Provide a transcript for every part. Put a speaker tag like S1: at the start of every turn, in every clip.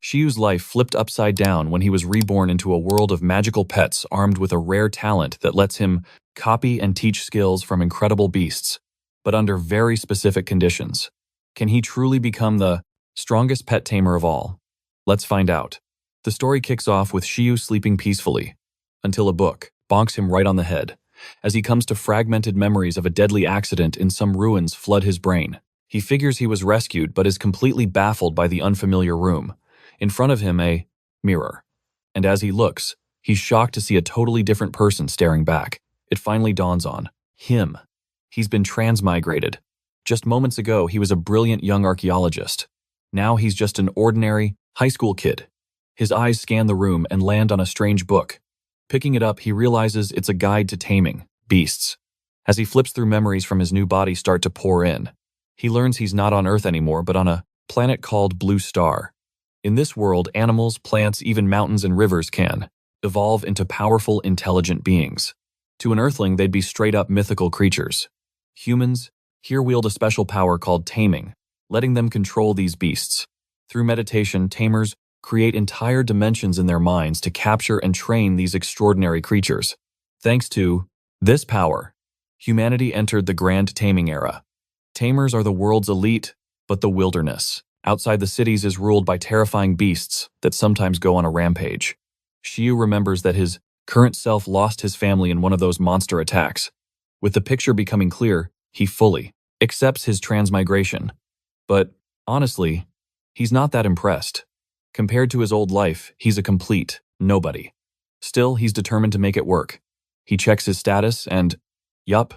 S1: Shiyu's life flipped upside down when he was reborn into a world of magical pets armed with a rare talent that lets him copy and teach skills from incredible beasts, but under very specific conditions. Can he truly become the strongest pet tamer of all? Let's find out. The story kicks off with Shiyu sleeping peacefully, until a book bonks him right on the head. As he comes to fragmented memories of a deadly accident in some ruins flood his brain. He figures he was rescued but is completely baffled by the unfamiliar room. In front of him, a mirror. And as he looks, he's shocked to see a totally different person staring back. It finally dawns on him. He's been transmigrated. Just moments ago, he was a brilliant young archaeologist. Now he's just an ordinary high school kid. His eyes scan the room and land on a strange book. Picking it up, he realizes it's a guide to taming beasts. As he flips through, memories from his new body start to pour in. He learns he's not on Earth anymore, but on a planet called Blue Star. In this world, animals, plants, even mountains and rivers can evolve into powerful, intelligent beings. To an Earthling, they'd be straight-up mythical creatures. Humans here wield a special power called taming, letting them control these beasts. Through meditation, tamers create entire dimensions in their minds to capture and train these extraordinary creatures. Thanks to this power, humanity entered the grand taming era. Tamers are the world's elite, but the wilderness outside the cities is ruled by terrifying beasts that sometimes go on a rampage. Shiyu remembers that his current self lost his family in one of those monster attacks. With the picture becoming clear, he fully accepts his transmigration. But honestly, he's not that impressed. Compared to his old life, he's a complete nobody. Still, he's determined to make it work. He checks his status and, yup,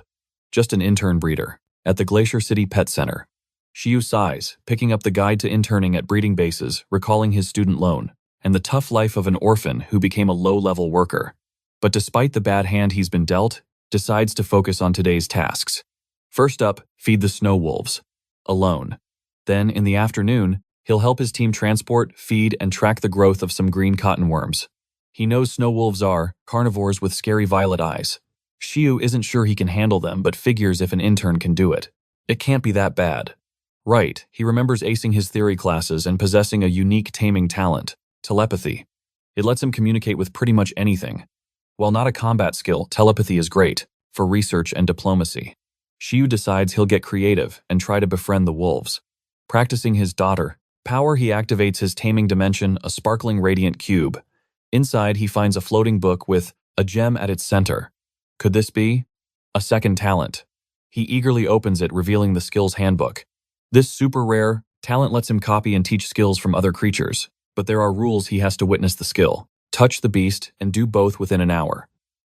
S1: just an intern breeder at the Glacier City Pet Center. Shiyu sighs, picking up the guide to interning at breeding bases, recalling his student loan, and the tough life of an orphan who became a low-level worker. But despite the bad hand he's been dealt, decides to focus on today's tasks. First up, feed the snow wolves. Alone. Then, in the afternoon, he'll help his team transport, feed, and track the growth of some green cottonworms. He knows snow wolves are carnivores with scary violet eyes. Shiyu isn't sure he can handle them, but figures if an intern can do it, it can't be that bad. Right, he remembers acing his theory classes and possessing a unique taming talent, telepathy. It lets him communicate with pretty much anything. While not a combat skill, telepathy is great for research and diplomacy. Shiyu decides he'll get creative and try to befriend the wolves. Practicing his daughter power, he activates his taming dimension, a sparkling radiant cube. Inside, he finds a floating book with a gem at its center. Could this be a second talent? He eagerly opens it, revealing the Skills Handbook. This super rare talent lets him copy and teach skills from other creatures, but there are rules. He has to witness the skill, touch the beast, and do both within an hour.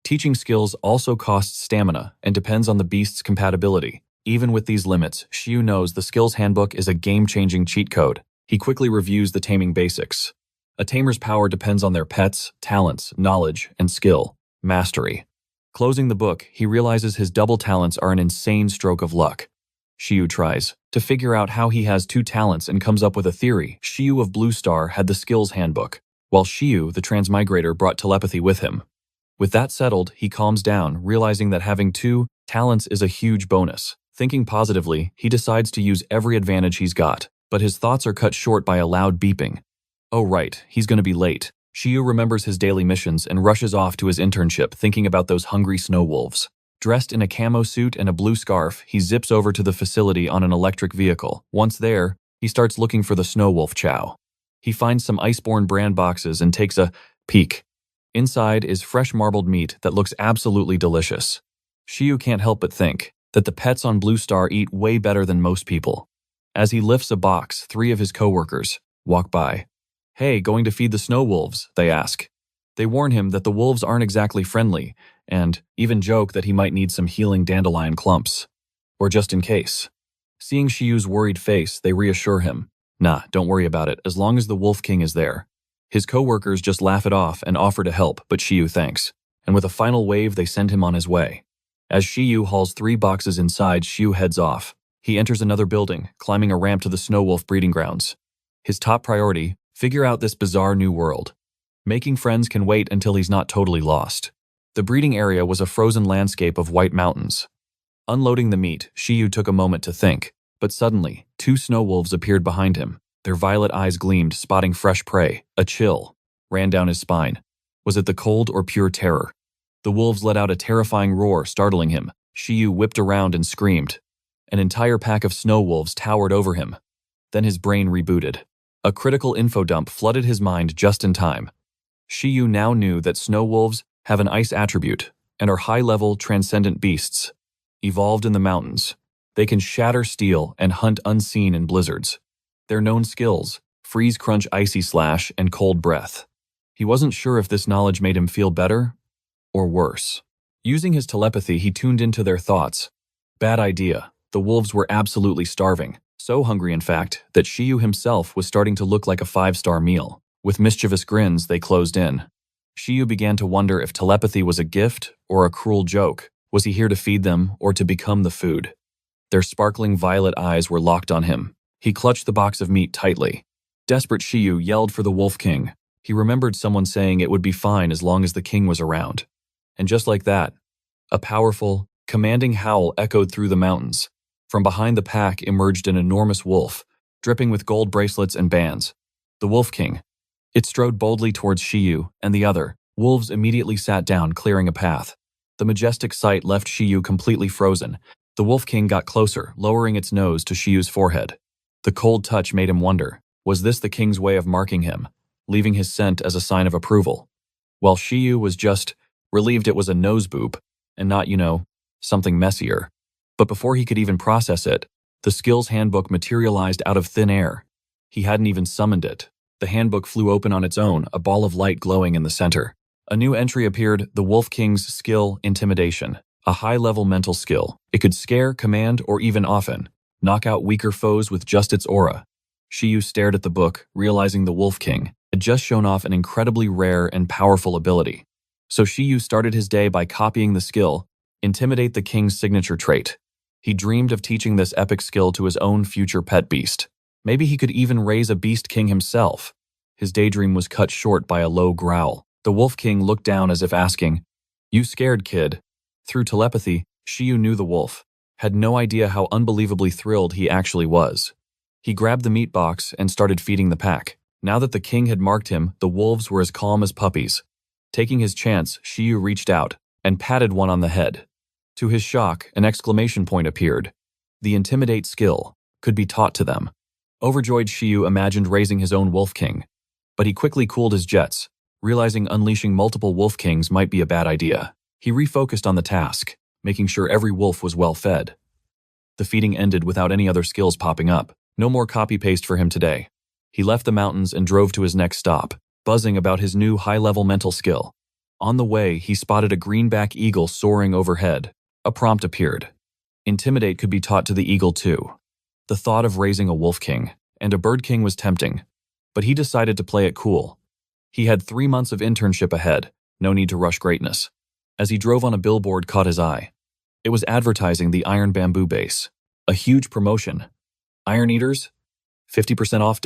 S1: Teaching skills also costs stamina and depends on the beast's compatibility. Even with these limits, Shiyu knows the Skills Handbook is a game-changing cheat code. He quickly reviews the taming basics. A tamer's power depends on their pets, talents, knowledge, and skill, mastery. Closing the book, he realizes his double talents are an insane stroke of luck. Shiyu tries to figure out how he has two talents and comes up with a theory. Shiyu of Blue Star had the Skills Handbook, while Shiyu, the transmigrator, brought telepathy with him. With that settled, he calms down, realizing that having two talents is a huge bonus. Thinking positively, he decides to use every advantage he's got, but his thoughts are cut short by a loud beeping. Oh right, he's going to be late. Shiyu remembers his daily missions and rushes off to his internship, thinking about those hungry snow wolves. Dressed in a camo suit and a blue scarf, he zips over to the facility on an electric vehicle. Once there, he starts looking for the snow wolf chow. He finds some Iceborne brand boxes and takes a peek. Inside is fresh marbled meat that looks absolutely delicious. Shiyu can't help but think that the pets on Blue Star eat way better than most people. As he lifts a box, 3 of his coworkers walk by. Hey, going to feed the snow wolves? They ask. They warn him that the wolves aren't exactly friendly, and even joke that he might need some healing dandelion clumps. Or just in case. Seeing Shiyu's worried face, they reassure him. Nah, don't worry about it, as long as the Wolf King is there. His coworkers just laugh it off and offer to help, but Shiyu thanks. And with a final wave, they send him on his way. As Shiyu hauls 3 boxes inside, Shiyu heads off. He enters another building, climbing a ramp to the snow wolf breeding grounds. His top priority, figure out this bizarre new world. Making friends can wait until he's not totally lost. The breeding area was a frozen landscape of white mountains. Unloading the meat, Shiyu took a moment to think, but suddenly, 2 snow wolves appeared behind him. Their violet eyes gleamed, spotting fresh prey. A chill ran down his spine. Was it the cold or pure terror? The wolves let out a terrifying roar, startling him. Shiyu whipped around and screamed. An entire pack of snow wolves towered over him. Then his brain rebooted. A critical info dump flooded his mind just in time. Shiyu now knew that snow wolves have an ice attribute and are high-level transcendent beasts. Evolved in the mountains, they can shatter steel and hunt unseen in blizzards. Their known skills: freeze, crunch, icy slash, and cold breath. He wasn't sure if this knowledge made him feel better or worse. Using his telepathy, he tuned into their thoughts. Bad idea. The wolves were absolutely starving. So hungry, in fact, that Shiyu himself was starting to look like a 5-star meal. With mischievous grins, they closed in. Shiyu began to wonder if telepathy was a gift or a cruel joke. Was he here to feed them or to become the food? Their sparkling violet eyes were locked on him. He clutched the box of meat tightly. Desperate, Shiyu yelled for the Wolf King. He remembered someone saying it would be fine as long as the king was around. And just like that, a powerful, commanding howl echoed through the mountains. From behind the pack emerged an enormous wolf, dripping with gold bracelets and bands. The Wolf King. It strode boldly towards Shiyu and the other. Wolves immediately sat down, clearing a path. The majestic sight left Shiyu completely frozen. The Wolf King got closer, lowering its nose to Shiyu's forehead. The cold touch made him wonder, was this the king's way of marking him, leaving his scent as a sign of approval? While Shiyu was just relieved it was a nose boop, and not, something messier. But before he could even process it, the Skills Handbook materialized out of thin air. He hadn't even summoned it. The handbook flew open on its own, a ball of light glowing in the center. A new entry appeared, the Wolf King's skill, Intimidation. A high-level mental skill. It could scare, command, or even often knock out weaker foes with just its aura. Shiyu stared at the book, realizing the Wolf King had just shown off an incredibly rare and powerful ability. So Shiyu started his day by copying the skill, Intimidate the King's signature trait. He dreamed of teaching this epic skill to his own future pet beast. Maybe he could even raise a beast king himself. His daydream was cut short by a low growl. The Wolf King looked down as if asking, "You scared, kid?" Through telepathy, Shiyu knew the wolf, had no idea how unbelievably thrilled he actually was. He grabbed the meat box and started feeding the pack. Now that the king had marked him, the wolves were as calm as puppies. Taking his chance, Shiyu reached out and patted one on the head. To his shock, an exclamation point appeared. The Intimidate skill could be taught to them. Overjoyed, Shiyu imagined raising his own Wolf King. But he quickly cooled his jets, realizing unleashing multiple Wolf Kings might be a bad idea. He refocused on the task, making sure every wolf was well fed. The feeding ended without any other skills popping up. No more copy-paste for him today. He left the mountains and drove to his next stop, buzzing about his new high-level mental skill. On the way, he spotted a greenback eagle soaring overhead. A prompt appeared. Intimidate could be taught to the eagle too. The thought of raising a Wolf King and a Bird King was tempting, but he decided to play it cool. He had 3 months of internship ahead, no need to rush greatness. As he drove on, a billboard caught his eye. It was advertising the Iron Bamboo Base. A huge promotion. Iron Eaters? 50% off.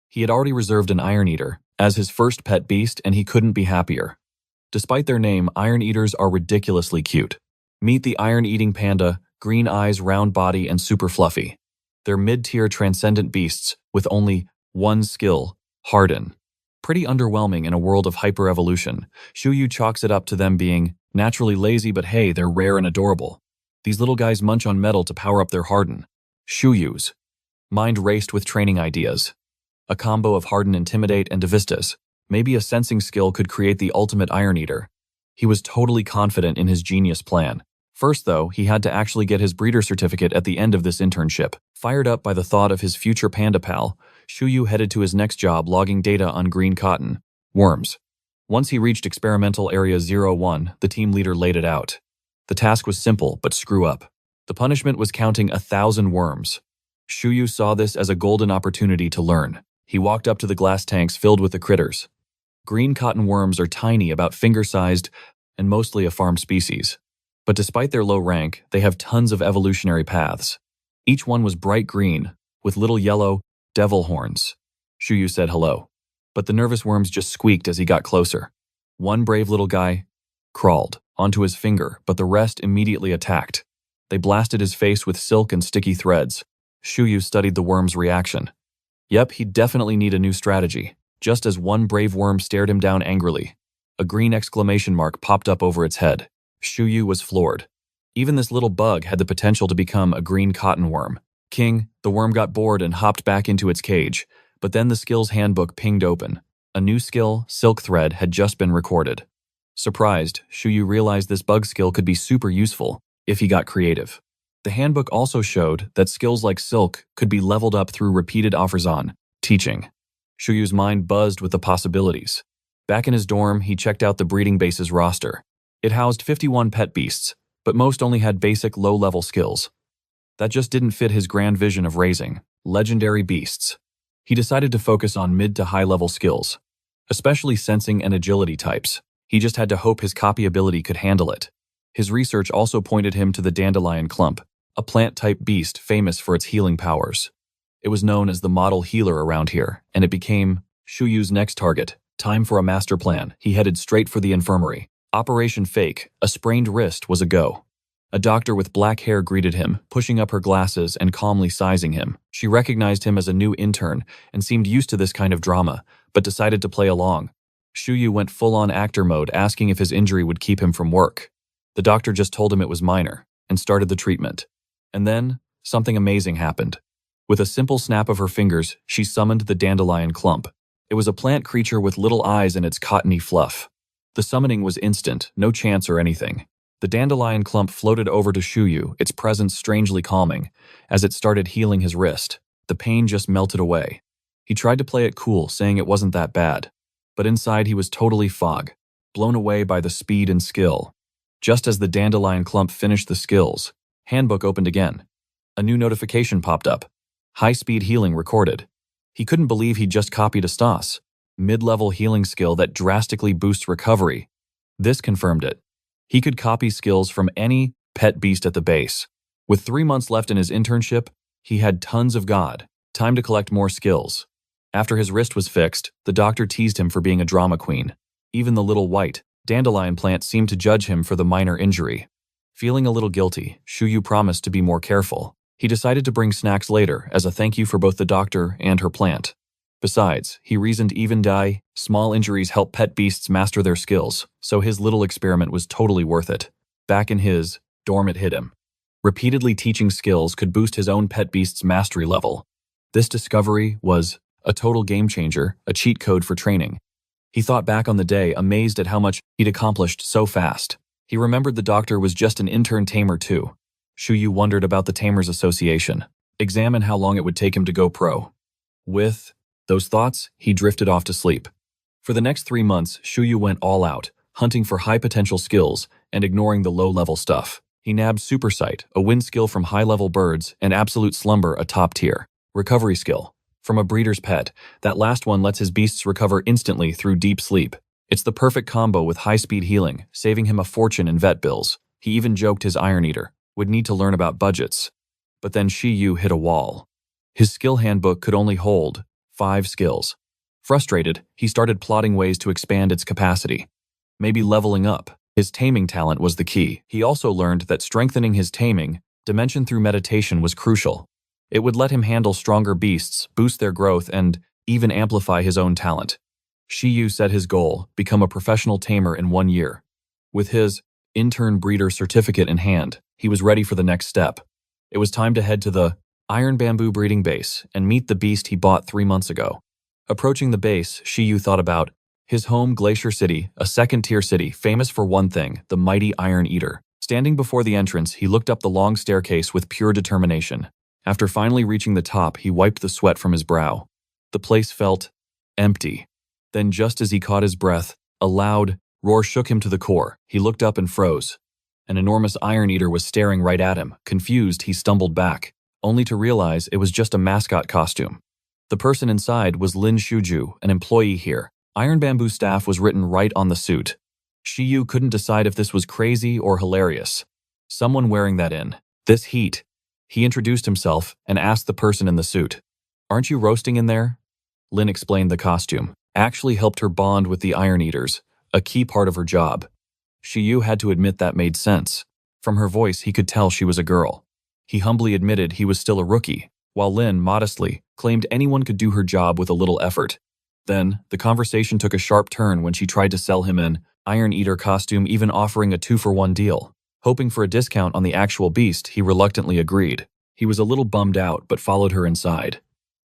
S1: He had already reserved an Iron Eater as his first pet beast, and he couldn't be happier. Despite their name, Iron Eaters are ridiculously cute. Meet the Iron-Eating Panda, green eyes, round body, and super fluffy. They're mid-tier transcendent beasts with only one skill, Harden. Pretty underwhelming in a world of hyper-evolution. Shiyu chalks it up to them being naturally lazy, but hey, they're rare and adorable. These little guys munch on metal to power up their Harden. Shiyu's mind raced with training ideas. A combo of Harden, Intimidate, and Divistas. Maybe a sensing skill could create the ultimate Iron Eater. He was totally confident in his genius plan. First, though, he had to actually get his breeder certificate at the end of this internship. Fired up by the thought of his future panda pal, Shiyu headed to his next job, logging data on green cotton worms. Once he reached Experimental Area 01, the team leader laid it out. The task was simple, but screw up. The punishment was counting 1,000 worms. Shiyu saw this as a golden opportunity to learn. He walked up to the glass tanks filled with the critters. Green cotton worms are tiny, about finger-sized, and mostly a farm species. But despite their low rank, they have tons of evolutionary paths. Each one was bright green, with little yellow devil horns. Shiyu said hello. But the nervous worms just squeaked as he got closer. One brave little guy crawled onto his finger, but the rest immediately attacked. They blasted his face with silk and sticky threads. Shiyu studied the worm's reaction. Yep, he'd definitely need a new strategy. Just as one brave worm stared him down angrily, a green exclamation mark popped up over its head. Shiyu was floored. Even this little bug had the potential to become a green cotton worm. King, the worm got bored and hopped back into its cage, but then the Skills Handbook pinged open. A new skill, Silk Thread, had just been recorded. Surprised, Shiyu realized this bug skill could be super useful if he got creative. The handbook also showed that skills like Silk could be leveled up through repeated offers on teaching. Shuyu's mind buzzed with the possibilities. Back in his dorm, he checked out the breeding base's roster. It housed 51 pet beasts, but most only had basic low-level skills. That just didn't fit his grand vision of raising legendary beasts. He decided to focus on mid to high-level skills, especially sensing and agility types. He just had to hope his copy ability could handle it. His research also pointed him to the dandelion clump, a plant-type beast famous for its healing powers. It was known as the model healer around here, and it became Shuyu's next target. Time for a master plan. He headed straight for the infirmary. Operation Fake, a sprained wrist, was a go. A doctor with black hair greeted him, pushing up her glasses and calmly sizing him. She recognized him as a new intern and seemed used to this kind of drama, but decided to play along. Shiyu went full-on actor mode, asking if his injury would keep him from work. The doctor just told him it was minor, and started the treatment. And then, something amazing happened. With a simple snap of her fingers, she summoned the dandelion clump. It was a plant creature with little eyes in its cottony fluff. The summoning was instant, no chance or anything. The dandelion clump floated over to Shiyu, its presence strangely calming. As it started healing his wrist, the pain just melted away. He tried to play it cool, saying it wasn't that bad. But inside he was totally fog, blown away by the speed and skill. Just as the dandelion clump finished the skills, handbook opened again. A new notification popped up. High-speed healing recorded. He couldn't believe he'd just copied a stas, mid-level healing skill that drastically boosts recovery. This confirmed it. He could copy skills from any pet beast at the base. With 3 months left in his internship, he had tons of God. Time to collect more skills. After his wrist was fixed, the doctor teased him for being a drama queen. Even the little white dandelion plant seemed to judge him for the minor injury. Feeling a little guilty, Shiyu promised to be more careful. He decided to bring snacks later as a thank you for both the doctor and her plant. Besides, he reasoned small injuries help pet beasts master their skills, so his little experiment was totally worth it. Back in his dorm, it hit him. Repeatedly teaching skills could boost his own pet beast's mastery level. This discovery was a total game changer, a cheat code for training. He thought back on the day, amazed at how much he'd accomplished so fast. He remembered the doctor was just an intern tamer too. Shiyu wondered about the Tamers Association. Examine how long it would take him to go pro. With those thoughts, he drifted off to sleep. For the next 3 months, Shiyu went all out, hunting for high-potential skills and ignoring the low-level stuff. He nabbed Super Sight, a wind skill from high-level birds, and Absolute Slumber, a top tier recovery skill from a breeder's pet. That last one lets his beasts recover instantly through deep sleep. It's the perfect combo with high-speed healing, saving him a fortune in vet bills. He even joked his Iron Eater would need to learn about budgets. But then Shiyu hit a wall. His skill handbook could only hold 5 skills. Frustrated, he started plotting ways to expand its capacity. Maybe leveling up. His taming talent was the key. He also learned that strengthening his taming dimension through meditation was crucial. It would let him handle stronger beasts, boost their growth, and even amplify his own talent. Shiyu set his goal, become a professional tamer in 1 year. With his intern breeder certificate in hand, he was ready for the next step. It was time to head to the Iron Bamboo breeding base and meet the beast he bought 3 months ago. Approaching the base, Shiyu thought about his home, Glacier City, a second-tier city famous for one thing, the mighty Iron Eater. Standing before the entrance, he looked up the long staircase with pure determination. After finally reaching the top, he wiped the sweat from his brow. The place felt empty. Then just as he caught his breath, a loud roar shook him to the core. He looked up and froze. An enormous Iron Eater was staring right at him. Confused, he stumbled back, only to realize it was just a mascot costume. The person inside was Lynn, an employee here. Iron Bamboo staff was written right on the suit. Shiyu couldn't decide if this was crazy or hilarious. Someone wearing that in this heat. He introduced himself and asked the person in the suit, "Aren't you roasting in there?" Lynn explained the costume actually helped her bond with the Iron Eaters, a key part of her job. Shiyu had to admit that made sense. From her voice, he could tell she was a girl. He humbly admitted he was still a rookie, while Lynn, modestly, claimed anyone could do her job with a little effort. Then, the conversation took a sharp turn when she tried to sell him an Iron Eater costume, even offering a 2-for-1 deal. Hoping for a discount on the actual beast, he reluctantly agreed. He was a little bummed out, but followed her inside.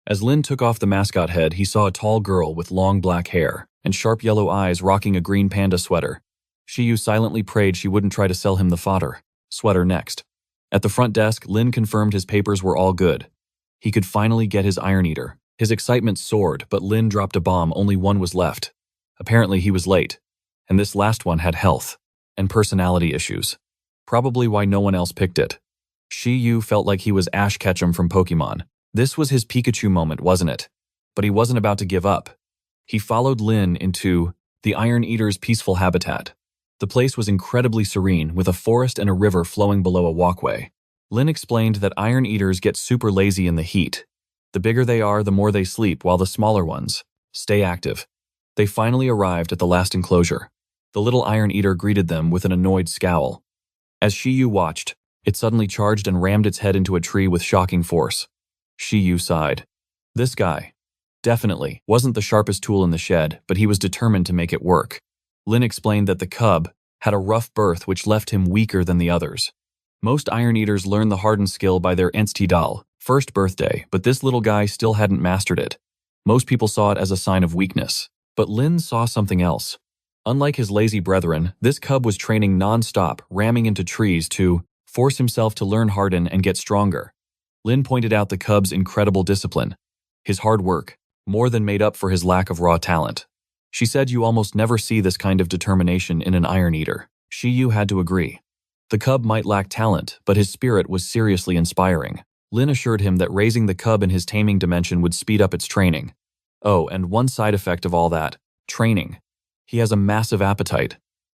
S1: As Lynn took off the mascot head, he saw a tall girl with long black hair and sharp yellow eyes rocking a green panda sweater. Shiyu silently prayed she wouldn't try to sell him the sweater next. At the front desk, Lynn confirmed his papers were all good. He could finally get his Iron Eater. His excitement soared, but Lynn dropped a bomb. Only one was left. Apparently he was late, and this last one had health and personality issues. Probably why no one else picked it. Shiyu felt like he was Ash Ketchum from Pokemon. This was his Pikachu moment, wasn't it? But he wasn't about to give up. He followed Lynn into the Iron Eater's peaceful habitat. The place was incredibly serene, with a forest and a river flowing below a walkway. Lynn explained that Iron Eaters get super lazy in the heat. The bigger they are, the more they sleep, while the smaller ones stay active. They finally arrived at the last enclosure. The little Iron Eater greeted them with an annoyed scowl. As Shiyu watched, it suddenly charged and rammed its head into a tree with shocking force. Shiyu sighed. This guy definitely wasn't the sharpest tool in the shed, but he was determined to make it work. Lynn explained that the cub had a rough birth which left him weaker than the others. Most Iron Eaters learn the hardened skill by their first birthday, but this little guy still hadn't mastered it. Most people saw it as a sign of weakness, but Lynn saw something else. Unlike his lazy brethren, this cub was training non-stop, ramming into trees to force himself to learn harden and get stronger. Lynn pointed out the cub's incredible discipline. His hard work more than made up for his lack of raw talent. She said you almost never see this kind of determination in an Iron Eater. Shiyu had to agree. The cub might lack talent, but his spirit was seriously inspiring. Lynn assured him that raising the cub in his taming dimension would speed up its training. Oh, and one side effect of all that, training. He has a massive appetite.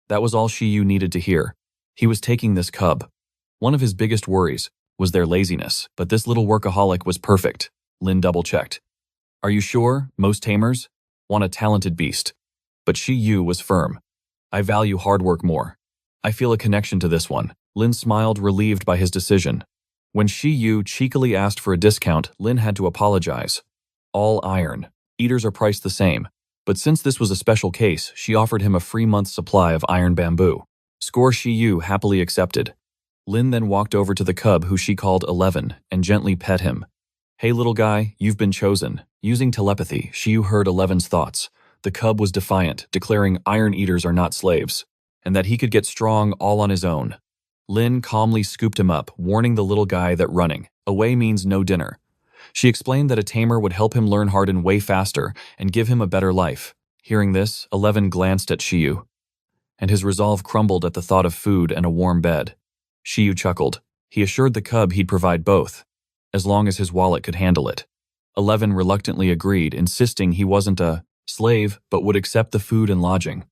S1: That was all Shiyu needed to hear. He was taking this cub. One of his biggest worries was their laziness, but this little workaholic was perfect. Lynn double-checked. Are you sure? Most tamers want a talented beast. But Shiyu was firm. I value hard work more. I feel a connection to this one. Lynn smiled, relieved by his decision. When Shiyu cheekily asked for a discount, Lynn had to apologize. All Iron Eaters are priced the same, but since this was a special case, she offered him a free month's supply of iron bamboo. Score Shiyu happily accepted. Lynn then walked over to the cub, who she called 11, and gently pet him. Hey little guy, you've been chosen. Using telepathy, Shiyu heard 11's thoughts. The cub was defiant, declaring Iron Eaters are not slaves, and that he could get strong all on his own. Lynn calmly scooped him up, warning the little guy that running away means no dinner. She explained that a tamer would help him learn harden way faster and give him a better life. Hearing this, 11 glanced at Shiyu, and his resolve crumbled at the thought of food and a warm bed. Shiyu chuckled. He assured the cub he'd provide both, as long as his wallet could handle it. 11 reluctantly agreed, insisting he wasn't a slave, but would accept the food and lodging.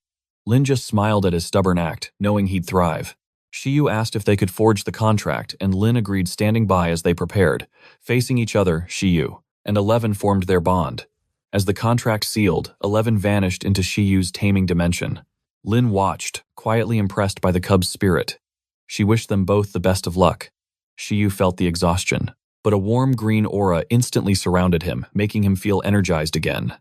S1: Lynn just smiled at his stubborn act, knowing he'd thrive. Shiyu asked if they could forge the contract, and Lynn agreed, standing by as they prepared. Facing each other, Shiyu and 11 formed their bond. As the contract sealed, 11 vanished into Shiyu's taming dimension. Lynn watched, quietly impressed by the cub's spirit. She wished them both the best of luck. Shiyu felt the exhaustion, but a warm green aura instantly surrounded him, making him feel energized again.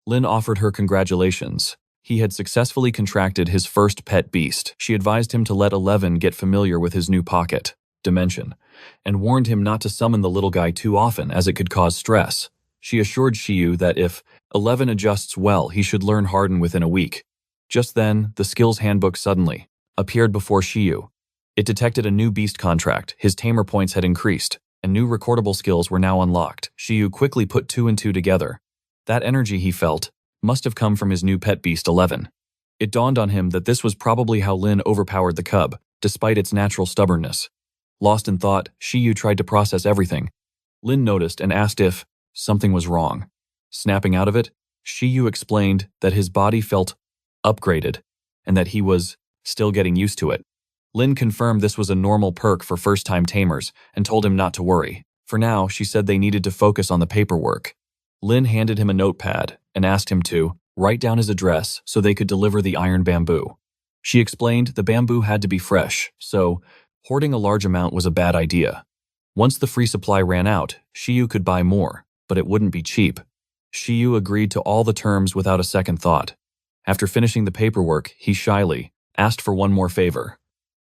S1: Lynn offered her congratulations. He had successfully contracted his first pet beast. She advised him to let 11 get familiar with his new pocket dimension, and warned him not to summon the little guy too often, as it could cause stress. She assured Shiyu that if 11 adjusts well, he should learn harden within a week. Just then, the Skills Handbook suddenly appeared before Shiyu. It detected a new beast contract. His tamer points had increased, and new recordable skills were now unlocked. Shiyu quickly put 2 and 2 together. That energy he felt must have come from his new pet beast 11. It dawned on him that this was probably how Lynn overpowered the cub, despite its natural stubbornness. Lost in thought, Shiyu tried to process everything. Lynn noticed and asked if something was wrong. Snapping out of it, Shiyu explained that his body felt upgraded, and that he was still getting used to it. Lynn confirmed this was a normal perk for first-time tamers, and told him not to worry. For now, she said they needed to focus on the paperwork. Lynn handed him a notepad and asked him to write down his address so they could deliver the iron bamboo. She explained the bamboo had to be fresh, so hoarding a large amount was a bad idea. Once the free supply ran out, Shiyu could buy more, but it wouldn't be cheap. Shiyu agreed to all the terms without a second thought. After finishing the paperwork, he shyly asked for one more favor.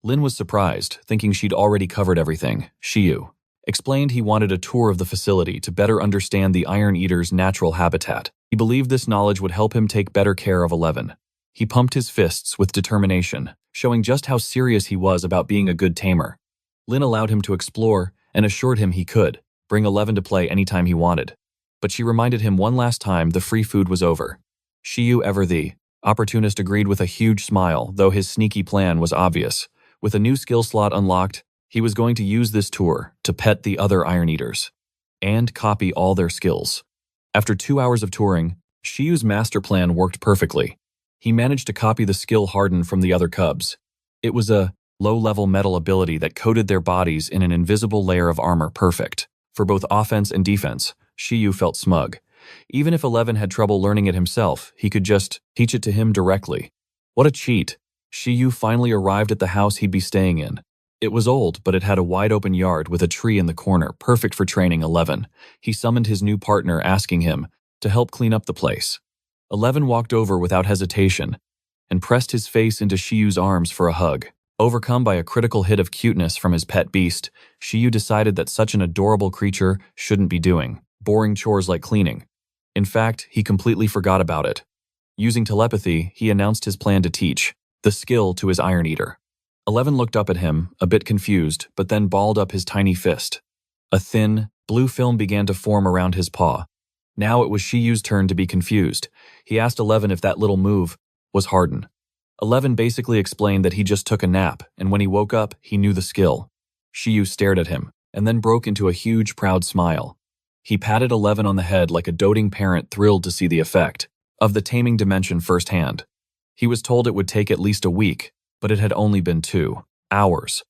S1: Lynn was surprised, thinking she'd already covered everything. Shiyu explained he wanted a tour of the facility to better understand the Iron Eater's natural habitat. He believed this knowledge would help him take better care of 11. He pumped his fists with determination, showing just how serious he was about being a good tamer. Lynn allowed him to explore and assured him he could bring 11 to play anytime he wanted. But she reminded him one last time the free food was over. Shiyu, ever the opportunist, agreed with a huge smile, though his sneaky plan was obvious. With a new skill slot unlocked, he was going to use this tour to pet the other Iron Eaters and copy all their skills. After 2 hours of touring, Shiyu's master plan worked perfectly. He managed to copy the skill Harden from the other cubs. It was a low-level metal ability that coated their bodies in an invisible layer of armor, perfect for both offense and defense. Shiyu felt smug. Even if 11 had trouble learning it himself, he could just teach it to him directly. What a cheat! Shiyu finally arrived at the house he'd be staying in. It was old, but it had a wide-open yard with a tree in the corner, perfect for training 11. He summoned his new partner, asking him to help clean up the place. 11 walked over without hesitation and pressed his face into Shiyu's arms for a hug. Overcome by a critical hit of cuteness from his pet beast, Shiyu decided that such an adorable creature shouldn't be doing boring chores like cleaning. In fact, he completely forgot about it. Using telepathy, he announced his plan to teach the skill to his Iron Eater. 11 looked up at him, a bit confused, but then balled up his tiny fist. A thin, blue film began to form around his paw. Now it was Shiyu's turn to be confused. He asked 11 if that little move was Harden. 11 basically explained that he just took a nap, and when he woke up, he knew the skill. Shiyu stared at him, and then broke into a huge, proud smile. He patted 11 on the head like a doting parent thrilled to see the effect of the taming dimension firsthand. He was told it would take at least a week, but it had only been 2 hours.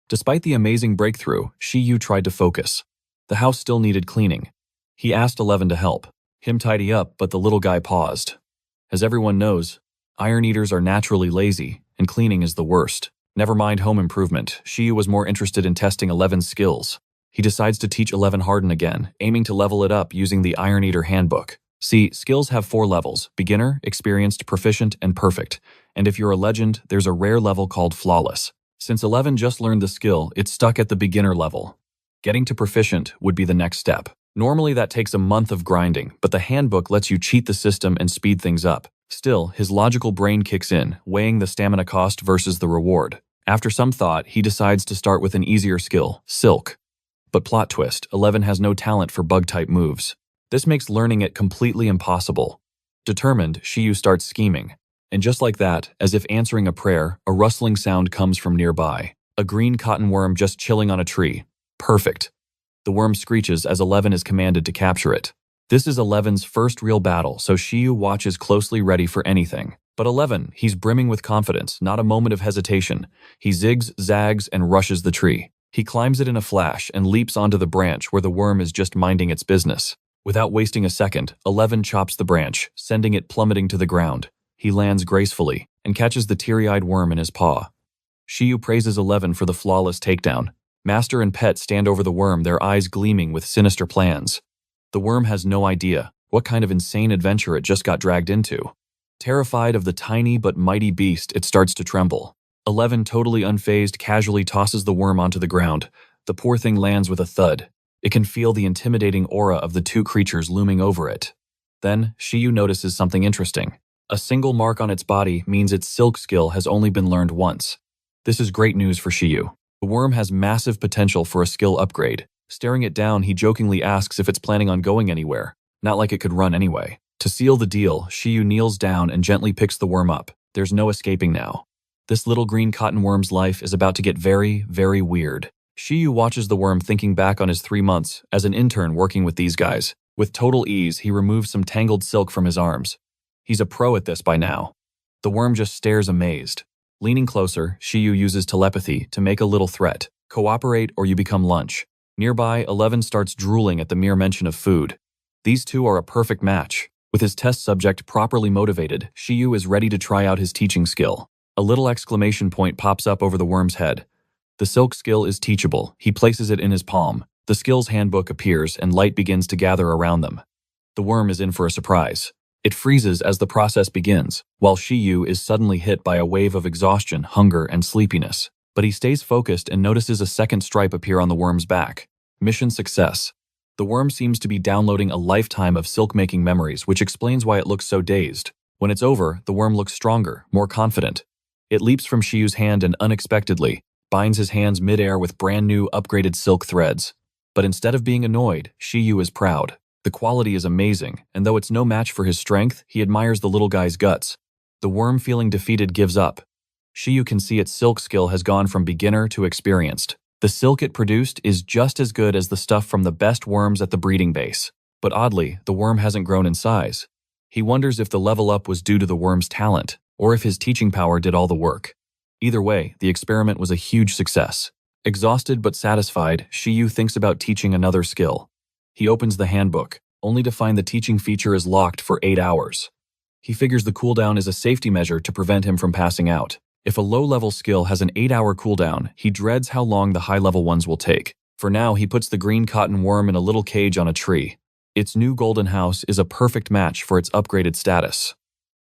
S1: Despite the amazing breakthrough, Shiyu tried to focus. The house still needed cleaning. He asked 11 to help him tidy up, but the little guy paused. As everyone knows, Iron Eaters are naturally lazy, and cleaning is the worst. Never mind home improvement, Shiyu was more interested in testing 11's skills. He decides to teach 11 Harden again, aiming to level it up using the Iron Eater Handbook. See, skills have 4 levels: beginner, experienced, proficient, and perfect. And if you're a legend, there's a rare level called flawless. Since 11 just learned the skill, it's stuck at the beginner level. Getting to proficient would be the next step. Normally that takes a month of grinding, but the handbook lets you cheat the system and speed things up. Still, his logical brain kicks in, weighing the stamina cost versus the reward. After some thought, he decides to start with an easier skill, Silk. But plot twist, 11 has no talent for bug-type moves. This makes learning it completely impossible. Determined, Shiyu starts scheming. And just like that, as if answering a prayer, a rustling sound comes from nearby. A green cotton worm just chilling on a tree. Perfect. The worm screeches as 11 is commanded to capture it. This is 11's first real battle, so Shiyu watches closely, ready for anything. But 11, he's brimming with confidence, not a moment of hesitation. He zigs, zags, and rushes the tree. He climbs it in a flash and leaps onto the branch where the worm is just minding its business. Without wasting a second, 11 chops the branch, sending it plummeting to the ground. He lands gracefully and catches the teary-eyed worm in his paw. Shiyu praises 11 for the flawless takedown. Master and pet stand over the worm, their eyes gleaming with sinister plans. The worm has no idea what kind of insane adventure it just got dragged into. Terrified of the tiny but mighty beast, it starts to tremble. 11, totally unfazed, casually tosses the worm onto the ground. The poor thing lands with a thud. It can feel the intimidating aura of the 2 creatures looming over it. Then, Shiyu notices something interesting. A single mark on its body means its silk skill has only been learned once. This is great news for Shiyu. The worm has massive potential for a skill upgrade. Staring it down, he jokingly asks if it's planning on going anywhere. Not like it could run anyway. To seal the deal, Shiyu kneels down and gently picks the worm up. There's no escaping now. This little green cotton worm's life is about to get very, very weird. Shiyu watches the worm, thinking back on his 3 months as an intern working with these guys. With total ease, he removes some tangled silk from his arms. He's a pro at this by now. The worm just stares amazed. Leaning closer, Shiyu uses telepathy to make a little threat. Cooperate or you become lunch. Nearby, 11 starts drooling at the mere mention of food. These two are a perfect match. With his test subject properly motivated, Shiyu is ready to try out his teaching skill. A little exclamation point pops up over the worm's head. The silk skill is teachable. He places it in his palm. The Skills Handbook appears and light begins to gather around them. The worm is in for a surprise. It freezes as the process begins, while Shiyu is suddenly hit by a wave of exhaustion, hunger, and sleepiness. But he stays focused and notices a second stripe appear on the worm's back. Mission success. The worm seems to be downloading a lifetime of silk-making memories, which explains why it looks so dazed. When it's over, the worm looks stronger, more confident. It leaps from Shiyu's hand and unexpectedly binds his hands mid-air with brand new upgraded silk threads. But instead of being annoyed, Shiyu is proud. The quality is amazing, and though it's no match for his strength, he admires the little guy's guts. The worm, feeling defeated, gives up. Shiyu can see its silk skill has gone from beginner to experienced. The silk it produced is just as good as the stuff from the best worms at the breeding base. But oddly, the worm hasn't grown in size. He wonders if the level up was due to the worm's talent, or if his teaching power did all the work. Either way, the experiment was a huge success. Exhausted but satisfied, Shiyu thinks about teaching another skill. He opens the handbook, only to find the teaching feature is locked for 8 hours. He figures the cooldown is a safety measure to prevent him from passing out. If a low-level skill has an 8-hour cooldown, he dreads how long the high-level ones will take. For now, he puts the green cotton worm in a little cage on a tree. Its new golden house is a perfect match for its upgraded status.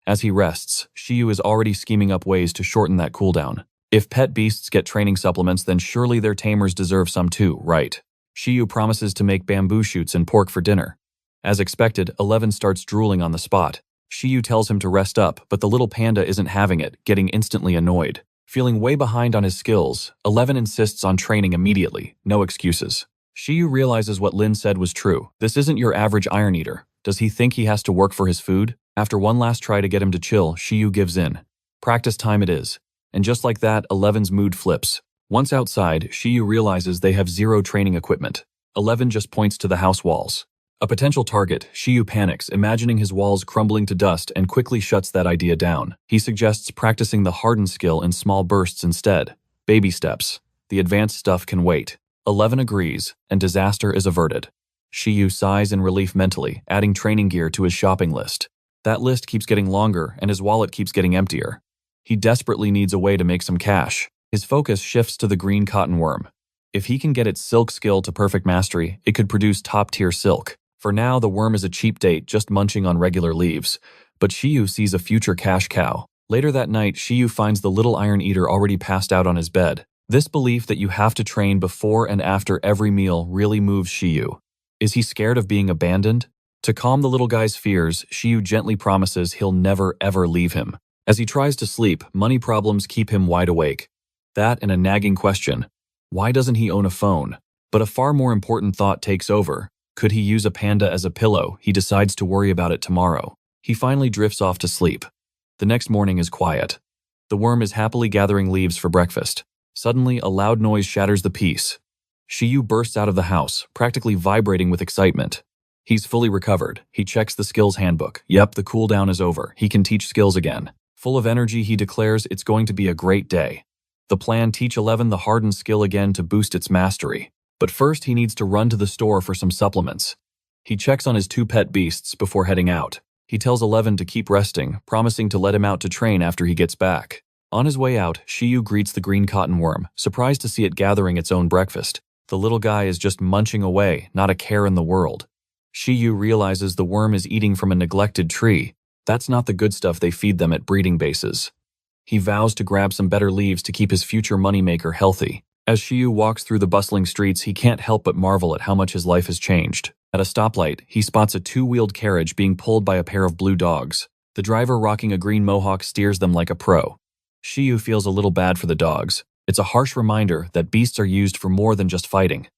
S1: As he rests, Shiyu is already scheming up ways to shorten that cooldown. If pet beasts get training supplements, then surely their tamers deserve some too, right? Shiyu promises to make bamboo shoots and pork for dinner. As expected, 11 starts drooling on the spot. Shiyu tells him to rest up, but the little panda isn't having it, getting instantly annoyed. Feeling way behind on his skills, 11 insists on training immediately, no excuses. Shiyu realizes what Lynn said was true. This isn't your average Iron Eater. Does he think he has to work for his food? After one last try to get him to chill, Shiyu gives in. Practice time it is. And just like that, 11's mood flips. Once outside, Shiyu realizes they have zero training equipment. 11 just points to the house walls. A potential target, Shiyu panics, imagining his walls crumbling to dust, and quickly shuts that idea down. He suggests practicing the hardened skill in small bursts instead. Baby steps. The advanced stuff can wait. 11 agrees, and disaster is averted. Shiyu sighs in relief mentally, adding training gear to his shopping list. That list keeps getting longer, and his wallet keeps getting emptier. He desperately needs a way to make some cash. His focus shifts to the green cotton worm. If he can get its silk skill to perfect mastery, it could produce top-tier silk. For now, the worm is a cheap date, just munching on regular leaves. But Shiyu sees a future cash cow. Later that night, Shiyu finds the little Iron Eater already passed out on his bed. This belief that you have to train before and after every meal really moves Shiyu. Is he scared of being abandoned? To calm the little guy's fears, Shiyu gently promises he'll never ever leave him. As he tries to sleep, money problems keep him wide awake. That and a nagging question. Why doesn't he own a phone? But a far more important thought takes over. Could he use a panda as a pillow? He decides to worry about it tomorrow. He finally drifts off to sleep. The next morning is quiet. The worm is happily gathering leaves for breakfast. Suddenly, a loud noise shatters the peace. Shiyu bursts out of the house, practically vibrating with excitement. He's fully recovered. He checks the Skills Handbook. Yep, the cooldown is over. He can teach skills again. Full of energy, he declares it's going to be a great day. The plan: teach 11 the hardened skill again to boost its mastery. But first, he needs to run to the store for some supplements. He checks on his 2 pet beasts before heading out. He tells 11 to keep resting, promising to let him out to train after he gets back. On his way out, Shiyu greets the green cotton worm, surprised to see it gathering its own breakfast. The little guy is just munching away, not a care in the world. Shiyu realizes the worm is eating from a neglected tree. That's not the good stuff they feed them at breeding bases. He vows to grab some better leaves to keep his future moneymaker healthy. As Shiyu walks through the bustling streets, he can't help but marvel at how much his life has changed. At a stoplight, he spots a 2-wheeled carriage being pulled by a pair of blue dogs. The driver, rocking a green mohawk, steers them like a pro. Shiyu feels a little bad for the dogs. It's a harsh reminder that beasts are used for more than just fighting.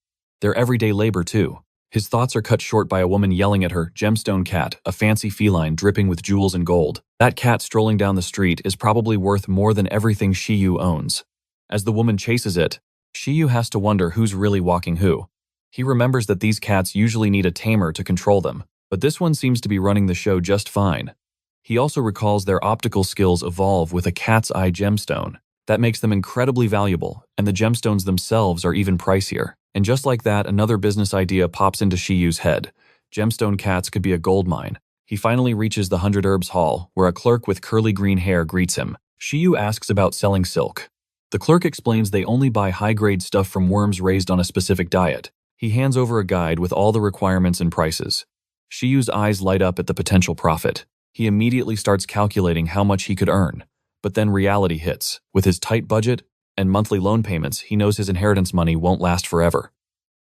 S1: They're everyday labor too. His thoughts are cut short by a woman yelling at her gemstone cat, a fancy feline dripping with jewels and gold. That cat strolling down the street is probably worth more than everything Shiyu owns. As the woman chases it, Shiyu has to wonder who's really walking who. He remembers that these cats usually need a tamer to control them, but this one seems to be running the show just fine. He also recalls their optical skills evolve with a cat's eye gemstone. That makes them incredibly valuable, and the gemstones themselves are even pricier. And just like that, another business idea pops into Shiyu's head. Gemstone cats could be a gold mine. He finally reaches the 100 Herbs Hall, where a clerk with curly green hair greets him. Shiyu asks about selling silk. The clerk explains they only buy high-grade stuff from worms raised on a specific diet. He hands over a guide with all the requirements and prices. Shiyu's eyes light up at the potential profit. He immediately starts calculating how much he could earn. But then reality hits. With his tight budget and monthly loan payments, he knows his inheritance money won't last forever.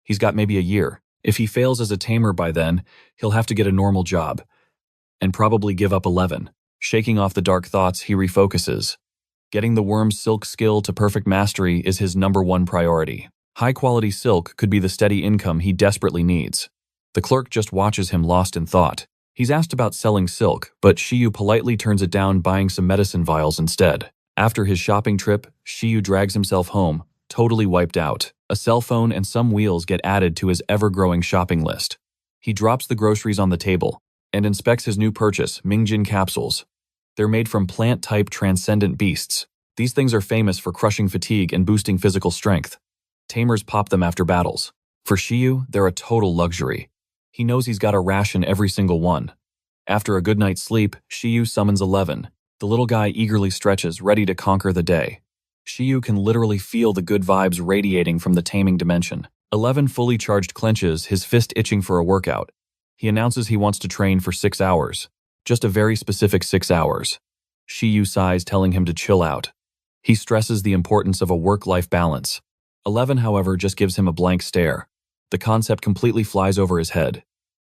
S1: He's got maybe a year. If he fails as a tamer by then, he'll have to get a normal job and probably give up 11. Shaking off the dark thoughts, he refocuses. Getting the worm's silk skill to perfect mastery is his #1 priority. High-quality silk could be the steady income he desperately needs. The clerk just watches him lost in thought. He's asked about selling silk, but Shiyu politely turns it down, buying some medicine vials instead. After his shopping trip, Shiyu drags himself home, totally wiped out. A cell phone and some wheels get added to his ever-growing shopping list. He drops the groceries on the table and inspects his new purchase, Mingjin capsules. They're made from plant-type transcendent beasts. These things are famous for crushing fatigue and boosting physical strength. Tamers pop them after battles. For Shiyu, they're a total luxury. He knows he's got to ration every single one. After a good night's sleep, Shiyu summons 11. The little guy eagerly stretches, ready to conquer the day. Shiyu can literally feel the good vibes radiating from the taming dimension. 11 fully charged clenches, his fist itching for a workout. He announces he wants to train for 6 hours. Just a very specific 6 hours. Shiyu sighs, telling him to chill out. He stresses the importance of a work-life balance. 11, however, just gives him a blank stare. The concept completely flies over his head.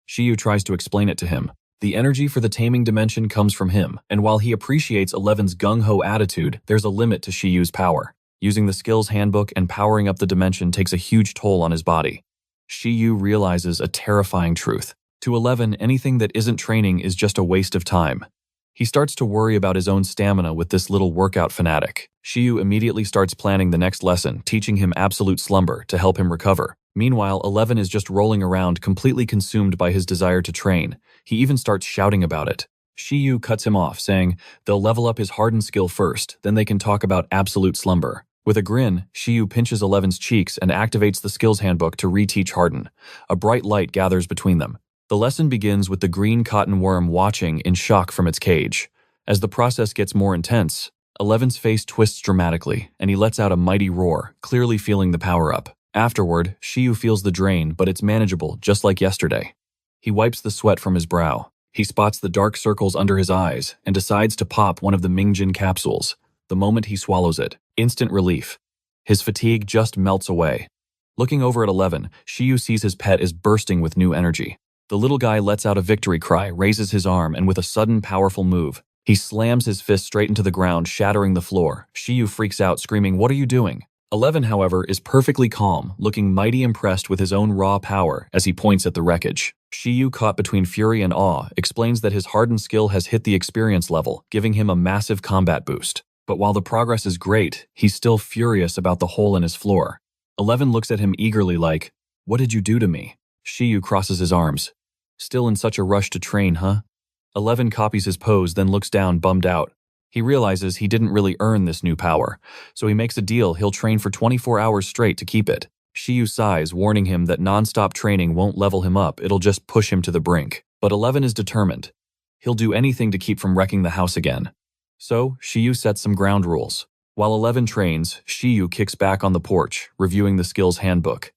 S1: Shiyu tries to explain it to him. The energy for the taming dimension comes from him, and while he appreciates 11's gung-ho attitude, there's a limit to Shiyu's power. Using the Skills Handbook and powering up the dimension takes a huge toll on his body. Shiyu realizes a terrifying truth. To 11, anything that isn't training is just a waste of time. He starts to worry about his own stamina with this little workout fanatic. Shiyu immediately starts planning the next lesson, teaching him absolute slumber to help him recover. Meanwhile, 11 is just rolling around, completely consumed by his desire to train. He even starts shouting about it. Shiyu cuts him off, saying they'll level up his hardened skill first, then they can talk about absolute slumber. With a grin, Shiyu pinches 11's cheeks and activates the Skills Handbook to reteach Harden. A bright light gathers between them. The lesson begins with the green cotton worm watching in shock from its cage. As the process gets more intense, 11's face twists dramatically, and he lets out a mighty roar, clearly feeling the power-up. Afterward, Shiyu feels the drain, but it's manageable, just like yesterday. He wipes the sweat from his brow. He spots the dark circles under his eyes and decides to pop one of the Mingjin capsules. The moment he swallows it, instant relief. His fatigue just melts away. Looking over at 11, Shiyu sees his pet is bursting with new energy. The little guy lets out a victory cry, raises his arm, and with a sudden, powerful move, he slams his fist straight into the ground, shattering the floor. Shiyu freaks out, screaming, "What are you doing?" 11, however, is perfectly calm, looking mighty impressed with his own raw power as he points at the wreckage. Shiyu, caught between fury and awe, explains that his hardened skill has hit the experience level, giving him a massive combat boost. But while the progress is great, he's still furious about the hole in his floor. 11 looks at him eagerly like, "What did you do to me?" Shiyu crosses his arms. "Still in such a rush to train, huh?" 11 copies his pose, then looks down, bummed out. He realizes he didn't really earn this new power, so he makes a deal he'll train for 24 hours straight to keep it. Shiyu sighs, warning him that non-stop training won't level him up, it'll just push him to the brink. But 11 is determined. He'll do anything to keep from wrecking the house again. So, Shiyu sets some ground rules. While 11 trains, Shiyu kicks back on the porch, reviewing the Skills Handbook.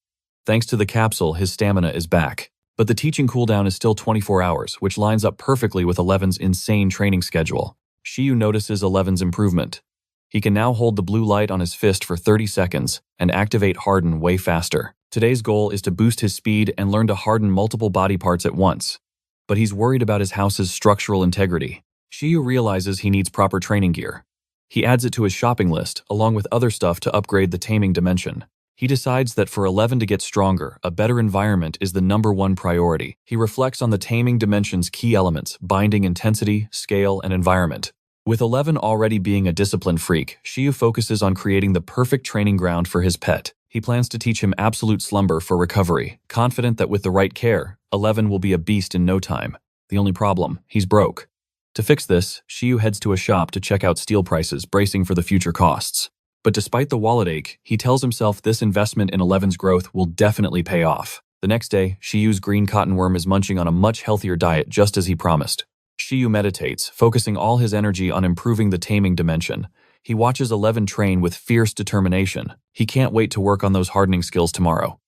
S1: Thanks to the capsule, his stamina is back. But the teaching cooldown is still 24 hours, which lines up perfectly with 11's insane training schedule. Shiyu notices 11's improvement. He can now hold the blue light on his fist for 30 seconds and activate Harden way faster. Today's goal is to boost his speed and learn to harden multiple body parts at once. But he's worried about his house's structural integrity. Shiyu realizes he needs proper training gear. He adds it to his shopping list, along with other stuff to upgrade the taming dimension. He decides that for 11 to get stronger, a better environment is the #1 priority. He reflects on the taming dimension's key elements: binding intensity, scale, and environment. With 11 already being a disciplined freak, Shiyu focuses on creating the perfect training ground for his pet. He plans to teach him absolute slumber for recovery, confident that with the right care, 11 will be a beast in no time. The only problem, he's broke. To fix this, Shiyu heads to a shop to check out steel prices, bracing for the future costs. But despite the wallet ache, he tells himself this investment in 11's growth will definitely pay off. The next day, Shiyu's green cotton worm is munching on a much healthier diet just as he promised. Shiyu meditates, focusing all his energy on improving the taming dimension. He watches 11 train with fierce determination. He can't wait to work on those hardening skills tomorrow.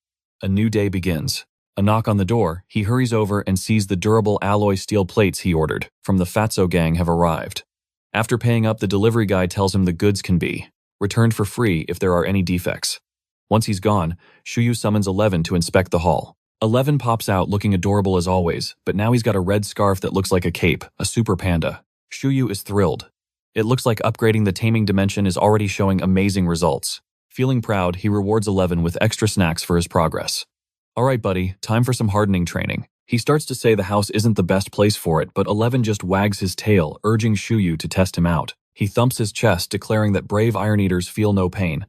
S1: A new day begins. A knock on the door, he hurries over and sees the durable alloy steel plates he ordered from the Fatso gang have arrived. After paying up, the delivery guy tells him the goods can be returned for free if there are any defects. Once he's gone, Shiyu summons 11 to inspect the haul. 11 pops out looking adorable as always, but now he's got a red scarf that looks like a cape, a super panda. Shiyu is thrilled. It looks like upgrading the taming dimension is already showing amazing results. Feeling proud, he rewards 11 with extra snacks for his progress. Alright buddy, time for some hardening training. He starts to say the house isn't the best place for it, but 11 just wags his tail, urging Shiyu to test him out. He thumps his chest, declaring that brave Iron Eaters feel no pain.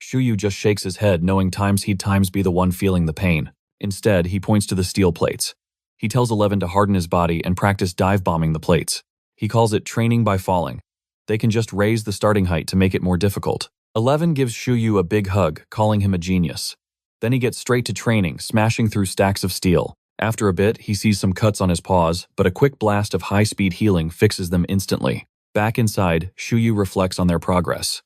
S1: Shiyu just shakes his head, knowing he'd be the one feeling the pain. Instead, he points to the steel plates. He tells 11 to harden his body and practice dive bombing the plates. He calls it training by falling. They can just raise the starting height to make it more difficult. 11 gives Shiyu a big hug, calling him a genius. Then he gets straight to training, smashing through stacks of steel. After a bit, he sees some cuts on his paws, but a quick blast of high-speed healing fixes them instantly. Back inside, Shiyu reflects on their progress.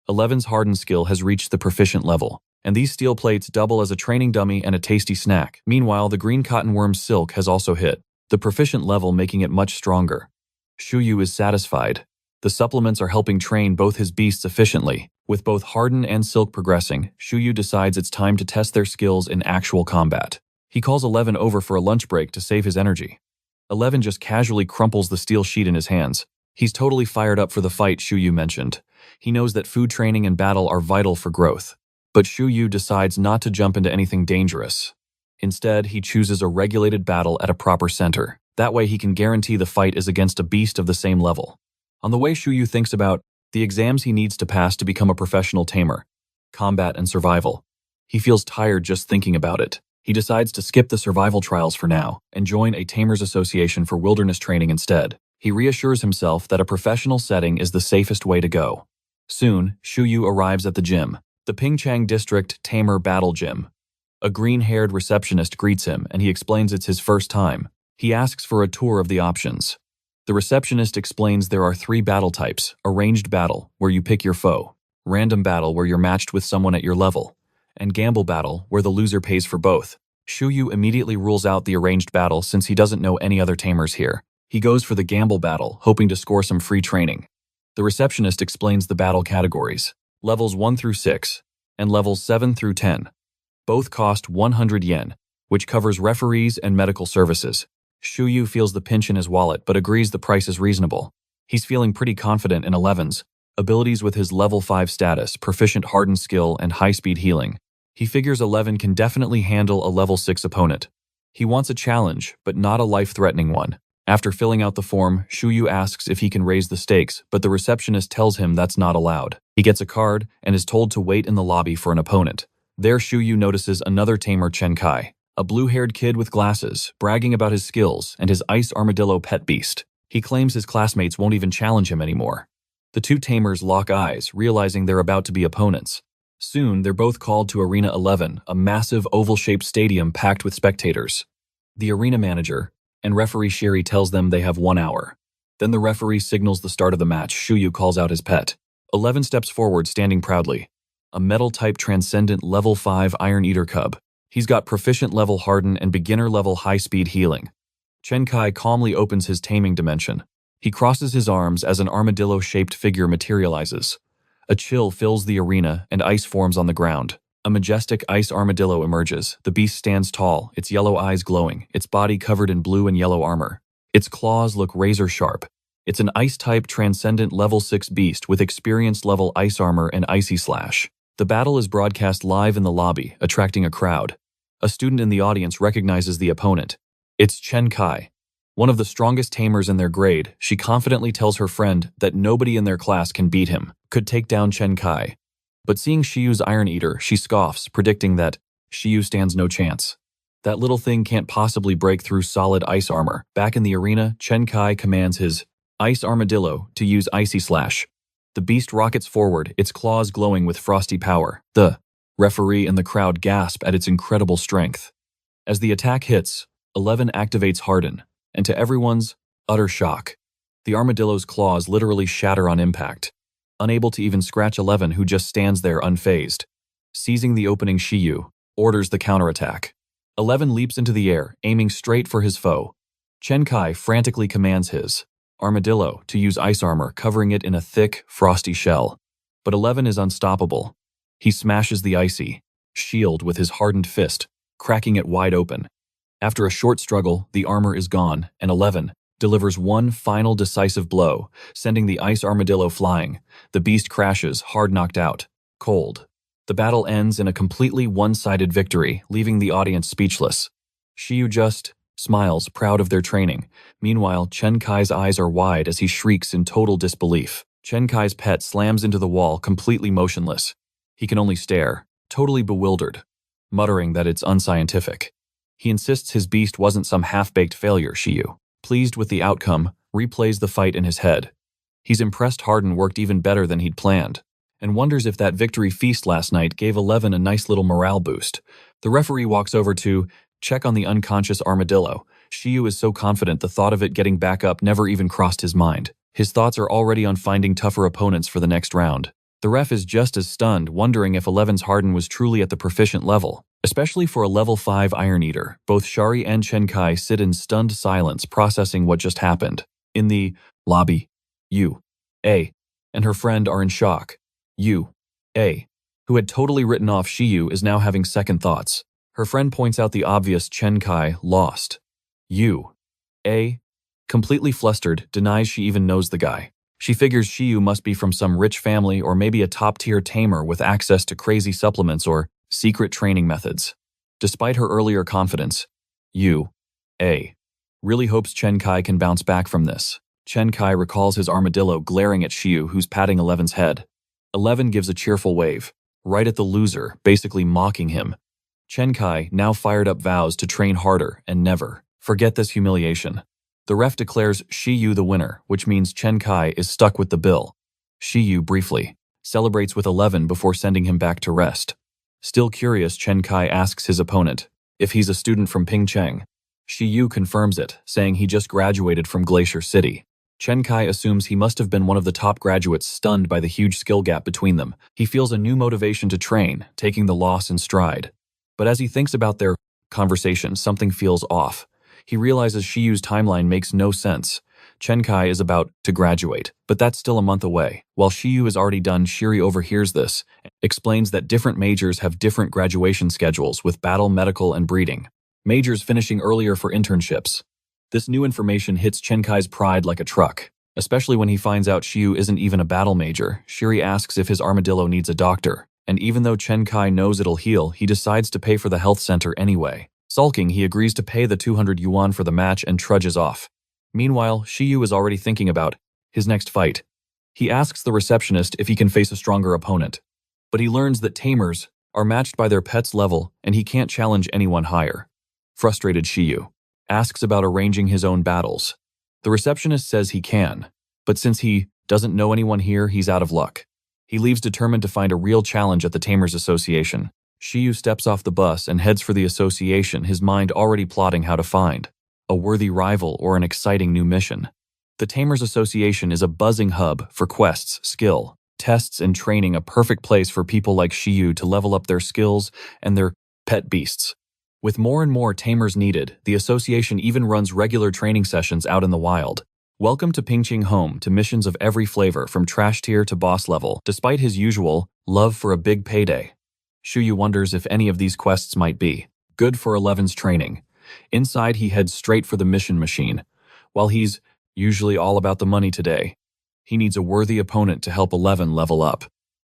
S1: 11's hardened skill has reached the proficient level, and these steel plates double as a training dummy and a tasty snack. Meanwhile, the green cottonworm silk has also hit the proficient level, making it much stronger. Shiyu is satisfied. The supplements are helping train both his beasts efficiently. With both Harden and Silk progressing, Shiyu decides it's time to test their skills in actual combat. He calls 11 over for a lunch break to save his energy. 11 just casually crumples the steel sheet in his hands. He's totally fired up for the fight Shiyu mentioned. He knows that food training and battle are vital for growth. But Shiyu decides not to jump into anything dangerous. Instead, he chooses a regulated battle at a proper center. That way he can guarantee the fight is against a beast of the same level. On the way, Shiyu thinks about the exams he needs to pass to become a professional tamer, combat and survival. He feels tired just thinking about it. He decides to skip the survival trials for now and join a Tamers Association for wilderness training instead. He reassures himself that a professional setting is the safest way to go. Soon, Shiyu arrives at the gym, the Pingchang District Tamer Battle Gym. A green-haired receptionist greets him and he explains it's his first time. He asks for a tour of the options. The receptionist explains there are 3 battle types: arranged battle, where you pick your foe; random battle, where you're matched with someone at your level; and gamble battle, where the loser pays for both. Shiyu immediately rules out the arranged battle since he doesn't know any other tamers here. He goes for the gamble battle, hoping to score some free training. The receptionist explains the battle categories: levels 1 through 6, and levels 7 through 10. Both cost 100 yen, which covers referees and medical services. Shiyu feels the pinch in his wallet but agrees the price is reasonable. He's feeling pretty confident in 11's abilities with his level 5 status, proficient hardened skill, and high-speed healing. He figures 11 can definitely handle a level 6 opponent. He wants a challenge, but not a life-threatening one. After filling out the form, Shiyu asks if he can raise the stakes, but the receptionist tells him that's not allowed. He gets a card and is told to wait in the lobby for an opponent. There, Shiyu notices another tamer, Chen-kai, a blue-haired kid with glasses, bragging about his skills and his ice armadillo pet beast. He claims his classmates won't even challenge him anymore. The 2 tamers lock eyes, realizing they're about to be opponents. Soon, they're both called to Arena 11, a massive oval-shaped stadium packed with spectators. The arena manager and referee Shiri tells them they have 1 hour. Then the referee signals the start of the match. Shiyu calls out his pet. 11 steps forward, standing proudly. A metal-type transcendent level 5 Iron Eater cub. He's got proficient level harden and beginner level high-speed healing. Chen-kai calmly opens his taming dimension. He crosses his arms as an armadillo-shaped figure materializes. A chill fills the arena and ice forms on the ground. A majestic ice armadillo emerges. The beast stands tall, its yellow eyes glowing, its body covered in blue and yellow armor. Its claws look razor-sharp. It's an ice-type transcendent level 6 beast with experienced level ice armor and icy slash. The battle is broadcast live in the lobby, attracting a crowd. A student in the audience recognizes the opponent. It's Chen-kai. One of the strongest tamers in their grade, she confidently tells her friend that nobody in their class can beat him, could take down Chen-kai. But seeing Shiyu's Iron Eater, she scoffs, predicting that Shiyu stands no chance. That little thing can't possibly break through solid ice armor. Back in the arena, Chen-kai commands his ice armadillo to use icy slash. The beast rockets forward, its claws glowing with frosty power. The referee and the crowd gasp at its incredible strength. As the attack hits, 11 activates Harden, and to everyone's utter shock, the armadillo's claws literally shatter on impact. Unable to even scratch 11, who just stands there unfazed. Seizing the opening, Shiyu orders the counterattack. 11 leaps into the air, aiming straight for his foe. Chen Kai frantically commands his armadillo to use ice armor, covering it in a thick, frosty shell. But 11 is unstoppable. He smashes the icy shield with his hardened fist, cracking it wide open. After a short struggle, the armor is gone, and 11 delivers one final decisive blow, sending the ice armadillo flying. The beast crashes, hard knocked out, cold. The battle ends in a completely one-sided victory, leaving the audience speechless. Shiyu just smiles, proud of their training. Meanwhile, Chen Kai's eyes are wide as he shrieks in total disbelief. Chen Kai's pet slams into the wall, completely motionless. He can only stare, totally bewildered, muttering that it's unscientific. He insists his beast wasn't some half-baked failure. Shiyu, pleased with the outcome, replays the fight in his head. He's impressed Harden worked even better than he'd planned, and wonders if that victory feast last night gave 11 a nice little morale boost. The referee walks over to check on the unconscious armadillo. Shiyu is so confident the thought of it getting back up never even crossed his mind. His thoughts are already on finding tougher opponents for the next round. The ref is just as stunned, wondering if 11's Harden was truly at the proficient level. Especially for a level 5 Iron Eater, both Shari and Chen Kai sit in stunned silence, processing what just happened. In the lobby, Yu A and her friend are in shock. Yu A, who had totally written off Shiyu, is now having second thoughts. Her friend points out the obvious: Chen Kai lost. Yu A, completely flustered, denies she even knows the guy. She figures Shiyu must be from some rich family or maybe a top-tier tamer with access to crazy supplements or secret training methods. Despite her earlier confidence, Yu A really hopes Chen Kai can bounce back from this. Chen Kai recalls his armadillo glaring at Shiyu, who's patting 11's head. 11 gives a cheerful wave, right at the loser, basically mocking him. Chen Kai, now fired up, vows to train harder and never forget this humiliation. The ref declares Shiyu the winner, which means Chen Kai is stuck with the bill. Shiyu briefly celebrates with 11 before sending him back to rest. Still curious, Chen Kai asks his opponent if he's a student from Pingcheng. Shiyu confirms it, saying he just graduated from Glacier City. Chen Kai assumes he must have been one of the top graduates, stunned by the huge skill gap between them. He feels a new motivation to train, taking the loss in stride. But as he thinks about their conversation, something feels off. He realizes Shiyu's timeline makes no sense. Chen Kai is about to graduate, but that's still a month away. While Shiyu is already done, Shiri overhears this, explains that different majors have different graduation schedules, with battle, medical, and breeding. Majors finishing earlier for internships. This new information hits Chen Kai's pride like a truck, especially when he finds out Shiyu isn't even a battle major. Shiri asks if his armadillo needs a doctor, and even though Chen Kai knows it'll heal, he decides to pay for the health center anyway. Sulking, he agrees to pay the 200 yuan for the match and trudges off. Meanwhile, Shiyu is already thinking about his next fight. He asks the receptionist if he can face a stronger opponent, but he learns that tamers are matched by their pet's level and he can't challenge anyone higher. Frustrated, Shiyu asks about arranging his own battles. The receptionist says he can, but since he doesn't know anyone here, he's out of luck. He leaves determined to find a real challenge at the Tamers Association. Shiyu steps off the bus and heads for the association, his mind already plotting how to find a worthy rival or an exciting new mission. The Tamers Association is a buzzing hub for quests, skill, tests, and training, a perfect place for people like Shiyu to level up their skills and their pet beasts. With more and more tamers needed, the association even runs regular training sessions out in the wild. Welcome to Pingcheng, home to missions of every flavor, from trash tier to boss level. Despite his usual love for a big payday, Shiyu wonders if any of these quests might be good for 11's training. Inside, he heads straight for the mission machine. While he's usually all about the money today, he needs a worthy opponent to help 11 level up.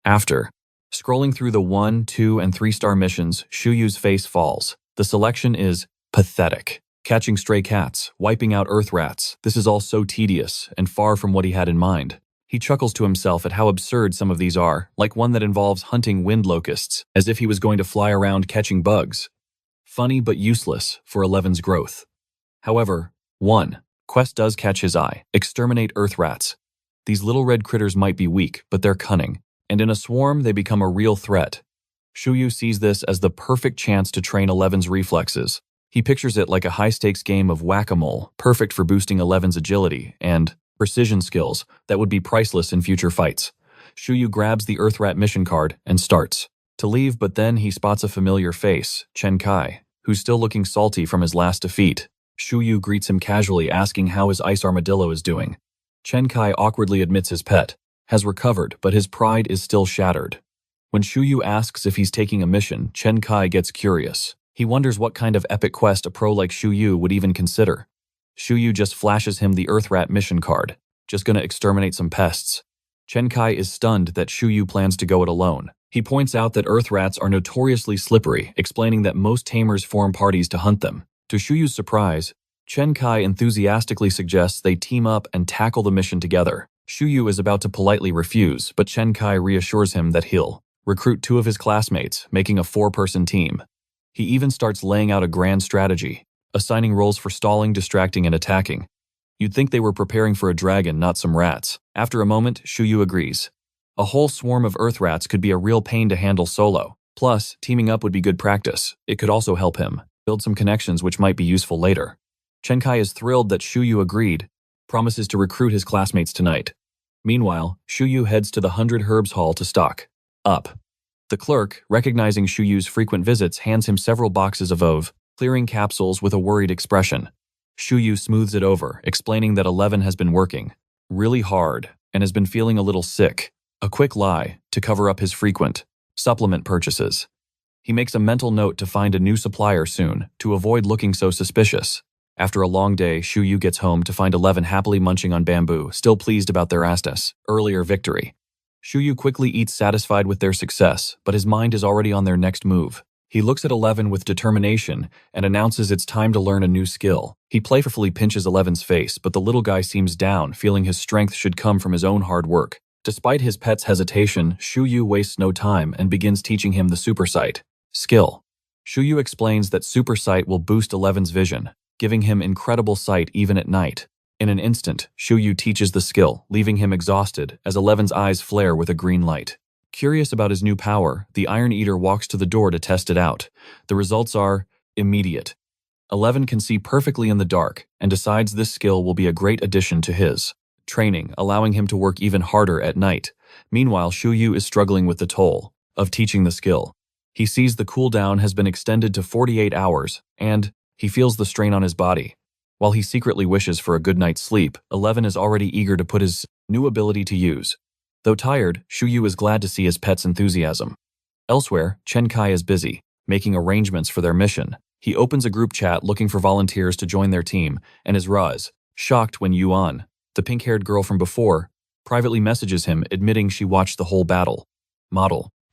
S1: After scrolling through the 1, 2, and 3-star missions, Shiyu's face falls. The selection is pathetic. Catching stray cats, wiping out earth rats. This is all so tedious and far from what he had in mind. He chuckles to himself at how absurd some of these are, like one that involves hunting wind locusts, as if he was going to fly around catching bugs. Funny but useless for 11's growth. However, one quest does catch his eye: exterminate earth rats. These little red critters might be weak, but they're cunning, and in a swarm they become a real threat. Shiyu sees this as the perfect chance to train 11's reflexes. He pictures it like a high-stakes game of whack-a-mole, perfect for boosting 11's agility and precision skills that would be priceless in future fights. Shiyu grabs the Earthrat mission card and starts. to leave, but then he spots a familiar face, Chen Kai, who's still looking salty from his last defeat. Shiyu greets him casually, asking how his ice armadillo is doing. Chen Kai awkwardly admits his pet has recovered, but his pride is still shattered. When Shiyu asks if he's taking a mission, Chen Kai gets curious. He wonders what kind of epic quest a pro like Shiyu would even consider. Shiyu just flashes him the Earthrat mission card. Just gonna exterminate some pests. Chen Kai is stunned that Shiyu plans to go it alone. He points out that Earthrats are notoriously slippery, explaining that most tamers form parties to hunt them. To Shuyu's surprise, Chen Kai enthusiastically suggests they team up and tackle the mission together. Shiyu is about to politely refuse, but Chen Kai reassures him that he'll recruit 2 of his classmates, making a 4-person team. He even starts laying out a grand strategy, assigning roles for stalling, distracting, and attacking. You'd think they were preparing for a dragon, not some rats. After a moment, Shiyu agrees. A whole swarm of Earthrats could be a real pain to handle solo. Plus, teaming up would be good practice. It could also help him build some connections which might be useful later. Chen Kai is thrilled that Shiyu agreed, promises to recruit his classmates tonight. Meanwhile, Shiyu heads to the 100 Herbs Hall to stock up. The clerk, recognizing Shuyu's frequent visits, hands him several boxes of clearing capsules with a worried expression. Shiyu smooths it over, explaining that 11 has been working really hard and has been feeling a little sick. A quick lie to cover up his frequent supplement purchases. He makes a mental note to find a new supplier soon to avoid looking so suspicious. After a long day, Shiyu gets home to find 11 happily munching on bamboo, still pleased about their earlier victory. Shiyu quickly eats, satisfied with their success, but his mind is already on their next move. He looks at 11 with determination and announces it's time to learn a new skill. He playfully pinches 11's face, but the little guy seems down, feeling his strength should come from his own hard work. Despite his pet's hesitation, Shiyu wastes no time and begins teaching him the super sight skill. Shiyu explains that super sight will boost 11's vision, giving him incredible sight even at night. In an instant, Shiyu teaches the skill, leaving him exhausted as 11's eyes flare with a green light. Curious about his new power, the Iron Eater walks to the door to test it out. The results are immediate. 11 can see perfectly in the dark and decides this skill will be a great addition to his training, allowing him to work even harder at night. Meanwhile, Shiyu is struggling with the toll of teaching the skill. He sees the cooldown has been extended to 48 hours, and he feels the strain on his body. While he secretly wishes for a good night's sleep, 11 is already eager to put his new ability to use. Though tired, Shiyu is glad to see his pet's enthusiasm. Elsewhere, Chen Kai is busy, making arrangements for their mission. He opens a group chat looking for volunteers to join their team, and is shocked when Yuan, the pink-haired girl from before, privately messages him, admitting she watched the whole battle.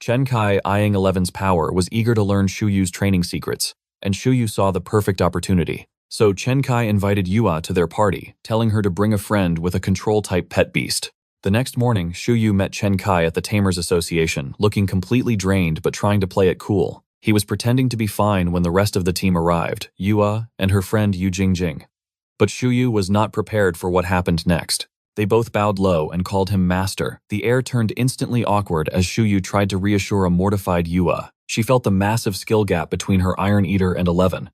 S1: Chen Kai, eyeing 11's power, was eager to learn Shuyu's training secrets, and Shiyu saw the perfect opportunity. So Chen Kai invited Yua to their party, telling her to bring a friend with a control-type pet beast. The next morning, Shiyu met Chen Kai at the Tamers Association, looking completely drained but trying to play it cool. He was pretending to be fine when the rest of the team arrived, Yua and her friend Yu Jingjing. But Shiyu was not prepared for what happened next. They both bowed low and called him master. The air turned instantly awkward as Shiyu tried to reassure a mortified Yua. She felt the massive skill gap between her Iron Eater and 11.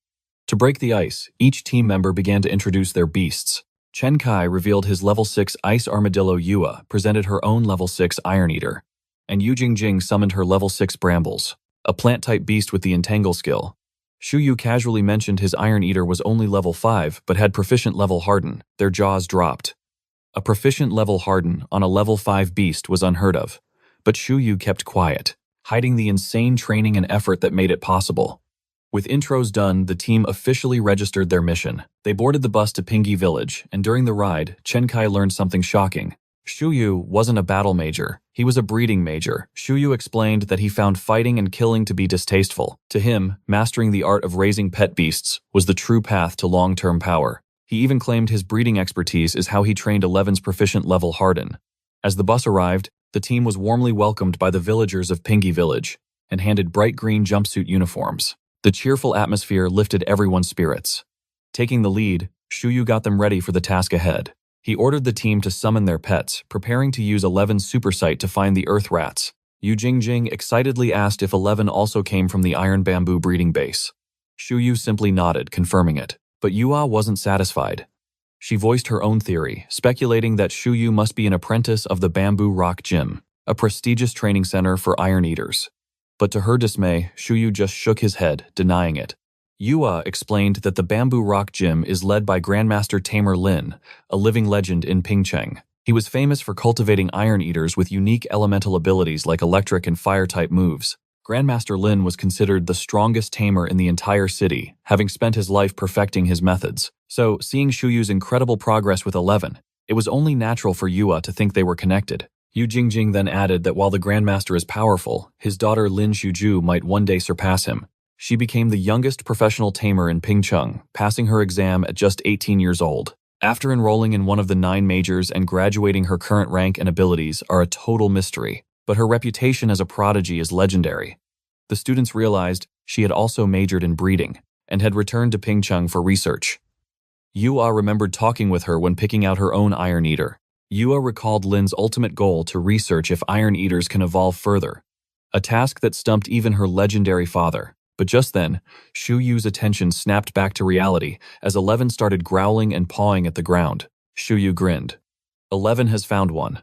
S1: To break the ice, each team member began to introduce their beasts. Chen Kai revealed his level 6 Ice Armadillo. Yua presented her own level 6 Iron Eater, and Yu Jingjing summoned her level 6 Brambles, a plant-type beast with the Entangle skill. Shiyu casually mentioned his Iron Eater was only level 5 but had proficient level Harden. Their jaws dropped. A proficient level Harden on a level 5 beast was unheard of, but Shiyu kept quiet, hiding the insane training and effort that made it possible. With intros done, the team officially registered their mission. They boarded the bus to Pingi Village, and during the ride, Chen Kai learned something shocking. Shiyu wasn't a battle major, he was a breeding major. Shiyu explained that he found fighting and killing to be distasteful. To him, mastering the art of raising pet beasts was the true path to long-term power. He even claimed his breeding expertise is how he trained 11's proficient level Harden. As the bus arrived, the team was warmly welcomed by the villagers of Pingi Village and handed bright green jumpsuit uniforms. The cheerful atmosphere lifted everyone's spirits. Taking the lead, Shiyu got them ready for the task ahead. He ordered the team to summon their pets, preparing to use 11's super sight to find the earth rats. Yu Jingjing excitedly asked if 11 also came from the iron bamboo breeding base. Shiyu simply nodded, confirming it. But Yua wasn't satisfied. She voiced her own theory, speculating that Shiyu must be an apprentice of the Bamboo Rock Gym, a prestigious training center for Iron Eaters. But to her dismay, Shiyu just shook his head, denying it. Yua explained that the Bamboo Rock Gym is led by Grandmaster Tamer Lynn, a living legend in Pingcheng. He was famous for cultivating Iron Eaters with unique elemental abilities like electric and fire-type moves. Grandmaster Lin was considered the strongest tamer in the entire city, having spent his life perfecting his methods. So, seeing Shuyu's incredible progress with 11, it was only natural for Yua to think they were connected. Yu Jingjing then added that while the Grandmaster is powerful, his daughter Lin Shuju might one day surpass him. She became the youngest professional tamer in Pingcheng, passing her exam at just 18 years old. After enrolling in one of the 9 majors and graduating, her current rank and abilities are a total mystery, but her reputation as a prodigy is legendary. The students realized she had also majored in breeding and had returned to Pingcheng for research. Yua remembered talking with her when picking out her own Iron Eater. Yua recalled Lin's ultimate goal to research if Iron Eaters can evolve further, a task that stumped even her legendary father. But just then, Shuyu's attention snapped back to reality as 11 started growling and pawing at the ground. Shiyu grinned. 11 has found one.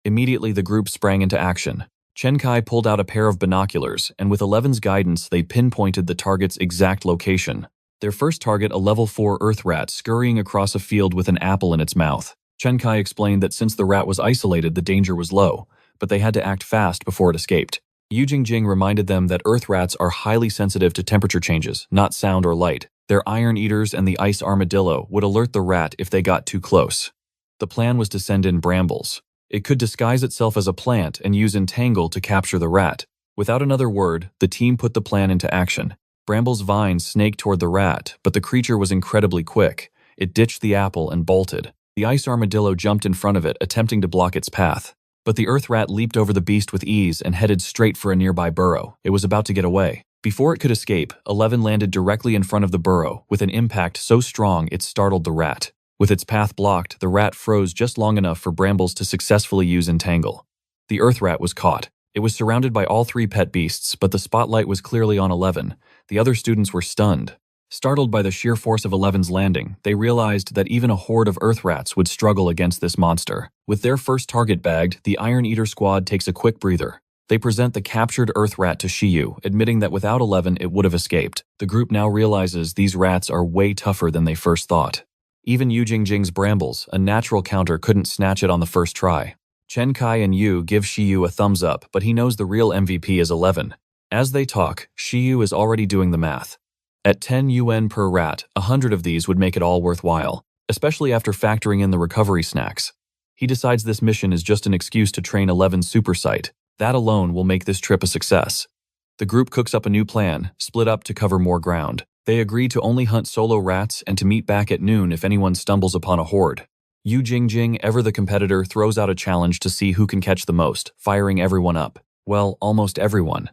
S1: Immediately, the group sprang into action. Chen Kai pulled out a pair of binoculars, and with 11's guidance, they pinpointed the target's exact location. Their first target, a level 4 earth rat scurrying across a field with an apple in its mouth. Chen Kai explained that since the rat was isolated, the danger was low, but they had to act fast before it escaped. Yu Jingjing reminded them that earth rats are highly sensitive to temperature changes, not sound or light. Their Iron Eaters and the Ice Armadillo would alert the rat if they got too close. The plan was to send in brambles. It could disguise itself as a plant and use entangle to capture the rat. Without another word, the team put the plan into action. Bramble's vines snaked toward the rat, but the creature was incredibly quick. It ditched the apple and bolted. The Ice Armadillo jumped in front of it, attempting to block its path. But the earth rat leaped over the beast with ease and headed straight for a nearby burrow. It was about to get away. Before it could escape, 11 landed directly in front of the burrow, with an impact so strong it startled the rat. With its path blocked, the rat froze just long enough for Brambles to successfully use entangle. The earth rat was caught. It was surrounded by all 3 pet beasts, but the spotlight was clearly on 11. The other students were stunned. Startled by the sheer force of 11's landing, they realized that even a horde of earth rats would struggle against this monster. With their first target bagged, the Iron Eater squad takes a quick breather. They present the captured earth rat to Shiyu, admitting that without 11 it would have escaped. The group now realizes these rats are way tougher than they first thought. Even Yu Jingjing's brambles, a natural counter, couldn't snatch it on the first try. Chen Kai and Yu give Shiyu a thumbs up, but he knows the real MVP is 11. As they talk, Shiyu is already doing the math. At 10 UN per rat, 100 of these would make it all worthwhile, especially after factoring in the recovery snacks. He decides this mission is just an excuse to train 11's super sight. That alone will make this trip a success. The group cooks up a new plan, split up to cover more ground. They agree to only hunt solo rats and to meet back at noon if anyone stumbles upon a horde. Yu Jingjing, ever the competitor, throws out a challenge to see who can catch the most, firing everyone up. Well, almost everyone.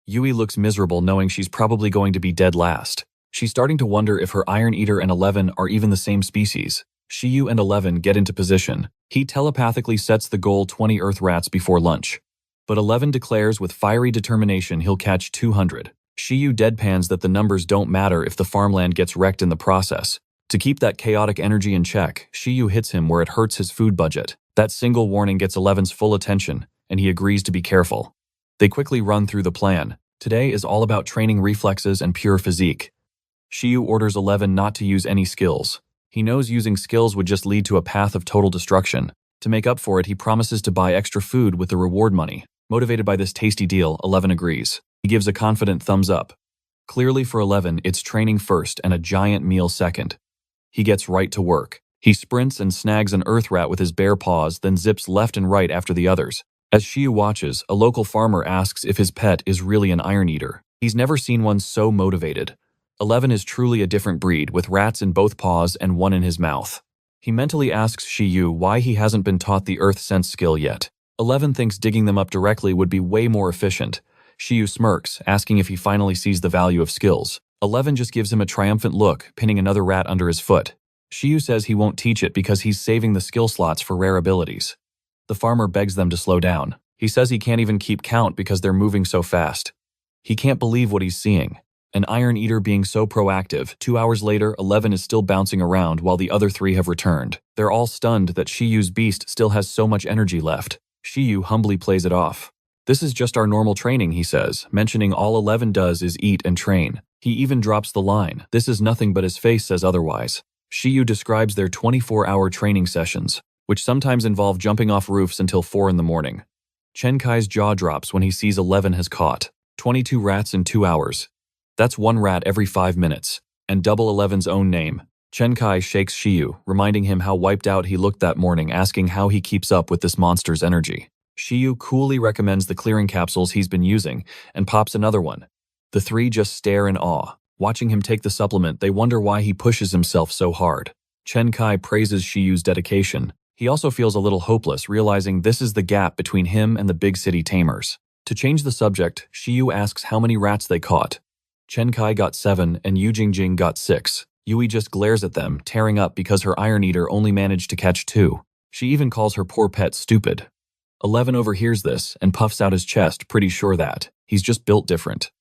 S1: Yui looks miserable knowing she's probably going to be dead last. She's starting to wonder if her Iron Eater and 11 are even the same species. Shiyu and 11 get into position. He telepathically sets the goal 20 earth rats before lunch. But 11 declares with fiery determination he'll catch 200. Shiyu deadpans that the numbers don't matter if the farmland gets wrecked in the process. To keep that chaotic energy in check, Shiyu hits him where it hurts his food budget. That single warning gets 11's full attention, and he agrees to be careful. They quickly run through the plan. Today is all about training reflexes and pure physique. Shiyu orders 11 not to use any skills. He knows using skills would just lead to a path of total destruction. To make up for it, he promises to buy extra food with the reward money. Motivated by this tasty deal, 11 agrees. He gives a confident thumbs up. Clearly for 11, it's training first and a giant meal second. He gets right to work. He sprints and snags an earth rat with his bare paws, then zips left and right after the others. As Shiyu watches, a local farmer asks if his pet is really an Iron Eater. He's never seen one so motivated. 11 is truly a different breed, with rats in both paws and one in his mouth. He mentally asks Shiyu why he hasn't been taught the earth sense skill yet. 11 thinks digging them up directly would be way more efficient. Shiyu smirks, asking if he finally sees the value of skills. 11 just gives him a triumphant look, pinning another rat under his foot. Shiyu says he won't teach it because he's saving the skill slots for rare abilities. The farmer begs them to slow down. He says he can't even keep count because they're moving so fast. He can't believe what he's seeing. An Iron Eater being so proactive. 2 hours later, 11 is still bouncing around while the other 3 have returned. They're all stunned that Shiyu's beast still has so much energy left. Shiyu humbly plays it off. "This is just our normal training," he says, mentioning all 11 does is eat and train. He even drops the line, "This is nothing," but his face says otherwise. Shiyu describes their 24-hour training sessions, which sometimes involve jumping off roofs until 4 in the morning. Chen Kai's jaw drops when he sees 11 has caught 22 rats in 2 hours. That's 1 rat every 5 minutes, and double 11's own name. Chen Kai shakes Shiyu, reminding him how wiped out he looked that morning, asking how he keeps up with this monster's energy. Shiyu coolly recommends the clearing capsules he's been using and pops another one. The three just stare in awe. Watching him take the supplement, they wonder why he pushes himself so hard. Chen Kai praises Shiyu's dedication. He also feels a little hopeless, realizing this is the gap between him and the big city tamers. To change the subject, Shiyu asks how many rats they caught. Chen Kai got 7 and Yu Jingjing got 6. Yui just glares at them, tearing up because her Iron Eater only managed to catch 2. She even calls her poor pet stupid. 11 overhears this and puffs out his chest, pretty sure that he's just built different.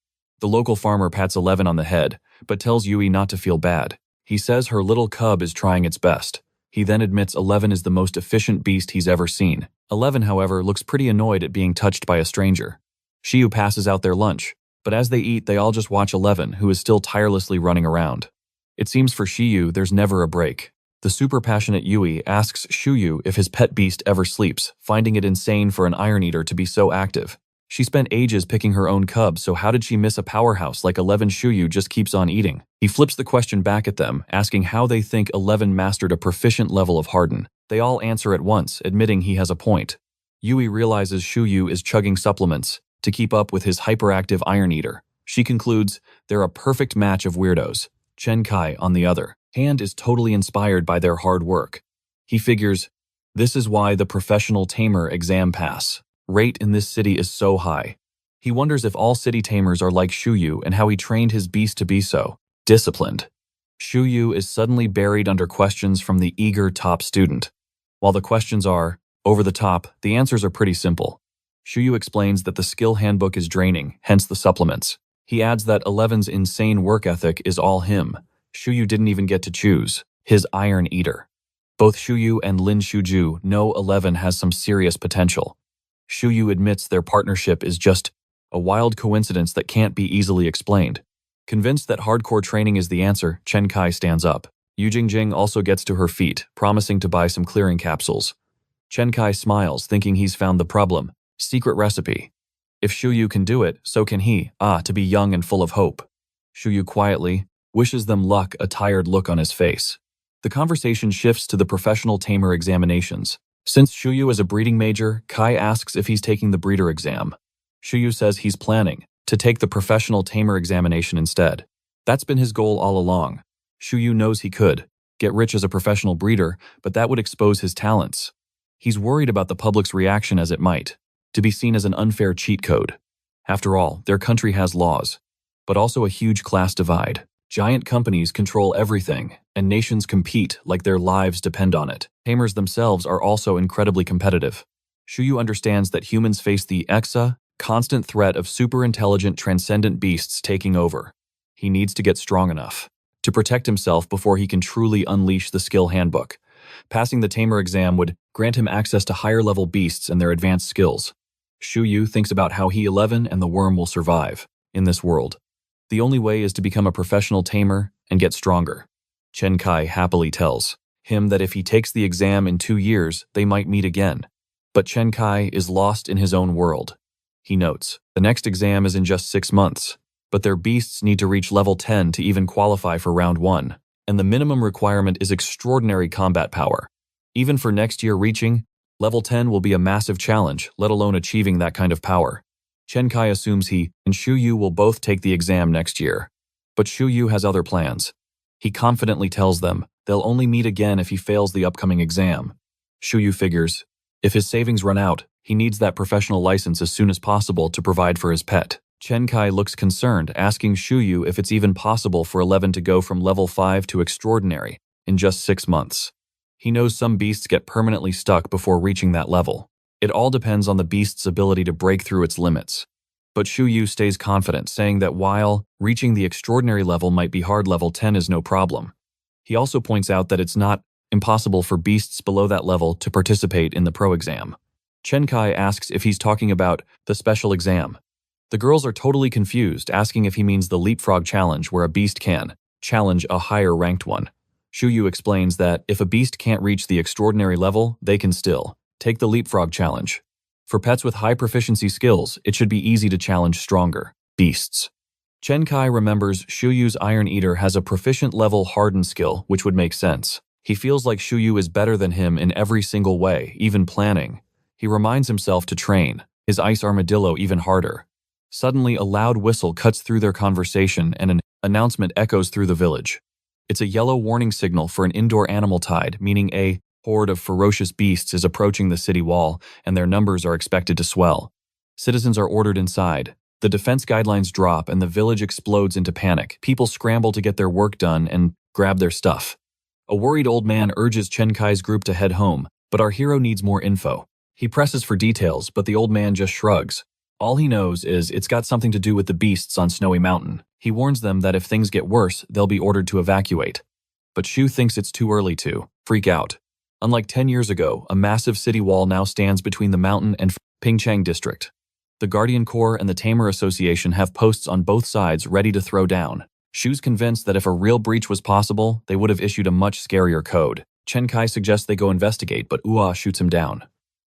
S1: The local farmer pats 11 on the head, but tells Yui not to feel bad. He says her little cub is trying its best. He then admits 11 is the most efficient beast he's ever seen. 11, however, looks pretty annoyed at being touched by a stranger. Shiyu passes out their lunch, but as they eat, they all just watch 11, who is still tirelessly running around. It seems for Shiyu, there's never a break. The super passionate Yui asks Shiyu if his pet beast ever sleeps, finding it insane for an Iron Eater to be so active. She spent ages picking her own cub, so how did she miss a powerhouse like 11? Shiyu just keeps on eating. He flips the question back at them, asking how they think 11 mastered a proficient level of harden. They all answer at once, admitting he has a point. Yui realizes Shiyu is chugging supplements to keep up with his hyperactive Iron Eater. She concludes they're a perfect match of weirdos. Chen Kai, on the other hand, is totally inspired by their hard work. He figures, this is why the professional tamer exam pass rate in this city is so high. He wonders if all city tamers are like Shiyu and how he trained his beast to be so disciplined. Shiyu is suddenly buried under questions from the eager top student. While the questions are over the top, the answers are pretty simple. Shiyu explains that the skill handbook is draining, hence the supplements. He adds that 11's insane work ethic is all him. Shiyu didn't even get to choose his Iron Eater. Both Shiyu and Lynn Shuju know 11 has some serious potential. Shiyu admits their partnership is just a wild coincidence that can't be easily explained. Convinced that hardcore training is the answer, Chen Kai stands up. Yu Jingjing also gets to her feet, promising to buy some clearing capsules. Chen Kai smiles, thinking he's found the problem. Secret recipe. If Shiyu can do it, so can he. To be young and full of hope. Shiyu quietly wishes them luck, a tired look on his face. The conversation shifts to the professional tamer examinations. Since Shiyu is a breeding major, Kai asks if he's taking the breeder exam. Shiyu says he's planning to take the professional tamer examination instead. That's been his goal all along. Shiyu knows he could get rich as a professional breeder, but that would expose his talents. He's worried about the public's reaction, as it might to be seen as an unfair cheat code. After all, their country has laws, but also a huge class divide. Giant companies control everything, and nations compete like their lives depend on it. Tamers themselves are also incredibly competitive. Shiyu understands that humans face the constant threat of super-intelligent, transcendent beasts taking over. He needs to get strong enough to protect himself before he can truly unleash the skill handbook. Passing the tamer exam would grant him access to higher-level beasts and their advanced skills. Shiyu thinks about how he, 11, and the worm will survive in this world. The only way is to become a professional tamer and get stronger. Chen Kai happily tells him that if he takes the exam in 2 years, they might meet again. But Chen Kai is lost in his own world. He notes, the next exam is in just 6 months, but their beasts need to reach level 10 to even qualify for round 1, and the minimum requirement is extraordinary combat power. Even for next year reaching, level 10 will be a massive challenge, let alone achieving that kind of power. Chen Kai assumes he and Shiyu will both take the exam next year. But Shiyu has other plans. He confidently tells them they'll only meet again if he fails the upcoming exam. Shiyu figures, if his savings run out, he needs that professional license as soon as possible to provide for his pet. Chen Kai looks concerned, asking Shiyu if it's even possible for 11 to go from level 5 to extraordinary in just 6 months. He knows some beasts get permanently stuck before reaching that level. It all depends on the beast's ability to break through its limits. But Shiyu stays confident, saying that while reaching the extraordinary level might be hard, level 10 is no problem. He also points out that it's not impossible for beasts below that level to participate in the pro exam. Chen Kai asks if he's talking about the special exam. The girls are totally confused, asking if he means the leapfrog challenge where a beast can challenge a higher ranked one. Shiyu explains that if a beast can't reach the extraordinary level, they can still take the leapfrog challenge. For pets with high proficiency skills, it should be easy to challenge stronger beasts. Chen Kai remembers Shuyu's Iron Eater has a proficient level hardened skill, which would make sense. He feels like Shiyu is better than him in every single way, even planning. He reminds himself to train his ice armadillo even harder. Suddenly, a loud whistle cuts through their conversation and an announcement echoes through the village. It's a yellow warning signal for an indoor animal tide, meaning a horde of ferocious beasts is approaching the city wall, and their numbers are expected to swell. Citizens are ordered inside. The defense guidelines drop and the village explodes into panic. People scramble to get their work done and grab their stuff. A worried old man urges Chen Kai's group to head home, but our hero needs more info. He presses for details, but the old man just shrugs. All he knows is it's got something to do with the beasts on Snowy Mountain. He warns them that if things get worse, they'll be ordered to evacuate. But Shu thinks it's too early to freak out. Unlike 10 years ago, a massive city wall now stands between the mountain and Pingchang district. The Guardian Corps and the Tamer Association have posts on both sides ready to throw down. Shu's convinced that if a real breach was possible, they would have issued a much scarier code. Chen Kai suggests they go investigate, but Ua shoots him down.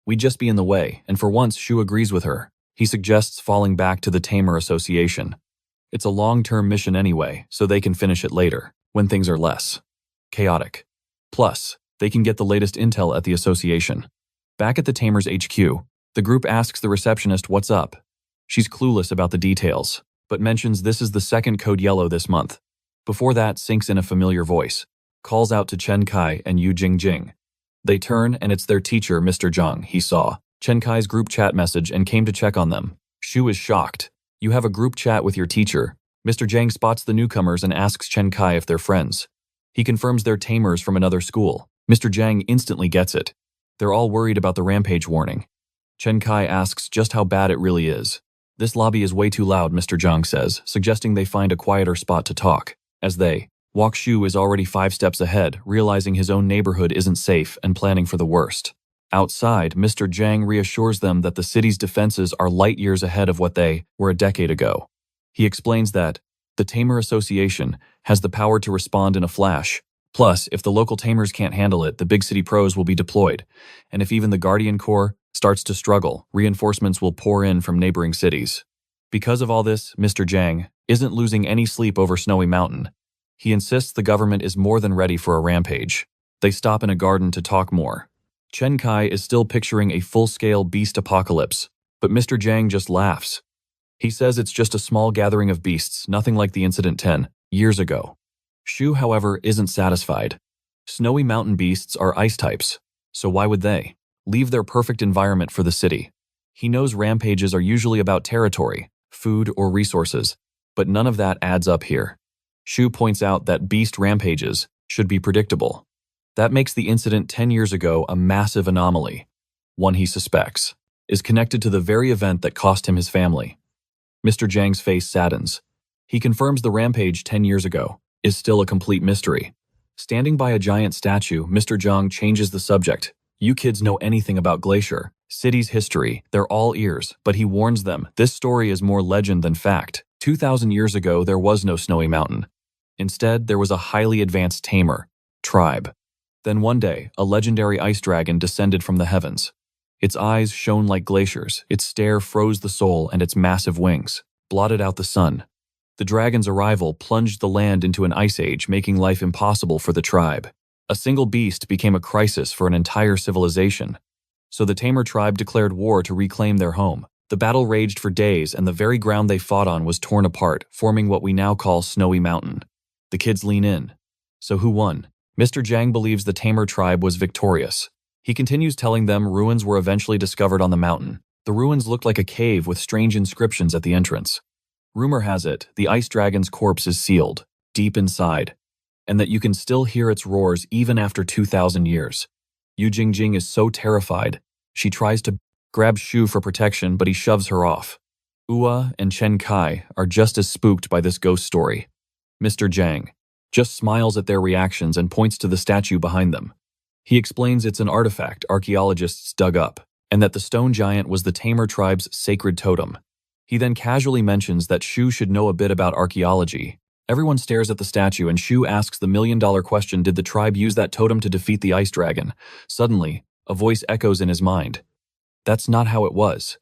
S1: We'd just be in the way, and for once, Shu agrees with her. He suggests falling back to the Tamer Association. It's a long-term mission anyway, so they can finish it later, when things are less chaotic. Plus, they can get the latest intel at the association. Back at the Tamer's HQ, the group asks the receptionist what's up. She's clueless about the details, but mentions this is the second code yellow this month. Before that, sinks in a familiar voice, calls out to Chen Kai and Yu Jingjing. They turn, and it's their teacher, Mr. Zhang. He saw Chen Kai's group chat message and came to check on them. Shu is shocked. You have a group chat with your teacher. Mr. Zhang spots the newcomers and asks Chen Kai if they're friends. He confirms they're tamers from another school. Mr. Zhang instantly gets it. They're all worried about the rampage warning. Chen Kai asks just how bad it really is. This lobby is way too loud, Mr. Zhang says, suggesting they find a quieter spot to talk. As they walk, Shu is already 5 steps ahead, realizing his own neighborhood isn't safe and planning for the worst. Outside, Mr. Zhang reassures them that the city's defenses are light years ahead of what they were a decade ago. He explains that the Tamer Association has the power to respond in a flash. Plus, if the local tamers can't handle it, the big city pros will be deployed. And if even the Guardian Corps starts to struggle, reinforcements will pour in from neighboring cities. Because of all this, Mr. Zhang isn't losing any sleep over Snowy Mountain. He insists the government is more than ready for a rampage. They stop in a garden to talk more. Chen Kai is still picturing a full-scale beast apocalypse, but Mr. Zhang just laughs. He says it's just a small gathering of beasts, nothing like the incident 10 years ago. Shu, however, isn't satisfied. Snowy Mountain beasts are ice types, so why would they leave their perfect environment for the city? He knows rampages are usually about territory, food, or resources, but none of that adds up here. Shu points out that beast rampages should be predictable. That makes the incident 10 years ago a massive anomaly. One he suspects is connected to the very event that cost him his family. Mr. Zhang's face saddens. He confirms the rampage 10 years ago is still a complete mystery. Standing by a giant statue, Mr. Zhang changes the subject. You kids know anything about Glacier, city's history, they're all ears, but he warns them, this story is more legend than fact. 2,000 years ago, there was no Snowy Mountain. Instead, there was a highly advanced Tamer tribe. Then one day, a legendary ice dragon descended from the heavens. Its eyes shone like glaciers, its stare froze the soul, and its massive wings blotted out the sun. The dragon's arrival plunged the land into an ice age, making life impossible for the tribe. A single beast became a crisis for an entire civilization. So the Tamer tribe declared war to reclaim their home. The battle raged for days, and the very ground they fought on was torn apart, forming what we now call Snowy Mountain. The kids lean in. So who won? Mr. Zhang believes the Tamer tribe was victorious. He continues telling them ruins were eventually discovered on the mountain. The ruins looked like a cave with strange inscriptions at the entrance. Rumor has it, the ice dragon's corpse is sealed, deep inside, and that you can still hear its roars even after 2,000 years. Yu Jingjing is so terrified, she tries to grab Shu for protection, but he shoves her off. Ua and Chen Kai are just as spooked by this ghost story. Mr. Zhang just smiles at their reactions and points to the statue behind them. He explains it's an artifact archaeologists dug up. and that the stone giant was the Tamer tribe's sacred totem. He then casually mentions that Shu should know a bit about archaeology. Everyone stares at the statue and Shu asks the million-dollar question, did the tribe use that totem to defeat the ice dragon? Suddenly, a voice echoes in his mind. That's not how it was.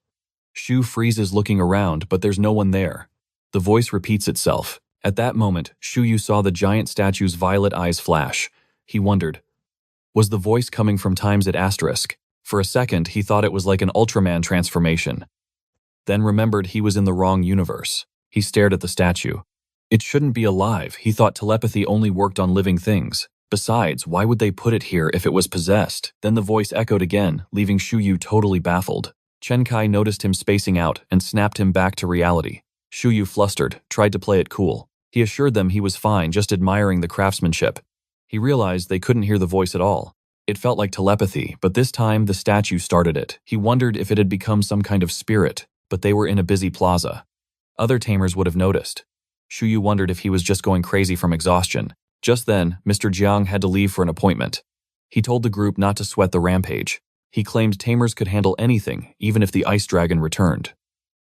S1: Shu freezes looking around, but there's no one there. The voice repeats itself. At that moment, Shiyu saw the giant statue's violet eyes flash. He wondered, was the voice coming from times at asterisk? For a second, he thought it was like an Ultraman transformation. Then remembered he was in the wrong universe. He stared at the statue. It shouldn't be alive. He thought telepathy only worked on living things. Besides, why would they put it here if it was possessed? Then the voice echoed again, leaving Shiyu totally baffled. Chen Kai noticed him spacing out and snapped him back to reality. Shiyu, flustered, tried to play it cool. He assured them he was fine, just admiring the craftsmanship. He realized they couldn't hear the voice at all. It felt like telepathy, but this time the statue started it. He wondered if it had become some kind of spirit, but they were in a busy plaza. Other tamers would have noticed. Shiyu wondered if he was just going crazy from exhaustion. Just then, Mr. Jiang had to leave for an appointment. He told the group not to sweat the rampage. He claimed tamers could handle anything, even if the ice dragon returned.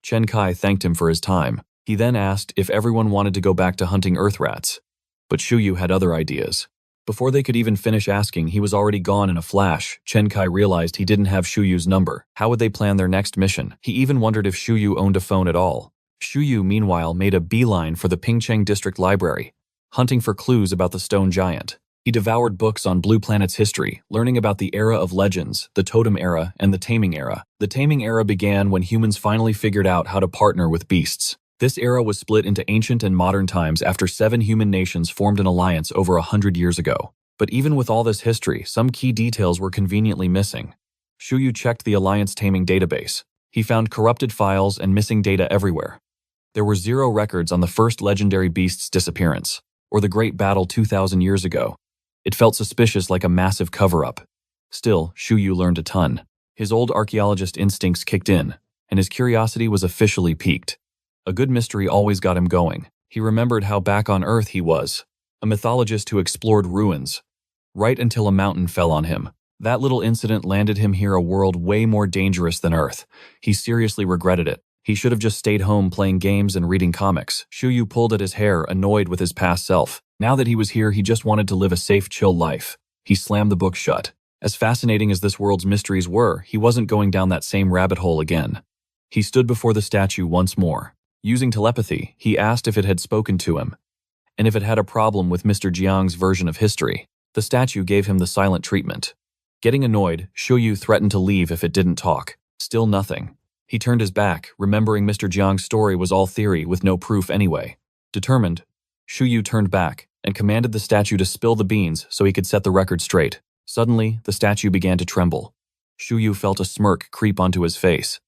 S1: Chen Kai thanked him for his time. He then asked if everyone wanted to go back to hunting earth rats. But Shiyu had other ideas. Before they could even finish asking, he was already gone in a flash. Chen Kai realized he didn't have Shuyu's number. How would they plan their next mission? He even wondered if Shiyu owned a phone at all. Shiyu, meanwhile, made a beeline for the Pingcheng District Library, hunting for clues about the stone giant. He devoured books on Blue Planet's history, learning about the era of legends, the totem era, and the taming era. The taming era began when humans finally figured out how to partner with beasts. This era was split into ancient and modern times after 7 human nations formed an alliance over 100 years ago. But even with all this history, some key details were conveniently missing. Shiyu checked the alliance taming database. He found corrupted files and missing data everywhere. There were 0 records on the first legendary beast's disappearance, or the Great Battle 2,000 years ago. It felt suspicious, like a massive cover-up. Still, Shiyu learned a ton. His old archaeologist instincts kicked in, and his curiosity was officially piqued. A good mystery always got him going. He remembered how back on Earth he was, a mythologist who explored ruins, right until a mountain fell on him. That little incident landed him here, a world way more dangerous than Earth. He seriously regretted it. He should have just stayed home playing games and reading comics. Shiyu pulled at his hair, annoyed with his past self. Now that he was here, he just wanted to live a safe, chill life. He slammed the book shut. As fascinating as this world's mysteries were, he wasn't going down that same rabbit hole again. He stood before the statue once more. Using telepathy, he asked if it had spoken to him, and if it had a problem with Mr. Jiang's version of history. The statue gave him the silent treatment. Getting annoyed, Shiyu threatened to leave if it didn't talk. Still nothing. He turned his back, remembering Mr. Jiang's story was all theory with no proof anyway. Determined, Shiyu turned back and commanded the statue to spill the beans so he could set the record straight. Suddenly, the statue began to tremble. Shiyu felt a smirk creep onto his face.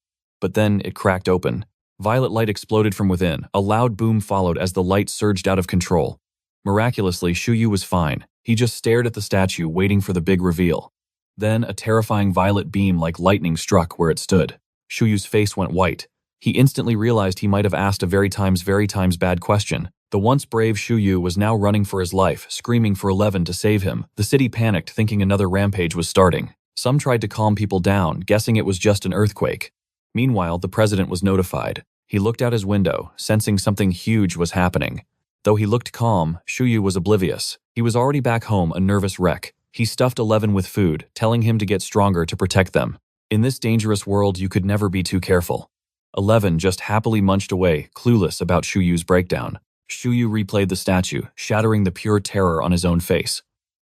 S1: But then it cracked open. Violet light exploded from within. A loud boom followed as the light surged out of control. Miraculously, Shiyu was fine. He just stared at the statue, waiting for the big reveal. Then, a terrifying violet beam like lightning struck where it stood. Shuyu's face went white. He instantly realized he might have asked a very times bad question. The once brave Shiyu was now running for his life, screaming for 11 to save him. The city panicked, thinking another rampage was starting. Some tried to calm people down, guessing it was just an earthquake. Meanwhile, the president was notified. He looked out his window, sensing something huge was happening. Though he looked calm, Shiyu was oblivious. He was already back home, a nervous wreck. He stuffed 11 with food, telling him to get stronger to protect them. In this dangerous world, you could never be too careful. 11 just happily munched away, clueless about Shuyu's breakdown. Shiyu replayed the statue, shattering the pure terror on his own face.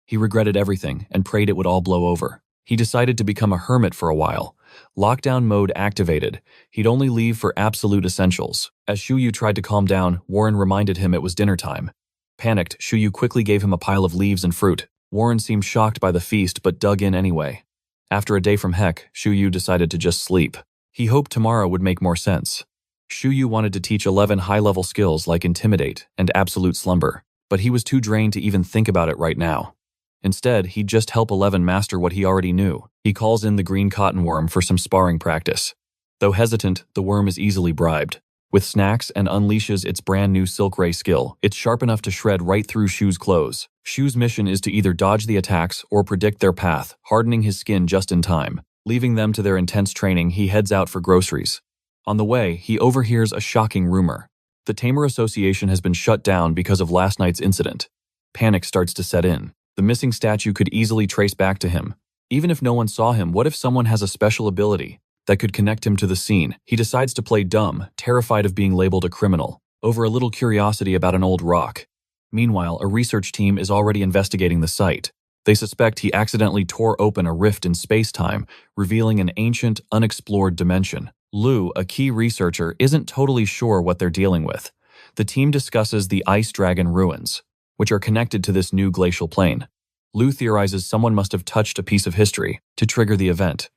S1: He regretted everything and prayed it would all blow over. He decided to become a hermit for a while. Lockdown mode activated. He'd only leave for absolute essentials. As Shiyu tried to calm down, Warren reminded him it was dinner time. Panicked, Shiyu quickly gave him a pile of leaves and fruit. Warren seemed shocked by the feast but dug in anyway. After a day from heck, Shiyu decided to just sleep. He hoped tomorrow would make more sense. Shiyu wanted to teach 11 high-level skills like Intimidate and Absolute Slumber, but he was too drained to even think about it right now. Instead, he'd just help 11 master what he already knew. He calls in the green cotton worm for some sparring practice. Though hesitant, the worm is easily bribed. With snacks and unleashes its brand new Silk Ray skill, it's sharp enough to shred right through Shu's clothes. Shu's mission is to either dodge the attacks or predict their path, hardening his skin just in time. Leaving them to their intense training, he heads out for groceries. On the way, he overhears a shocking rumor. The Tamer Association has been shut down because of last night's incident. Panic starts to set in. The missing statue could easily trace back to him. Even if no one saw him, what if someone has a special ability that could connect him to the scene? He decides to play dumb, terrified of being labeled a criminal, over a little curiosity about an old rock. Meanwhile, a research team is already investigating the site. They suspect he accidentally tore open a rift in space-time, revealing an ancient, unexplored dimension. Lu, a key researcher, isn't totally sure what they're dealing with. The team discusses the Ice Dragon ruins, which are connected to this new glacial plain. Lu theorizes someone must have touched a piece of history to trigger the event.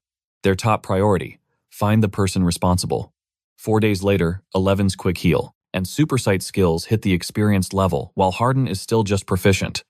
S1: Their top priority: find the person responsible. 4 days later, Eleven's quick heal and supersight skills hit the experienced level, while Harden is still just proficient.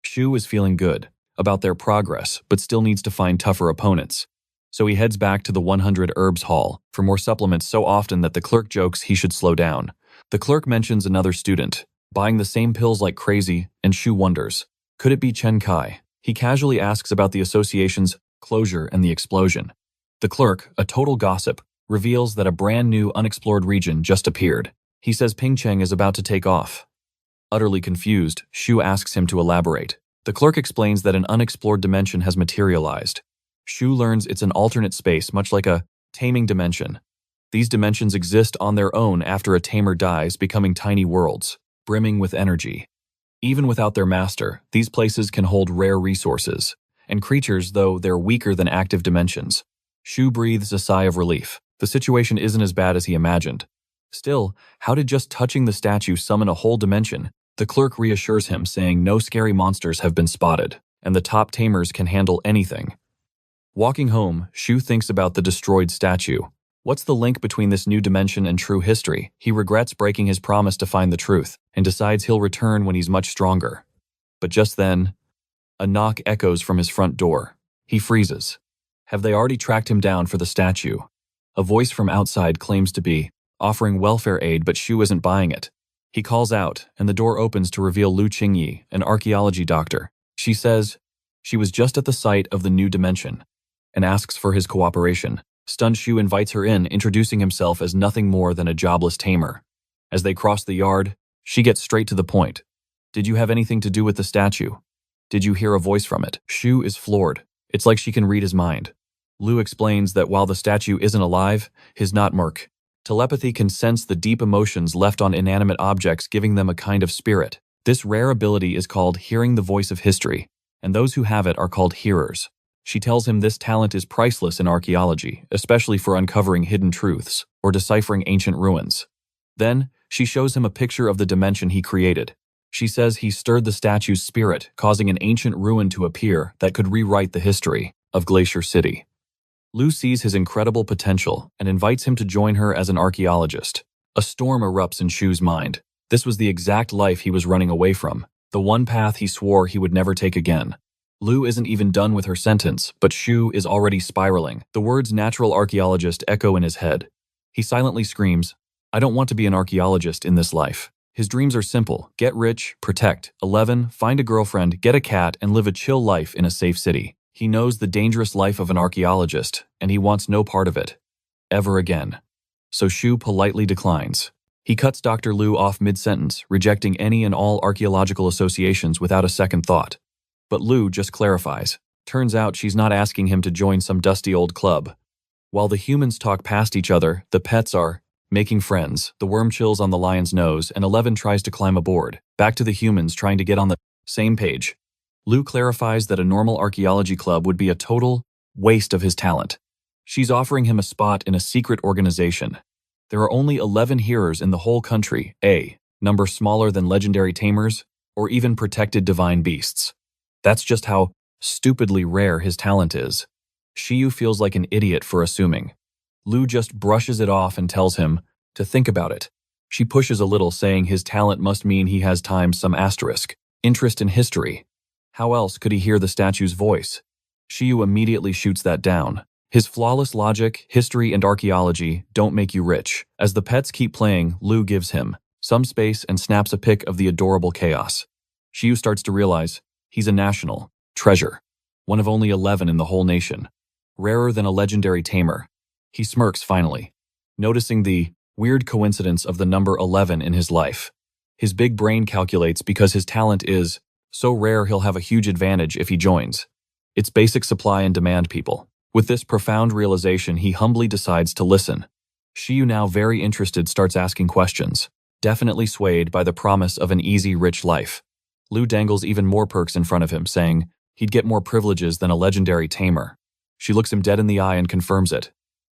S1: Shu is feeling good about their progress, but still needs to find tougher opponents. So he heads back to the 100 Herbs Hall for more supplements so often that the clerk jokes he should slow down. The clerk mentions another student, buying the same pills like crazy, and Shu wonders, could it be Chen Kai? He casually asks about the association's closure and the explosion. The clerk, a total gossip, reveals that a brand new unexplored region just appeared. He says Ping Cheng is about to take off. Utterly confused, Shu asks him to elaborate. The clerk explains that an unexplored dimension has materialized. Shu learns it's an alternate space, much like a taming dimension. These dimensions exist on their own after a tamer dies, becoming tiny worlds, brimming with energy. Even without their master, these places can hold rare resources, and creatures, though they're weaker than active dimensions. Shu breathes a sigh of relief. The situation isn't as bad as he imagined. Still, how did just touching the statue summon a whole dimension? The clerk reassures him, saying no scary monsters have been spotted, and the top tamers can handle anything. Walking home, Shu thinks about the destroyed statue. What's the link between this new dimension and true history? He regrets breaking his promise to find the truth, and decides he'll return when he's much stronger. But just then, a knock echoes from his front door. He freezes. Have they already tracked him down for the statue? A voice from outside claims to be offering welfare aid, but Shu isn't buying it. He calls out, and the door opens to reveal Lu Qingyi, an archaeology doctor. She says she was just at the site of the new dimension, and asks for his cooperation. Stunned, Shu invites her in, introducing himself as nothing more than a jobless tamer. As they cross the yard, she gets straight to the point. Did you have anything to do with the statue? Did you hear a voice from it? Shu is floored. It's like she can read his mind. Lu explains that while the statue isn't alive, his not murk. Telepathy can sense the deep emotions left on inanimate objects, giving them a kind of spirit. This rare ability is called hearing the voice of history, and those who have it are called hearers. She tells him this talent is priceless in archaeology, especially for uncovering hidden truths or deciphering ancient ruins. Then, she shows him a picture of the dimension he created. She says he stirred the statue's spirit, causing an ancient ruin to appear that could rewrite the history of Glacier City. Lu sees his incredible potential and invites him to join her as an archaeologist. A storm erupts in Shu's mind. This was the exact life he was running away from, the one path he swore he would never take again. Lu isn't even done with her sentence, but Shu is already spiraling. The words natural archaeologist echo in his head. He silently screams, I don't want to be an archaeologist in this life. His dreams are simple: get rich, protect, 11, find a girlfriend, get a cat, and live a chill life in a safe city. He knows the dangerous life of an archaeologist, and he wants no part of it, ever again. So Shu politely declines. He cuts Dr. Lu off mid-sentence, rejecting any and all archaeological associations without a second thought. But Lu just clarifies. Turns out she's not asking him to join some dusty old club. While the humans talk past each other, the pets are making friends. The worm chills on the lion's nose, and 11 tries to climb aboard. Back to the humans trying to get on the same page. Lu clarifies that a normal archaeology club would be a total waste of his talent. She's offering him a spot in a secret organization. There are only 11 hearers in the whole country, a number smaller than legendary tamers or even protected divine beasts. That's just how stupidly rare his talent is. Shiyu feels like an idiot for assuming. Lu just brushes it off and tells him to think about it. She pushes a little, saying his talent must mean he has times some asterisk, interest in history. How else could he hear the statue's voice? Shiyu immediately shoots that down. His flawless logic, history, and archaeology don't make you rich. As the pets keep playing, Lu gives him some space and snaps a pic of the adorable chaos. Shiyu starts to realize he's a national treasure, one of only 11 in the whole nation. rarer than a legendary tamer. He smirks finally, noticing the weird coincidence of the number 11 in his life. His big brain calculates because his talent is so rare he'll have a huge advantage if he joins. It's basic supply and demand, people. With this profound realization, he humbly decides to listen. Shiyu, now very interested, starts asking questions, definitely swayed by the promise of an easy, rich life. Lu dangles even more perks in front of him, saying he'd get more privileges than a legendary tamer. She looks him dead in the eye and confirms it.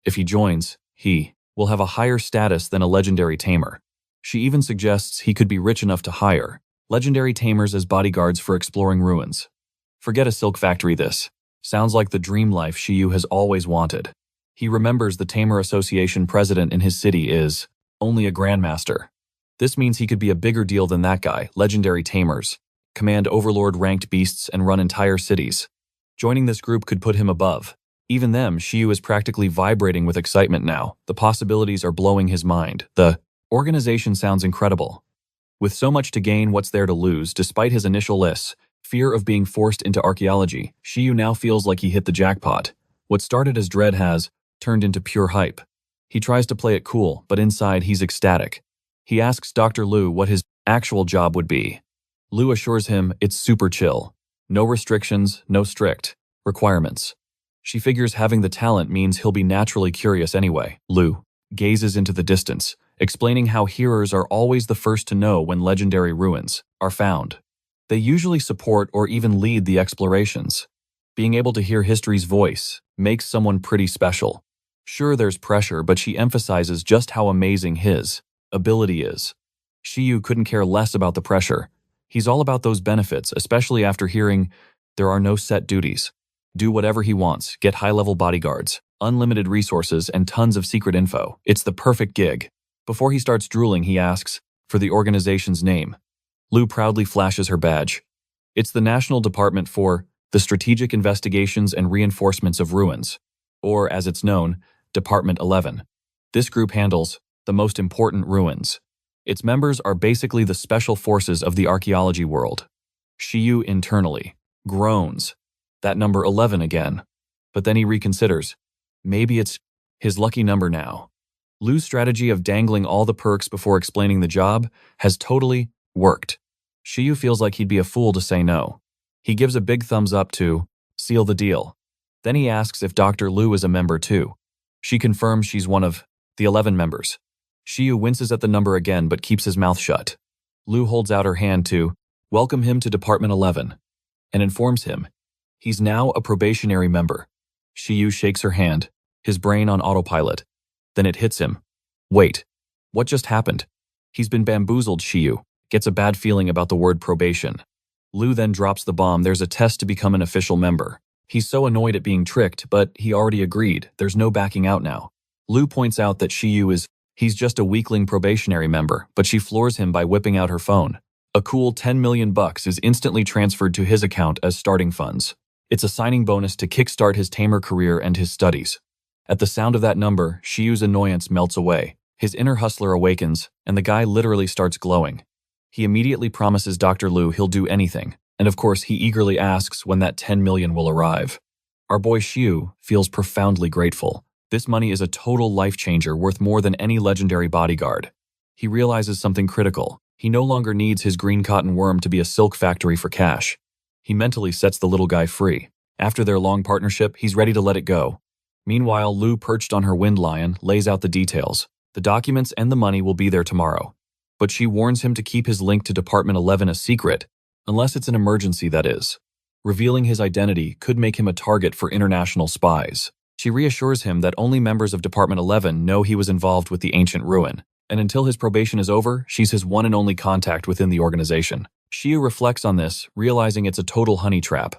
S1: If he joins, he will have a higher status than a legendary tamer. She even suggests he could be rich enough to hire legendary tamers as bodyguards for exploring ruins. Forget a silk factory, this sounds like the dream life Shiyu has always wanted. He remembers the Tamer Association president in his city is only a grandmaster. This means he could be a bigger deal than that guy, legendary tamers, command overlord-ranked beasts and run entire cities. Joining this group could put him above. Even them, Shiyu is practically vibrating with excitement now. The possibilities are blowing his mind. The organization sounds incredible. With so much to gain, what's there to lose? Despite his initial lists, fear of being forced into archaeology, Shiyu now feels like he hit the jackpot. What started as dread has turned into pure hype. He tries to play it cool, but inside he's ecstatic. He asks Dr. Lu what his actual job would be. Lu assures him it's super chill. No restrictions, no strict requirements. She figures having the talent means he'll be naturally curious anyway. Lu gazes into the distance, explaining how hearers are always the first to know when legendary ruins are found. They usually support or even lead the explorations. Being able to hear history's voice makes someone pretty special. Sure, there's pressure, but she emphasizes just how amazing his ability is. Shiyu couldn't care less about the pressure. He's all about those benefits, especially after hearing there are no set duties. Do whatever he wants, get high-level bodyguards, unlimited resources, and tons of secret info. It's the perfect gig. Before he starts drooling, he asks for the organization's name. Lu proudly flashes her badge. It's the National Department for the Strategic Investigations and Reinforcements of Ruins, or as it's known, Department 11. This group handles the most important ruins. Its members are basically the special forces of the archaeology world. Shiyu internally groans. That number 11 again. But then he reconsiders. Maybe it's his lucky number now. Lu's strategy of dangling all the perks before explaining the job has totally worked. Shiyu feels like he'd be a fool to say no. He gives a big thumbs up to seal the deal. Then he asks if Dr. Lu is a member too. She confirms she's one of the 11 members. Shiyu winces at the number again but keeps his mouth shut. Lu holds out her hand to welcome him to Department 11 and informs him he's now a probationary member. Shiyu shakes her hand, his brain on autopilot. Then it hits him. Wait, what just happened? He's been bamboozled. Shiyu gets a bad feeling about the word probation. Lu then drops the bomb. There's a test to become an official member. He's so annoyed at being tricked, but he already agreed. There's no backing out now. Lu points out that he's just a weakling probationary member, but she floors him by whipping out her phone. A cool 10 million bucks is instantly transferred to his account as starting funds. It's a signing bonus to kickstart his tamer career and his studies. At the sound of that number, Shiyu's annoyance melts away. His inner hustler awakens, and the guy literally starts glowing. He immediately promises Dr. Lu he'll do anything, and of course he eagerly asks when that 10 million will arrive. Our boy Shiyu feels profoundly grateful. This money is a total life changer worth more than any legendary bodyguard. He realizes something critical. He no longer needs his green cotton worm to be a silk factory for cash. He mentally sets the little guy free. After their long partnership, he's ready to let it go. Meanwhile, Lu, perched on her wind lion, lays out the details. The documents and the money will be there tomorrow. But she warns him to keep his link to Department 11 a secret, unless it's an emergency, that is. Revealing his identity could make him a target for international spies. She reassures him that only members of Department 11 know he was involved with the ancient ruin, and until his probation is over, she's his one and only contact within the organization. Shiyu reflects on this, realizing it's a total honey trap.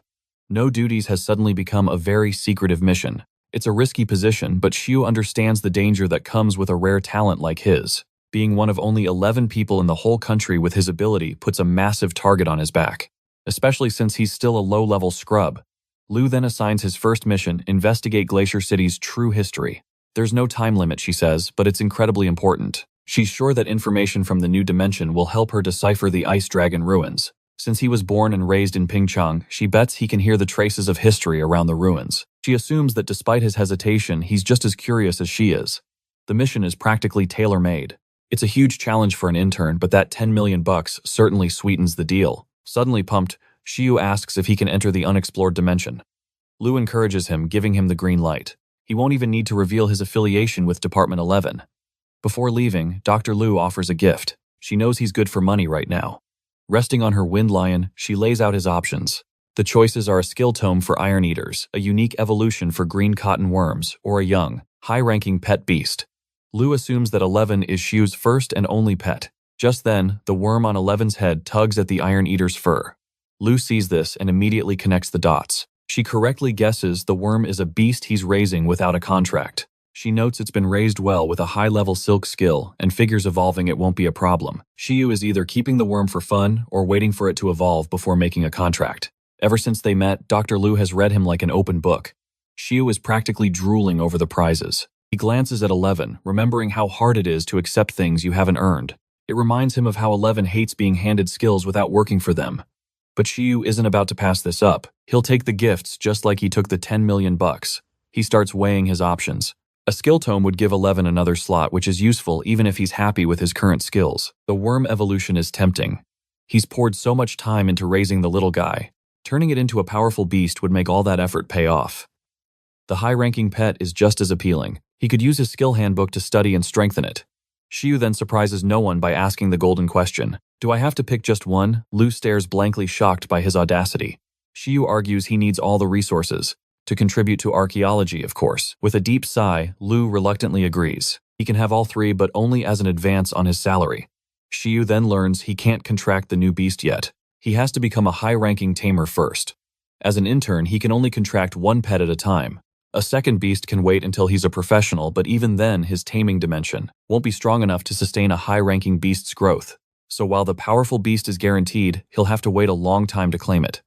S1: No duties has suddenly become a very secretive mission. It's a risky position, but Shiyu understands the danger that comes with a rare talent like his. Being one of only 11 people in the whole country with his ability puts a massive target on his back, especially since he's still a low-level scrub. Lu then assigns his first mission, investigate Glacier City's true history. There's no time limit, she says, but it's incredibly important. She's sure that information from the new dimension will help her decipher the Ice Dragon ruins. Since he was born and raised in Pingchang, she bets he can hear the traces of history around the ruins. She assumes that despite his hesitation, he's just as curious as she is. The mission is practically tailor-made. It's a huge challenge for an intern, but that 10 million bucks certainly sweetens the deal. Suddenly pumped, Shiyu asks if he can enter the unexplored dimension. Lu encourages him, giving him the green light. He won't even need to reveal his affiliation with Department 11. Before leaving, Dr. Lu offers a gift. She knows he's good for money right now. Resting on her wind lion, she lays out his options. The choices are a skill tome for iron eaters, a unique evolution for green cotton worms, or a young, high-ranking pet beast. Lu assumes that 11 is Shiyu's first and only pet. Just then, the worm on 11's head tugs at the iron eater's fur. Lu sees this and immediately connects the dots. She correctly guesses the worm is a beast he's raising without a contract. She notes it's been raised well with a high-level silk skill and figures evolving it won't be a problem. Shiyu is either keeping the worm for fun or waiting for it to evolve before making a contract. Ever since they met, Dr. Lu has read him like an open book. Shiyu is practically drooling over the prizes. He glances at 11, remembering how hard it is to accept things you haven't earned. It reminds him of how 11 hates being handed skills without working for them. But Shiyu isn't about to pass this up. He'll take the gifts just like he took the 10 million bucks. He starts weighing his options. A skill tome would give 11 another slot, which is useful even if he's happy with his current skills. The worm evolution is tempting. He's poured so much time into raising the little guy. Turning it into a powerful beast would make all that effort pay off. The high-ranking pet is just as appealing. He could use his skill handbook to study and strengthen it. Shiyu then surprises no one by asking the golden question. Do I have to pick just one? Lu stares blankly, shocked by his audacity. Shiyu argues he needs all the resources. To contribute to archaeology, of course. With a deep sigh, Lu reluctantly agrees. He can have all three, but only as an advance on his salary. Shiyu then learns he can't contract the new beast yet. He has to become a high-ranking tamer first. As an intern, he can only contract one pet at a time. A second beast can wait until he's a professional, but even then, his taming dimension won't be strong enough to sustain a high-ranking beast's growth. So while the powerful beast is guaranteed, he'll have to wait a long time to claim it.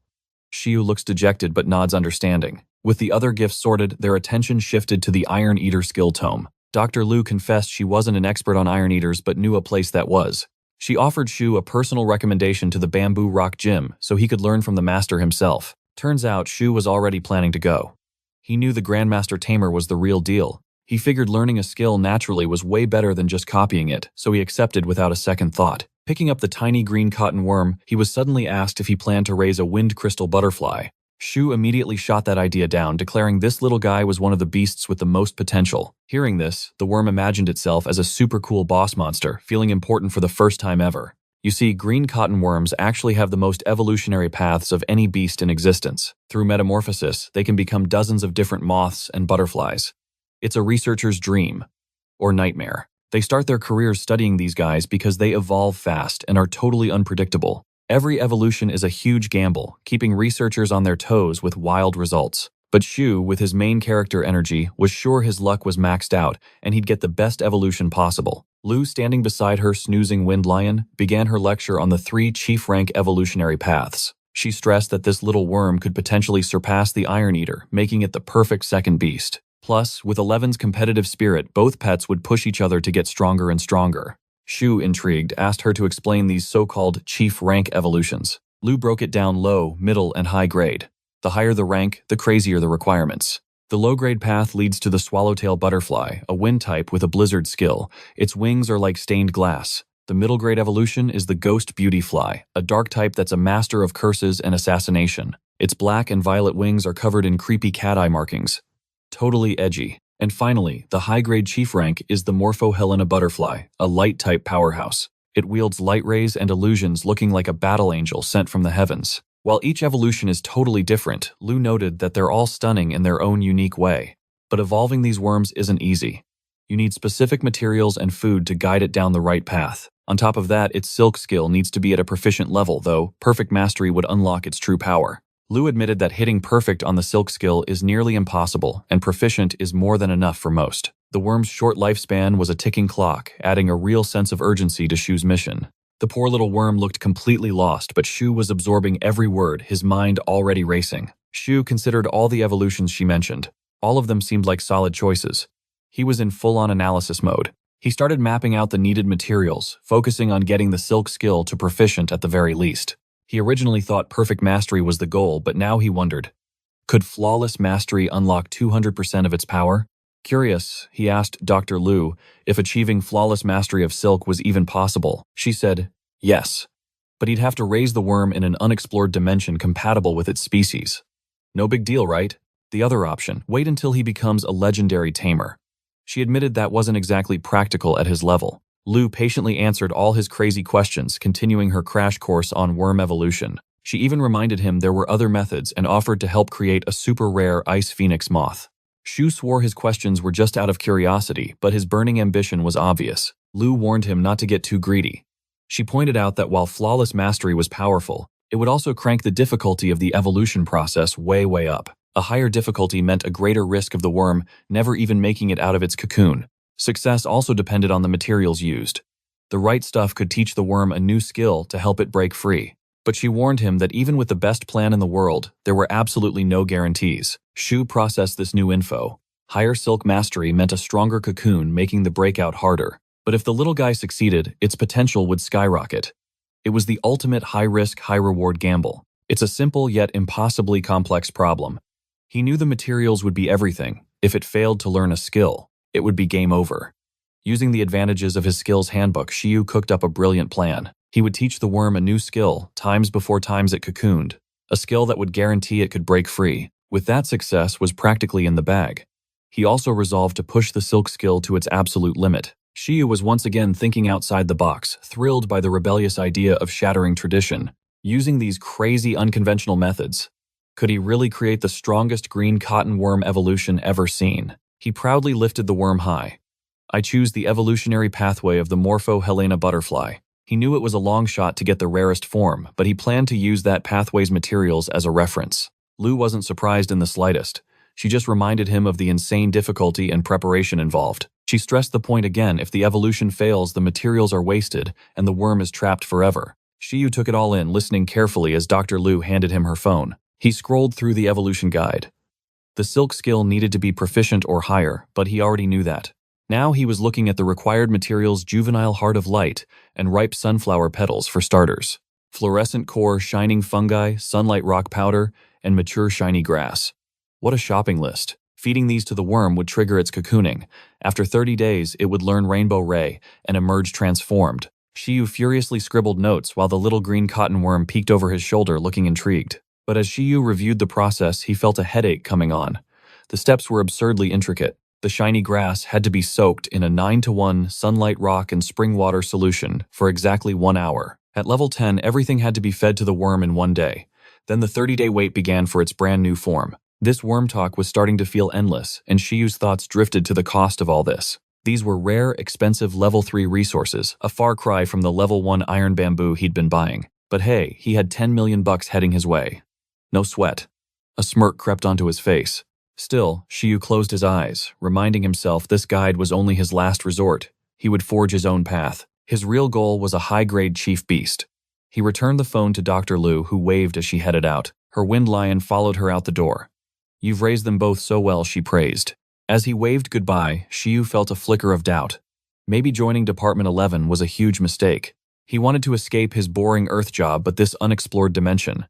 S1: Shiyu looks dejected but nods understanding. With the other gifts sorted, their attention shifted to the Iron Eater skill tome. Dr. Lu confessed she wasn't an expert on Iron Eaters but knew a place that was. She offered Shu a personal recommendation to the Bamboo Rock Gym so he could learn from the master himself. Turns out Shu was already planning to go. He knew the Grandmaster Tamer was the real deal. He figured learning a skill naturally was way better than just copying it, so he accepted without a second thought. Picking up the tiny green cotton worm, he was suddenly asked if he planned to raise a wind crystal butterfly. Shu immediately shot that idea down, declaring this little guy was one of the beasts with the most potential. Hearing this, the worm imagined itself as a super cool boss monster, feeling important for the first time ever. You see, green cotton worms actually have the most evolutionary paths of any beast in existence. Through metamorphosis, they can become dozens of different moths and butterflies. It's a researcher's dream, or nightmare. They start their careers studying these guys because they evolve fast and are totally unpredictable. Every evolution is a huge gamble, keeping researchers on their toes with wild results. But Shu, with his main character energy, was sure his luck was maxed out and he'd get the best evolution possible. Lu, standing beside her snoozing wind lion, began her lecture on the 3 chief-rank evolutionary paths. She stressed that this little worm could potentially surpass the Iron Eater, making it the perfect second beast. Plus, with 11's competitive spirit, both pets would push each other to get stronger and stronger. Shu, intrigued, asked her to explain these so-called chief-rank evolutions. Lu broke it down low, middle, and high grade. The higher the rank, the crazier the requirements. The low-grade path leads to the swallowtail butterfly, a wind type with a blizzard skill. Its wings are like stained glass. The middle-grade evolution is the ghost beauty fly, a dark type that's a master of curses and assassination. Its black and violet wings are covered in creepy cat-eye markings. Totally edgy. And finally, the high-grade chief rank is the Morpho-Helena butterfly, a light-type powerhouse. It wields light rays and illusions looking like a battle angel sent from the heavens. While each evolution is totally different, Lu noted that they're all stunning in their own unique way. But evolving these worms isn't easy. You need specific materials and food to guide it down the right path. On top of that, its silk skill needs to be at a proficient level, though perfect mastery would unlock its true power. Lu admitted that hitting perfect on the silk skill is nearly impossible, and proficient is more than enough for most. The worm's short lifespan was a ticking clock, adding a real sense of urgency to Shu's mission. The poor little worm looked completely lost, but Shu was absorbing every word, his mind already racing. Shu considered all the evolutions she mentioned. All of them seemed like solid choices. He was in full-on analysis mode. He started mapping out the needed materials, focusing on getting the silk skill to proficient at the very least. He originally thought perfect mastery was the goal, but now he wondered, Could flawless mastery unlock 200% of its power? Curious, he asked Dr. Lu if achieving flawless mastery of silk was even possible. She said, yes. But he'd have to raise the worm in an unexplored dimension compatible with its species. No big deal, right? The other option, wait until he becomes a legendary tamer. She admitted that wasn't exactly practical at his level. Lu patiently answered all his crazy questions, continuing her crash course on worm evolution. She even reminded him there were other methods and offered to help create a super rare ice phoenix moth. Shu swore his questions were just out of curiosity, but his burning ambition was obvious. Lu warned him not to get too greedy. She pointed out that while flawless mastery was powerful, it would also crank the difficulty of the evolution process way up. A higher difficulty meant a greater risk of the worm never even making it out of its cocoon. Success also depended on the materials used. The right stuff could teach the worm a new skill to help it break free. But she warned him that even with the best plan in the world, there were absolutely no guarantees. Shu processed this new info. Higher silk mastery meant a stronger cocoon, making the breakout harder. But if the little guy succeeded, its potential would skyrocket. It was the ultimate high-risk, high-reward gamble. It's a simple yet impossibly complex problem. He knew the materials would be everything. If it failed to learn a skill, it would be game over. Using the advantages of his Skills Handbook, Shiyu cooked up a brilliant plan. He would teach the worm a new skill, times before times it cocooned, a skill that would guarantee it could break free. With that, success was practically in the bag. He also resolved to push the silk skill to its absolute limit. Shiyu was once again thinking outside the box, thrilled by the rebellious idea of shattering tradition. Using these crazy unconventional methods, could he really create the strongest green cotton worm evolution ever seen? He proudly lifted the worm high. I choose the evolutionary pathway of the Morpho-Helena butterfly. He knew it was a long shot to get the rarest form, but he planned to use that pathway's materials as a reference. Lu wasn't surprised in the slightest. She just reminded him of the insane difficulty and preparation involved. She stressed the point again: if the evolution fails, the materials are wasted, and the worm is trapped forever. Shiyu took it all in, listening carefully as Dr. Lu handed him her phone. He scrolled through the evolution guide. The silk skill needed to be proficient or higher, but he already knew that. Now he was looking at the required materials: juvenile heart of light and ripe sunflower petals for starters, fluorescent core shining fungi, sunlight rock powder, and mature shiny grass. What a shopping list. Feeding these to the worm would trigger its cocooning. After 30 days, it would learn Rainbow Ray and emerge transformed. Shiyu furiously scribbled notes while the little green cotton worm peeked over his shoulder, looking intrigued. But as Shiyu reviewed the process, he felt a headache coming on. The steps were absurdly intricate. The shiny grass had to be soaked in a 9-to-1 sunlight rock and spring water solution for exactly 1 hour. At level 10, everything had to be fed to the worm in 1 day. Then the 30-day wait began for its brand new form. This worm talk was starting to feel endless, and Shiyu's thoughts drifted to the cost of all this. These were rare, expensive level 3 resources, a far cry from the level 1 iron bamboo he'd been buying. But hey, he had 10 million bucks heading his way. No sweat. A smirk crept onto his face. Still, Shiyu closed his eyes, reminding himself this guide was only his last resort. He would forge his own path. His real goal was a high-grade chief beast. He returned the phone to Dr. Lu, who waved as she headed out. Her wind lion followed her out the door. "You've raised them both so well," she praised. As he waved goodbye, Shiyu felt a flicker of doubt. Maybe joining Department 11 was a huge mistake. He wanted to escape his boring Earth job, but this unexplored dimension,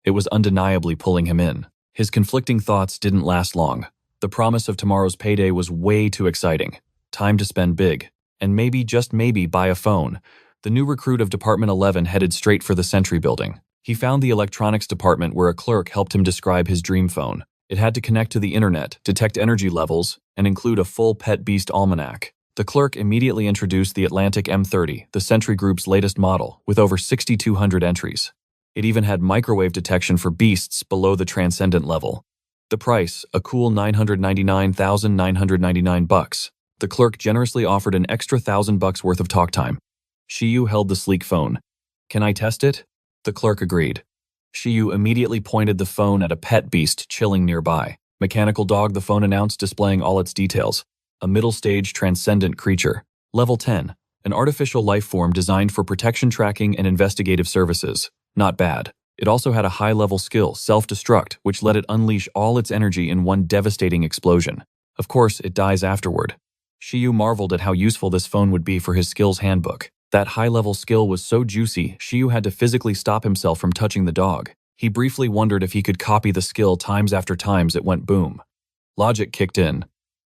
S1: it was undeniably pulling him in. His conflicting thoughts didn't last long. The promise of tomorrow's payday was way too exciting. Time to spend big. And maybe, just maybe, buy a phone. The new recruit of Department 11 headed straight for the Sentry building. He found the electronics department where a clerk helped him describe his dream phone. It had to connect to the internet, detect energy levels, and include a full pet beast almanac. The clerk immediately introduced the Atlantic M30, the Sentry Group's latest model, with over 6,200 entries. It even had microwave detection for beasts below the transcendent level. The price, a cool $999,999. The clerk generously offered an extra $1,000 worth of talk time. Shiyu held the sleek phone. "Can I test it?" The clerk agreed. Shiyu immediately pointed the phone at a pet beast chilling nearby. "Mechanical dog," the phone announced, displaying all its details. A middle-stage transcendent creature. Level 10. An artificial life form designed for protection, tracking, and investigative services. Not bad. It also had a high-level skill, self-destruct, which let it unleash all its energy in one devastating explosion. Of course, it dies afterward. Shiyu marveled at how useful this phone would be for his Skills Handbook. That high-level skill was so juicy, Shiyu had to physically stop himself from touching the dog. He briefly wondered if he could copy the skill times after times it went boom. Logic kicked in.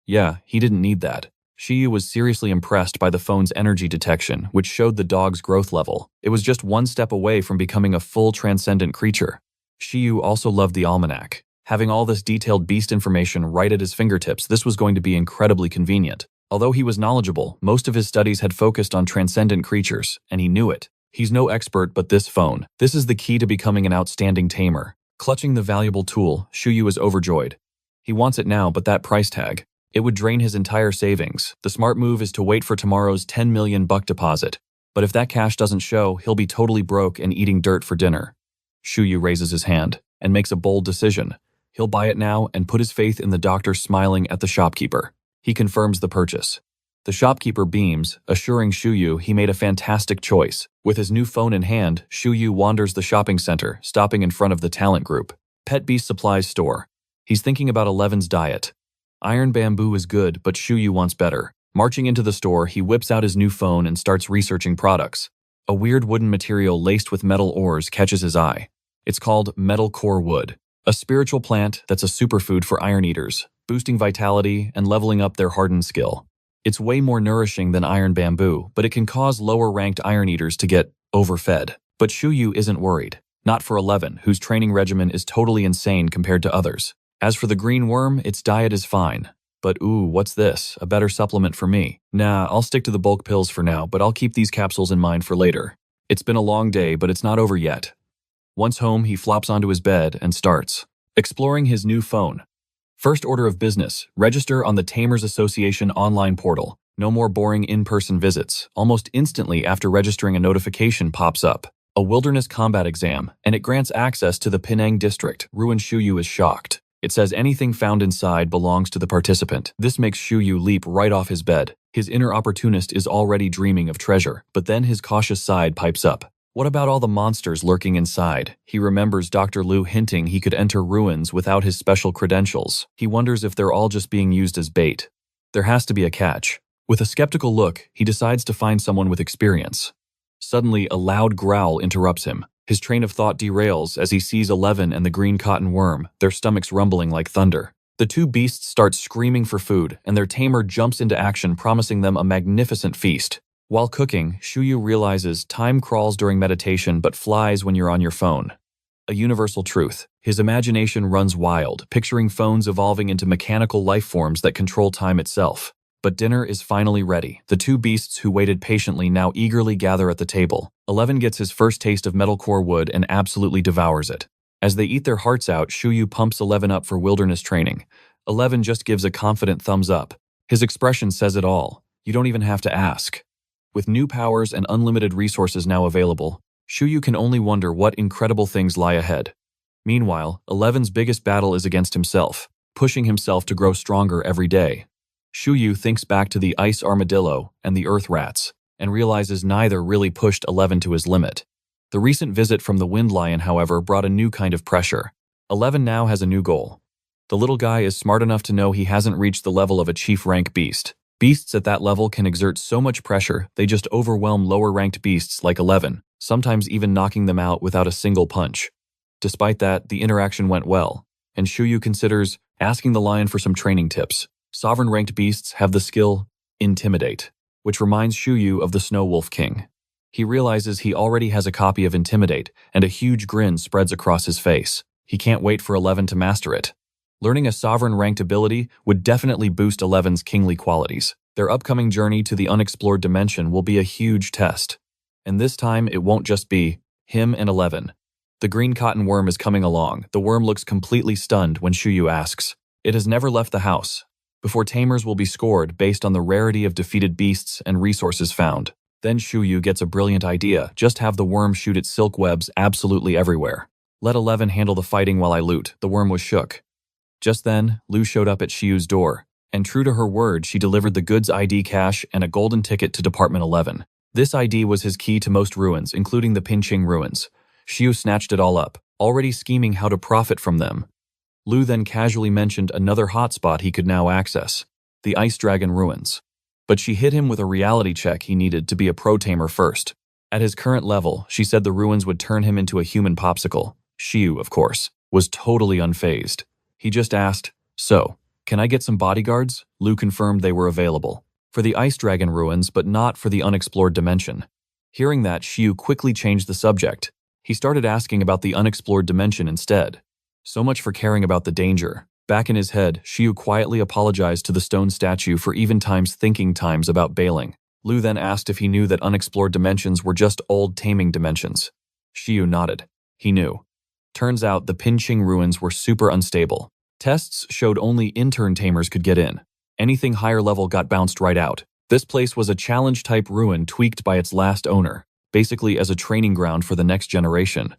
S1: Yeah, he didn't need that. Shiyu was seriously impressed by the phone's energy detection, which showed the dog's growth level. It was just one step away from becoming a full transcendent creature. Shiyu also loved the almanac. Having all this detailed beast information right at his fingertips, this was going to be incredibly convenient. Although he was knowledgeable, most of his studies had focused on transcendent creatures, and he knew it. He's no expert, but this phone. This is the key to becoming an outstanding tamer. Clutching the valuable tool, Shiyu is overjoyed. He wants it now, but that price tag. It would drain his entire savings. The smart move is to wait for tomorrow's 10 million buck deposit. But if that cash doesn't show, he'll be totally broke and eating dirt for dinner. Shiyu raises his hand and makes a bold decision. He'll buy it now and put his faith in the doctor smiling at the shopkeeper. He confirms the purchase. The shopkeeper beams, assuring Shiyu he made a fantastic choice. With his new phone in hand, Shiyu wanders the shopping center, stopping in front of the talent group. Pet Beast Supplies store. He's thinking about Eleven's diet. Iron bamboo is good, but Shiyu wants better. Marching into the store, he whips out his new phone and starts researching products. A weird wooden material laced with metal ores catches his eye. It's called metal core wood, a spiritual plant that's a superfood for iron eaters, boosting vitality and leveling up their hardened skill. It's way more nourishing than iron bamboo, but it can cause lower-ranked iron eaters to get overfed. But Shiyu isn't worried. Not for 11, whose training regimen is totally insane compared to others. As for the green worm, its diet is fine. But ooh, what's this? A better supplement for me. Nah, I'll stick to the bulk pills for now, but I'll keep these capsules in mind for later. It's been a long day, but it's not over yet. Once home, he flops onto his bed and starts exploring his new phone. First order of business, register on the Tamers Association online portal. No more boring in-person visits. Almost instantly after registering, a notification pops up. A wilderness combat exam, and it grants access to the Penang district. Ruined Shiyu is shocked. It says anything found inside belongs to the participant. This makes Shiyu leap right off his bed. His inner opportunist is already dreaming of treasure, but then his cautious side pipes up. What about all the monsters lurking inside? He remembers Dr. Liu hinting he could enter ruins without his special credentials. He wonders if they're all just being used as bait. There has to be a catch. With a skeptical look, he decides to find someone with experience. Suddenly, a loud growl interrupts him. His train of thought derails as he sees 11 and the green cotton worm, their stomachs rumbling like thunder. The two beasts start screaming for food, and their tamer jumps into action, promising them a magnificent feast. While cooking, Shiyu realizes time crawls during meditation but flies when you're on your phone. A universal truth. His imagination runs wild, picturing phones evolving into mechanical life forms that control time itself. But dinner is finally ready. The two beasts who waited patiently now eagerly gather at the table. 11 gets his first taste of metalcore wood and absolutely devours it. As they eat their hearts out, Shiyu pumps 11 up for wilderness training. 11 just gives a confident thumbs up. His expression says it all. You don't even have to ask. With new powers and unlimited resources now available, Shiyu can only wonder what incredible things lie ahead. Meanwhile, 11's biggest battle is against himself, pushing himself to grow stronger every day. Shiyu thinks back to the ice armadillo and the earth rats, and realizes neither really pushed 11 to his limit. The recent visit from the wind lion, however, brought a new kind of pressure. 11 now has a new goal. The little guy is smart enough to know he hasn't reached the level of a chief rank beast. Beasts at that level can exert so much pressure, they just overwhelm lower-ranked beasts like 11, sometimes even knocking them out without a single punch. Despite that, the interaction went well, and Shiyu considers asking the lion for some training tips. Sovereign-ranked beasts have the skill Intimidate, which reminds Shiyu of the Snow Wolf King. He realizes he already has a copy of Intimidate, and a huge grin spreads across his face. He can't wait for 11 to master it. Learning a sovereign-ranked ability would definitely boost 11's kingly qualities. Their upcoming journey to the unexplored dimension will be a huge test. And this time, it won't just be him and 11. The green cotton worm is coming along. The worm looks completely stunned when Shiyu asks. It has never left the house. Before tamers will be scored based on the rarity of defeated beasts and resources found. Then Shiyu gets a brilliant idea. Just have the worm shoot its silk webs absolutely everywhere. Let 11 handle the fighting while I loot. The worm was shook. Just then, Liu showed up at Shiyu's door, and true to her word, she delivered the goods ID cache and a golden ticket to Department 11. This ID was his key to most ruins, including the Pinching ruins. Shiyu snatched it all up, already scheming how to profit from them. Liu then casually mentioned another hotspot he could now access, the Ice Dragon ruins. But she hit him with a reality check he needed to be a pro-tamer first. At his current level, she said the ruins would turn him into a human popsicle. Shiyu, of course, was totally unfazed. He just asked, "So, can I get some bodyguards?" Lu confirmed they were available. For the Ice Dragon ruins, but not for the unexplored dimension. Hearing that, Shiyu quickly changed the subject. He started asking about the unexplored dimension instead. So much for caring about the danger. Back in his head, Shiyu quietly apologized to the stone statue for even times thinking times about bailing. Lu then asked if he knew that unexplored dimensions were just old taming dimensions. Shiyu nodded. He knew. Turns out the Pinching ruins were super unstable. Tests showed only intern tamers could get in. Anything higher level got bounced right out. This place was a challenge-type ruin tweaked by its last owner, basically as a training ground for the next generation.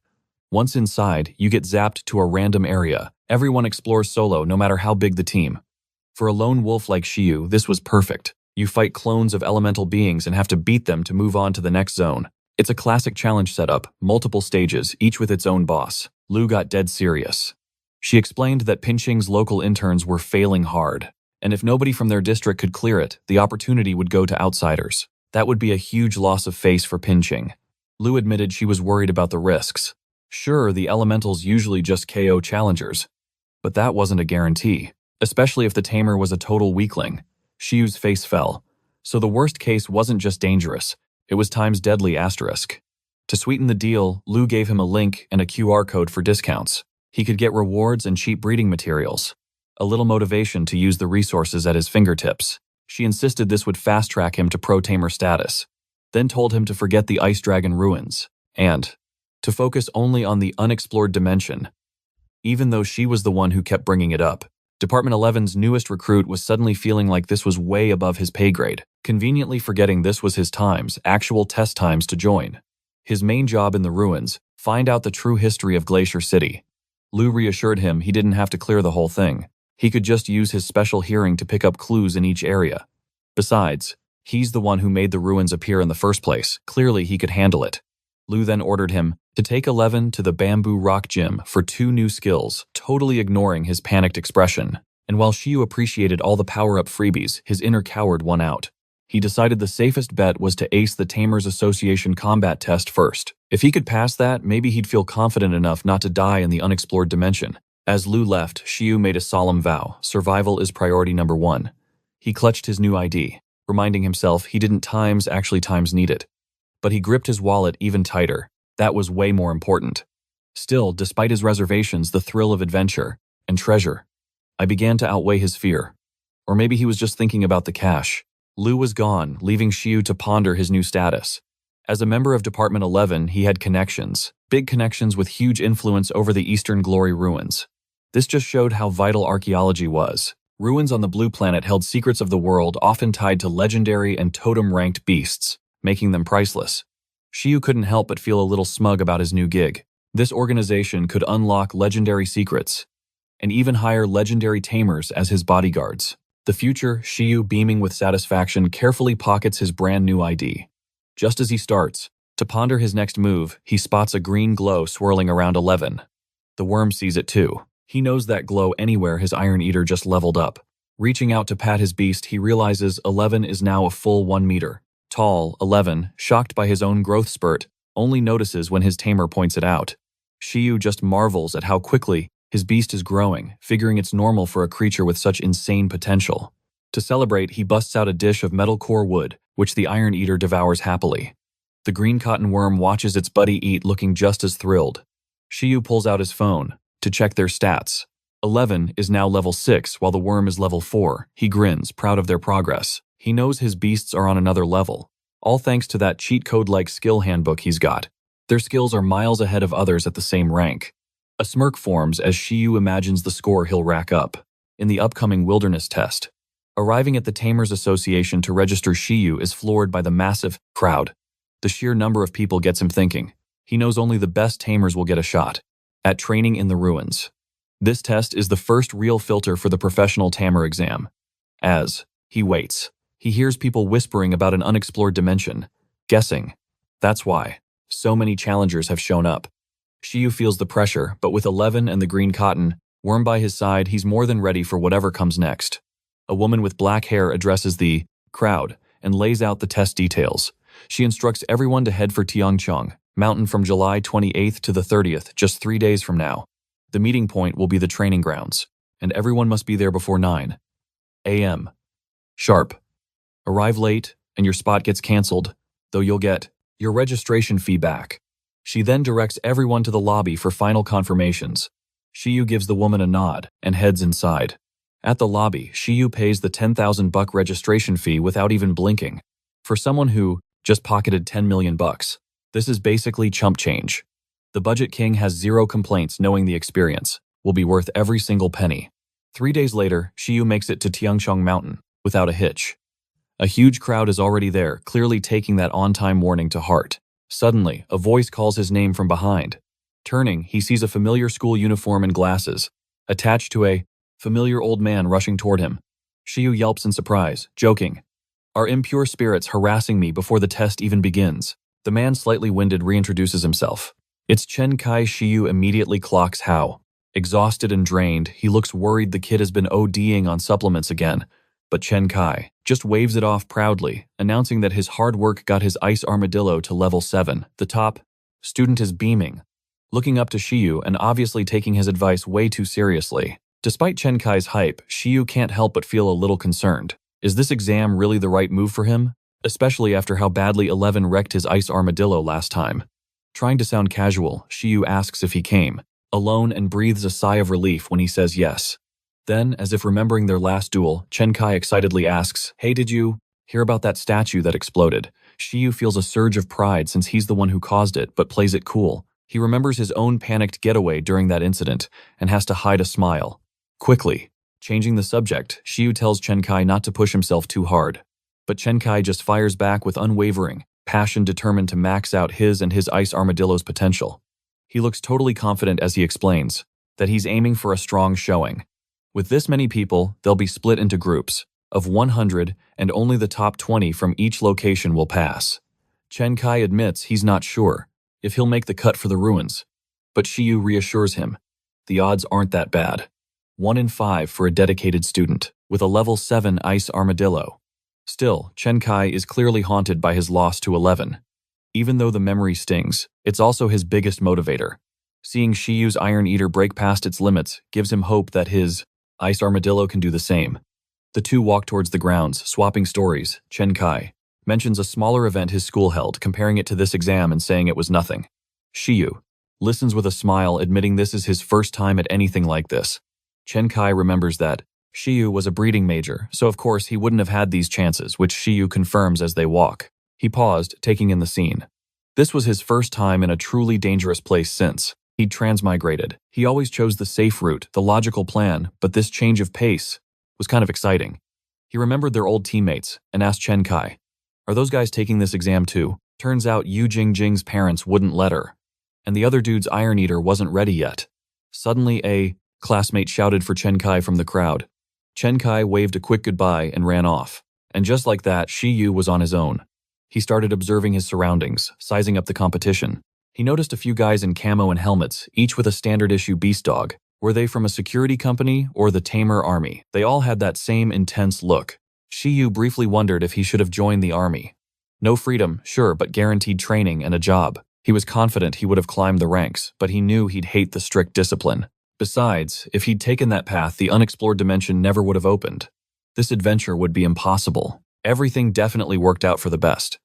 S1: Once inside, you get zapped to a random area. Everyone explores solo, no matter how big the team. For a lone wolf like Shiyu, this was perfect. You fight clones of elemental beings and have to beat them to move on to the next zone. It's a classic challenge setup, multiple stages, each with its own boss. Lu got dead serious. She explained that Pinching's local interns were failing hard, and if nobody from their district could clear it, the opportunity would go to outsiders. That would be a huge loss of face for Pinching. Lu admitted she was worried about the risks. Sure, the elementals usually just KO challengers, but that wasn't a guarantee, especially if the tamer was a total weakling. Shiyu's face fell. So the worst case wasn't just dangerous, it was times deadly asterisk. To sweeten the deal, Lu gave him a link and a QR code for discounts. He could get rewards and cheap breeding materials. A little motivation to use the resources at his fingertips. She insisted this would fast-track him to pro-tamer status, then told him to forget the Ice Dragon ruins, and to focus only on the unexplored dimension. Even though she was the one who kept bringing it up, Department 11's newest recruit was suddenly feeling like this was way above his pay grade, conveniently forgetting this was his times, actual test times to join. His main job in the ruins, find out the true history of Glacier City. Lu reassured him he didn't have to clear the whole thing. He could just use his special hearing to pick up clues in each area. Besides, he's the one who made the ruins appear in the first place. Clearly he could handle it. Lu then ordered him to take 11 to the Bamboo Rock Gym for 2 new skills, totally ignoring his panicked expression. And while Shiyu appreciated all the power-up freebies, his inner coward won out. He decided the safest bet was to ace the Tamers Association combat test first. If he could pass that, maybe he'd feel confident enough not to die in the unexplored dimension. As Lu left, Shiyu made a solemn vow. Survival is priority number 1. He clutched his new ID, reminding himself he didn't actually times need it. But he gripped his wallet even tighter. That was way more important. Still, despite his reservations, the thrill of adventure and treasure, I began to outweigh his fear. Or maybe he was just thinking about the cash. Lu was gone, leaving Shiyu to ponder his new status. As a member of Department 11, he had connections. Big connections with huge influence over the Eastern Glory ruins. This just showed how vital archaeology was. Ruins on the Blue Planet held secrets of the world often tied to legendary and totem-ranked beasts, making them priceless. Shiyu couldn't help but feel a little smug about his new gig. This organization could unlock legendary secrets, and even hire legendary tamers as his bodyguards. The future, Shiyu, beaming with satisfaction, carefully pockets his brand new ID. Just as he starts to ponder his next move, he spots a green glow swirling around 11. The worm sees it too. He knows that glow anywhere his Iron Eater just leveled up. Reaching out to pat his beast, he realizes 11 is now a full 1 meter. Tall, 11, shocked by his own growth spurt, only notices when his tamer points it out. Shiyu just marvels at how quickly his beast is growing, figuring it's normal for a creature with such insane potential. To celebrate, he busts out a dish of metal core wood, which the Iron Eater devours happily. The green cotton worm watches its buddy eat, looking just as thrilled. Shiyu pulls out his phone to check their stats. 11 is now level 6, while the worm is level 4. He grins, proud of their progress. He knows his beasts are on another level, all thanks to that cheat code-like skill handbook he's got. Their skills are miles ahead of others at the same rank. A smirk forms as Shiyu imagines the score he'll rack up in the upcoming wilderness test. Arriving at the Tamers Association to register, Shiyu is floored by the massive crowd. The sheer number of people gets him thinking. He knows only the best tamers will get a shot at training in the ruins. This test is the first real filter for the professional tamer exam. As he waits, he hears people whispering about an unexplored dimension, guessing. That's why so many challengers have shown up. Shiyu feels the pressure, but with 11 and the green cotton worm by his side, he's more than ready for whatever comes next. A woman with black hair addresses the crowd and lays out the test details. She instructs everyone to head for Tiangchong, Mountain from July 28th to the 30th, just 3 days from now. The meeting point will be the training grounds, and everyone must be there before 9 a.m. sharp. Arrive late, and your spot gets canceled, though you'll get your registration fee back. She then directs everyone to the lobby for final confirmations. Shiyu gives the woman a nod and heads inside. At the lobby, Shiyu pays the 10,000 buck registration fee without even blinking. For someone who just pocketed 10 million bucks, this is basically chump change. The Budget King has zero complaints knowing the experience will be worth every single penny. 3 days later, Shiyu makes it to Tiangchong Mountain without a hitch. A huge crowd is already there, clearly taking that on-time warning to heart. Suddenly, a voice calls his name from behind. Turning, he sees a familiar school uniform and glasses, attached to a familiar old man rushing toward him. Shiyu yelps in surprise, joking, "Are impure spirits harassing me before the test even begins?" The man, slightly winded, reintroduces himself. It's Chen Kai. Shiyu immediately clocks how. Exhausted and drained, he looks worried the kid has been ODing on supplements again. But Chen Kai just waves it off proudly, announcing that his hard work got his ice armadillo to level 7. The top student is beaming, looking up to Shiyu and obviously taking his advice way too seriously. Despite Chen Kai's hype, Shiyu can't help but feel a little concerned. Is this exam really the right move for him? Especially after how badly 11 wrecked his ice armadillo last time. Trying to sound casual, Shiyu asks if he came alone and breathes a sigh of relief when he says yes. Then, as if remembering their last duel, Chen Kai excitedly asks, "Hey, did you hear about that statue that exploded?" Shiyu feels a surge of pride since he's the one who caused it, but plays it cool. He remembers his own panicked getaway during that incident and has to hide a smile. Quickly, changing the subject, Shiyu tells Chen Kai not to push himself too hard. But Chen Kai just fires back with unwavering passion, determined to max out his and his ice armadillo's potential. He looks totally confident as he explains that he's aiming for a strong showing. With this many people, they'll be split into groups of 100, and only the top 20 from each location will pass. Chen Kai admits he's not sure if he'll make the cut for the ruins, but Shiyu reassures him the odds aren't that bad. 1 in 5 for a dedicated student with a level 7 ice armadillo. Still, Chen Kai is clearly haunted by his loss to 11. Even though the memory stings, it's also his biggest motivator. Seeing Shiyu's Iron Eater break past its limits gives him hope that his ice armadillo can do the same. The two walk towards the grounds, swapping stories. Chen Kai mentions a smaller event his school held, comparing it to this exam and saying it was nothing. Shiyu listens with a smile, admitting this is his first time at anything like this. Chen Kai remembers that Shiyu was a breeding major, so of course he wouldn't have had these chances, which Shiyu confirms as they walk. He paused, taking in the scene. This was his first time in a truly dangerous place since he'd transmigrated. He always chose the safe route, the logical plan, but this change of pace was kind of exciting. He remembered their old teammates and asked Chen Kai, "Are those guys taking this exam too?" Turns out Yu Jingjing's parents wouldn't let her, and the other dude's Iron Eater wasn't ready yet. Suddenly a classmate shouted for Chen Kai from the crowd. Chen Kai waved a quick goodbye and ran off. And just like that, Shiyu was on his own. He started observing his surroundings, sizing up the competition. He noticed a few guys in camo and helmets, each with a standard-issue beast dog. Were they from a security company or the Tamer army? They all had that same intense look. Shiyu briefly wondered if he should have joined the army. No freedom, sure, but guaranteed training and a job. He was confident he would have climbed the ranks, but he knew he'd hate the strict discipline. Besides, if he'd taken that path, the unexplored dimension never would have opened. This adventure would be impossible. Everything definitely worked out for the best.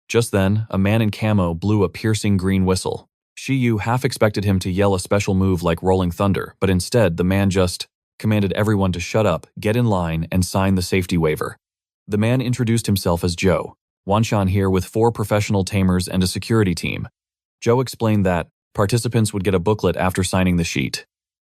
S1: Just then, a man in camo blew a piercing green whistle. Shiyu half expected him to yell a special move like Rolling Thunder, but instead the man just commanded everyone to shut up, get in line, and sign the safety waiver. The man introduced himself as Joe. Wanshan here with 4 professional tamers and a security team. Joe explained that participants would get a booklet after signing the sheet.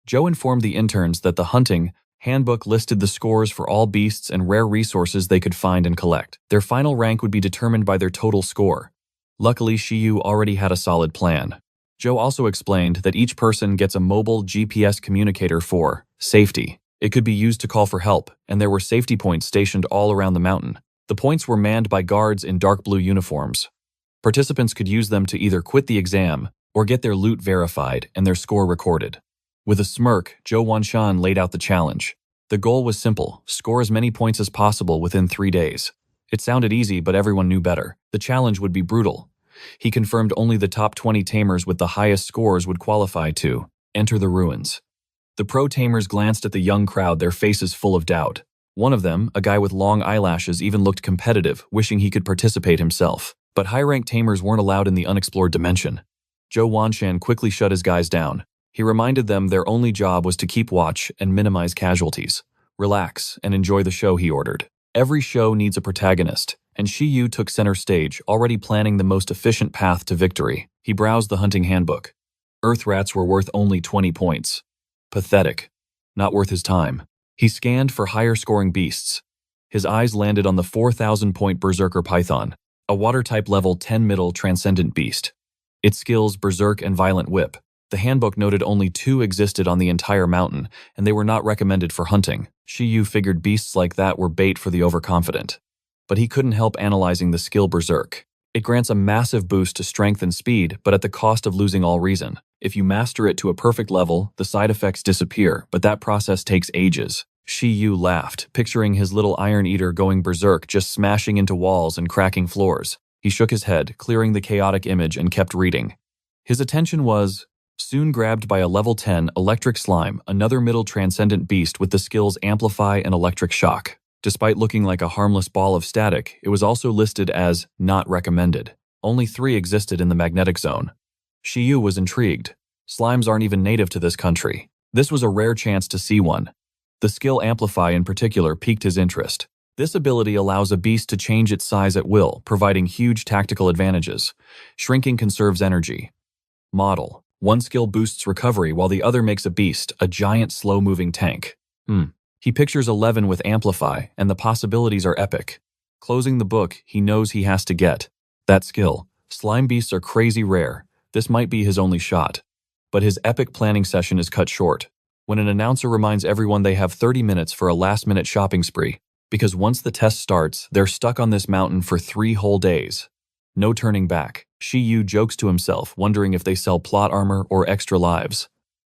S1: Joe informed the interns that the hunting handbook listed the scores for all beasts and rare resources they could find and collect. Their final rank would be determined by their total score. Luckily, Shiyu already had a solid plan. Joe also explained that each person gets a mobile GPS communicator for safety. It could be used to call for help, and there were safety points stationed all around the mountain. The points were manned by guards in dark blue uniforms. Participants could use them to either quit the exam or get their loot verified and their score recorded. With a smirk, Joe Wanshan laid out the challenge. The goal was simple: score as many points as possible within 3 days. It sounded easy, but everyone knew better. The challenge would be brutal. He confirmed only the top 20 tamers with the highest scores would qualify to enter the ruins. The pro tamers glanced at the young crowd, their faces full of doubt. One of them, a guy with long eyelashes, even looked competitive, wishing he could participate himself. But high-ranked tamers weren't allowed in the unexplored dimension. Zhou Wanshan quickly shut his guys down. He reminded them their only job was to keep watch and minimize casualties. Relax and enjoy the show, he ordered. Every show needs a protagonist, and Shiyu took center stage, already planning the most efficient path to victory. He browsed the hunting handbook. Earth rats were worth only 20 points. Pathetic. Not worth his time. He scanned for higher-scoring beasts. His eyes landed on the 4,000-point Berserker Python, a water-type level 10 middle transcendent beast. Its skills, Berserk and Violent Whip. The handbook noted only 2 existed on the entire mountain, and they were not recommended for hunting. Shiyu figured beasts like that were bait for the overconfident. But he couldn't help analyzing the skill Berserk. It grants a massive boost to strength and speed, but at the cost of losing all reason. If you master it to a perfect level, the side effects disappear, but that process takes ages. Shiyu laughed, picturing his little Iron Eater going berserk, just smashing into walls and cracking floors. He shook his head, clearing the chaotic image, and kept reading. His attention was soon grabbed by a level 10 Electric Slime, another middle transcendent beast with the skills Amplify and Electric Shock. Despite looking like a harmless ball of static, it was also listed as not recommended. Only 3 existed in the magnetic zone. Shiyu was intrigued. Slimes aren't even native to this country. This was a rare chance to see one. The skill Amplify in particular piqued his interest. This ability allows a beast to change its size at will, providing huge tactical advantages. Shrinking conserves energy. Model. One skill boosts recovery while the other makes a beast, a giant slow-moving tank. He pictures 11 with Amplify, and the possibilities are epic. Closing the book, he knows he has to get that skill. Slime beasts are crazy rare. This might be his only shot. But his epic planning session is cut short when an announcer reminds everyone they have 30 minutes for a last-minute shopping spree, because once the test starts, they're stuck on this mountain for 3 whole days. No turning back. Shiyu jokes to himself, wondering if they sell plot armor or extra lives.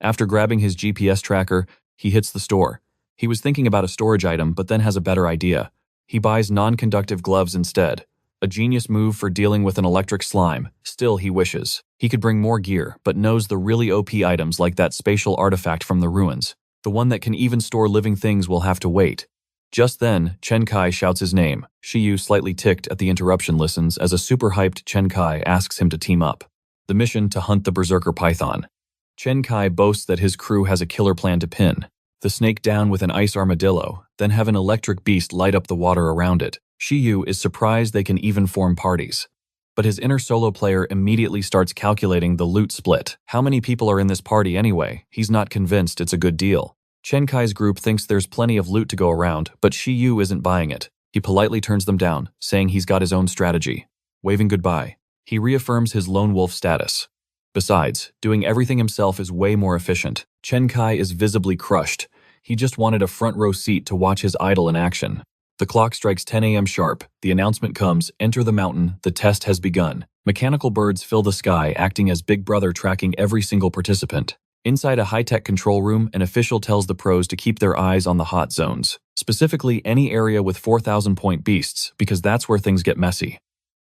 S1: After grabbing his GPS tracker, he hits the store. He was thinking about a storage item, but then has a better idea. He buys non-conductive gloves instead. A genius move for dealing with an electric slime. Still, he wishes he could bring more gear, but knows the really OP items like that spatial artifact from the ruins. The one that can even store living things will have to wait. Just then, Chen Kai shouts his name. Shiyu, slightly ticked at the interruption, listens as a super-hyped Chen Kai asks him to team up. The mission to hunt the Berserker Python. Chen Kai boasts that his crew has a killer plan to pin the snake down with an ice armadillo, then have an electric beast light up the water around it. Shiyu is surprised they can even form parties. But his inner solo player immediately starts calculating the loot split. How many people are in this party anyway? He's not convinced it's a good deal. Chen Kai's group thinks there's plenty of loot to go around, but Shiyu isn't buying it. He politely turns them down, saying he's got his own strategy. Waving goodbye, he reaffirms his lone wolf status. Besides, doing everything himself is way more efficient. Chen Kai is visibly crushed. He just wanted a front row seat to watch his idol in action. The clock strikes 10 a.m. sharp. The announcement comes, enter the mountain, the test has begun. Mechanical birds fill the sky, acting as Big Brother, tracking every single participant. Inside a high-tech control room, an official tells the pros to keep their eyes on the hot zones. Specifically, any area with 4,000-point beasts, because that's where things get messy.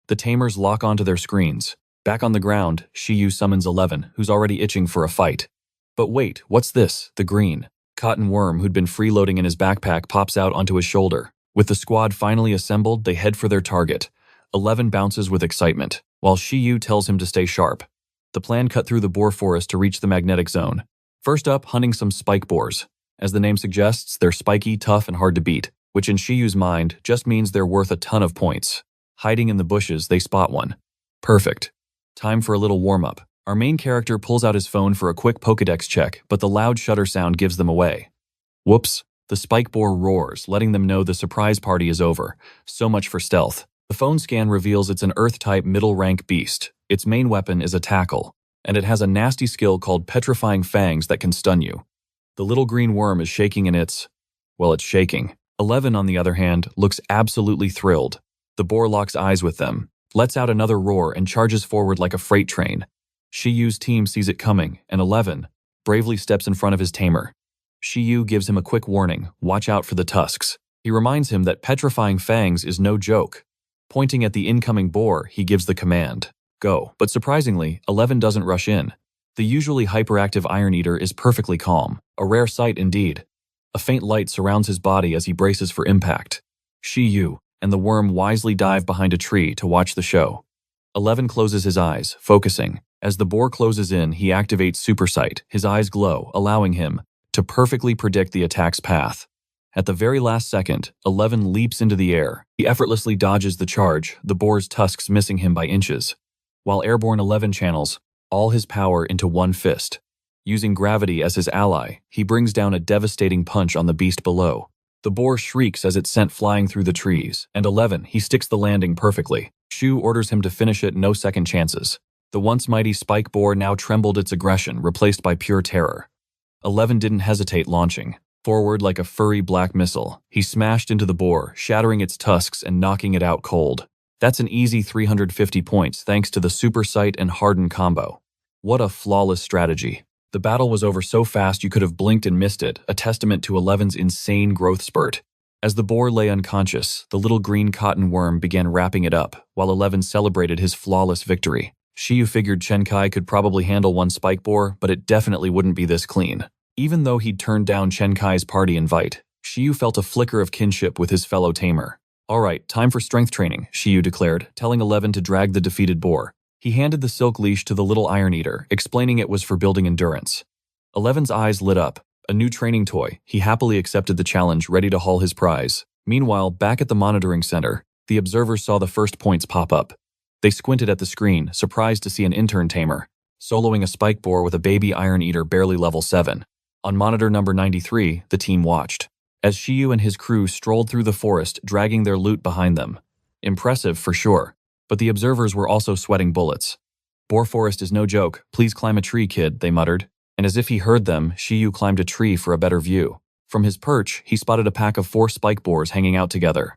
S1: The tamers lock onto their screens. Back on the ground, Shiyu summons 11, who's already itching for a fight. But wait, what's this? The green cotton worm who'd been freeloading in his backpack pops out onto his shoulder. With the squad finally assembled, they head for their target. 11 bounces with excitement, while Shiyu tells him to stay sharp. The plan cut through the boar forest to reach the magnetic zone. First up, hunting some spike boars. As the name suggests, they're spiky, tough, and hard to beat, which in Shiyu's mind just means they're worth a ton of points. Hiding in the bushes, they spot one. Perfect. Time for a little warm-up. Our main character pulls out his phone for a quick Pokédex check, but the loud shutter sound gives them away. Whoops. The spike boar roars, letting them know the surprise party is over. So much for stealth. The phone scan reveals it's an Earth-type middle-rank beast. Its main weapon is a tackle, and it has a nasty skill called Petrifying Fangs that can stun you. The little green worm is shaking in its... well, it's shaking. 11, on the other hand, looks absolutely thrilled. The boar locks eyes with them, lets out another roar, and charges forward like a freight train. Shiyu's team sees it coming, and 11 bravely steps in front of his tamer. Shiyu gives him a quick warning, watch out for the tusks. He reminds him that Petrifying Fangs is no joke. Pointing at the incoming boar, he gives the command. Go. But surprisingly, 11 doesn't rush in. The usually hyperactive Iron Eater is perfectly calm, a rare sight indeed. A faint light surrounds his body as he braces for impact. Shiyu and the worm wisely dive behind a tree to watch the show. 11 closes his eyes, focusing. As the boar closes in, he activates Super Sight. His eyes glow, allowing him to perfectly predict the attack's path. At the very last second, 11 leaps into the air. He effortlessly dodges the charge, the boar's tusks missing him by inches. While airborne 11 channels all his power into one fist. Using gravity as his ally, he brings down a devastating punch on the beast below. The boar shrieks as it's sent flying through the trees, and 11, he sticks the landing perfectly. Shu orders him to finish it, no second chances. The once mighty spike boar now trembled its aggression, replaced by pure terror. 11 didn't hesitate launching. Forward like a furry black missile, he smashed into the boar, shattering its tusks and knocking it out cold. That's an easy 350 points thanks to the Super Sight and Harden combo. What a flawless strategy. The battle was over so fast you could have blinked and missed it, a testament to 11's insane growth spurt. As the boar lay unconscious, the little green cotton worm began wrapping it up, while 11 celebrated his flawless victory. Shiyu figured Chenkai could probably handle one spike boar, but it definitely wouldn't be this clean. Even though he'd turned down Chenkai's party invite, Shiyu felt a flicker of kinship with his fellow tamer. All right, time for strength training, Shiyu declared, telling 11 to drag the defeated boar. He handed the silk leash to the little Iron Eater, explaining it was for building endurance. 11's eyes lit up. A new training toy. He happily accepted the challenge, ready to haul his prize. Meanwhile, back at the monitoring center, the observers saw the first points pop up. They squinted at the screen, surprised to see an intern tamer, soloing a spike boar with a baby Iron Eater barely level 7. On monitor number 93, the team watched, as Shiyu and his crew strolled through the forest, dragging their loot behind them. Impressive, for sure. But the observers were also sweating bullets. Boar forest is no joke. Please climb a tree, kid, they muttered. And as if he heard them, Shiyu climbed a tree for a better view. From his perch, he spotted a pack of 4 spike boars hanging out together.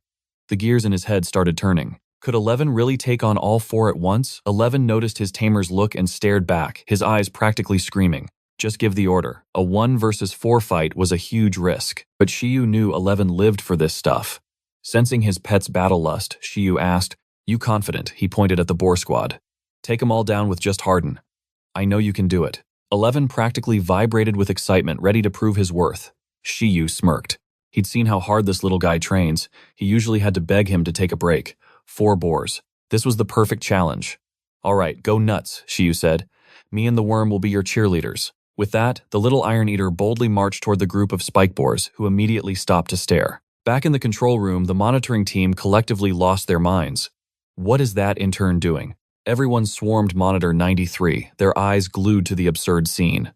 S1: The gears in his head started turning. Could 11 really take on all 4 at once? 11 noticed his tamer's look and stared back, his eyes practically screaming. Just give the order. A 1 versus 4 fight was a huge risk, but Shiyu knew 11 lived for this stuff. Sensing his pet's battle lust, Shiyu asked, "You confident?" He pointed at the boar squad. "Take 'em all down with just Harden. I know you can do it." 11 practically vibrated with excitement, ready to prove his worth. Shiyu smirked. He'd seen how hard this little guy trains. He usually had to beg him to take a break. 4 boars. This was the perfect challenge. "All right, go nuts," Shiyu said. "Me and the worm will be your cheerleaders." With that, the little Iron Eater boldly marched toward the group of spike boars, who immediately stopped to stare. Back in the control room, the monitoring team collectively lost their minds. What is that intern doing? Everyone swarmed monitor 93, their eyes glued to the absurd scene.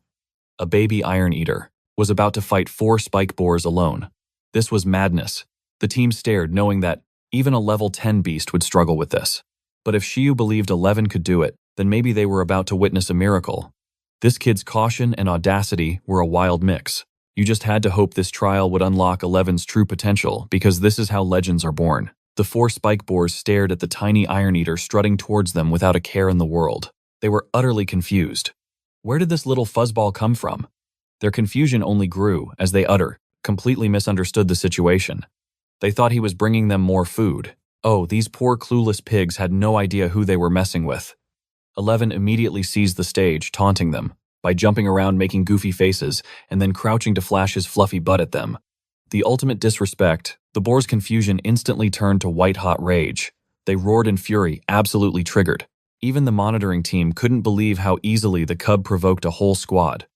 S1: A baby Iron Eater was about to fight 4 spike boars alone. This was madness. The team stared, knowing that even a level 10 beast would struggle with this. But if Shiyu believed 11 could do it, then maybe they were about to witness a miracle. This kid's caution and audacity were a wild mix. You just had to hope this trial would unlock 11's true potential, because this is how legends are born. The 4 spike boars stared at the tiny Iron Eater strutting towards them without a care in the world. They were utterly confused. Where did this little fuzzball come from? Their confusion only grew as they completely misunderstood the situation. They thought he was bringing them more food. Oh, these poor clueless pigs had no idea who they were messing with. 11 immediately seized the stage, taunting them, by jumping around making goofy faces and then crouching to flash his fluffy butt at them. The ultimate disrespect, the boar's confusion instantly turned to white-hot rage. They roared in fury, absolutely triggered. Even the monitoring team couldn't believe how easily the cub provoked a whole squad.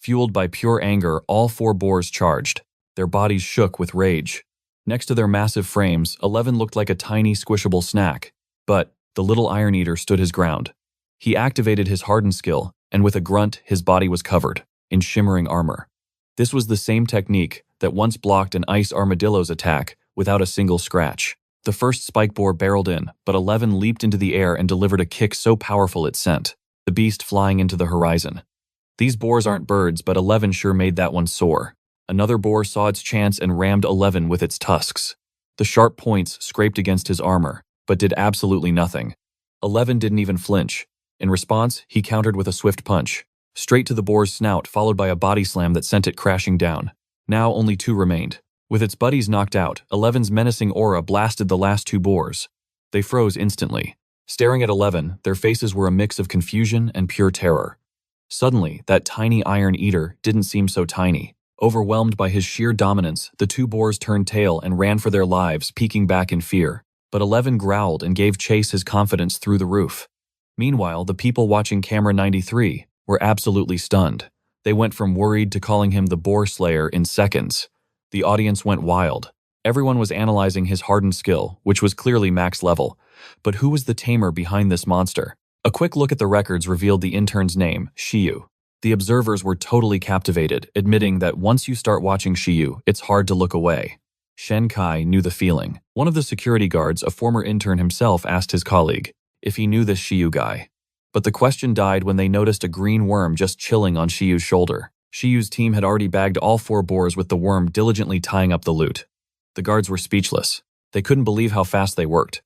S1: Fueled by pure anger, all 4 boars charged. Their bodies shook with rage. Next to their massive frames, 11 looked like a tiny, squishable snack. But the little Iron Eater stood his ground. He activated his Harden skill, and with a grunt, his body was covered in shimmering armor. This was the same technique that once blocked an ice armadillo's attack without a single scratch. The first spike boar barreled in, but 11 leaped into the air and delivered a kick so powerful it sent the beast flying into the horizon. These boars aren't birds, but 11 sure made that one soar. Another boar saw its chance and rammed 11 with its tusks. The sharp points scraped against his armor, but did absolutely nothing. 11 didn't even flinch. In response, he countered with a swift punch, straight to the boar's snout, followed by a body slam that sent it crashing down. Now only 2 remained. With its buddies knocked out, 11's menacing aura blasted the last 2 boars. They froze instantly. Staring at 11, their faces were a mix of confusion and pure terror. Suddenly, that tiny iron eater didn't seem so tiny. Overwhelmed by his sheer dominance, the two boars turned tail and ran for their lives, peeking back in fear. But 11 growled and gave chase his confidence through the roof. Meanwhile, the people watching camera 93 were absolutely stunned. They went from worried to calling him the Boar Slayer in seconds. The audience went wild. Everyone was analyzing his hardened skill, which was clearly max level. But who was the tamer behind this monster? A quick look at the records revealed the intern's name, Shiyu. The observers were totally captivated, admitting that once you start watching Shiyu, it's hard to look away. Shen Kai knew the feeling. One of the security guards, a former intern himself, asked his colleague if he knew this Shiyu guy. But the question died when they noticed a green worm just chilling on Shiyu's shoulder. Shiyu's team had already bagged all 4 boars with the worm diligently tying up the loot. The guards were speechless. They couldn't believe how fast they worked.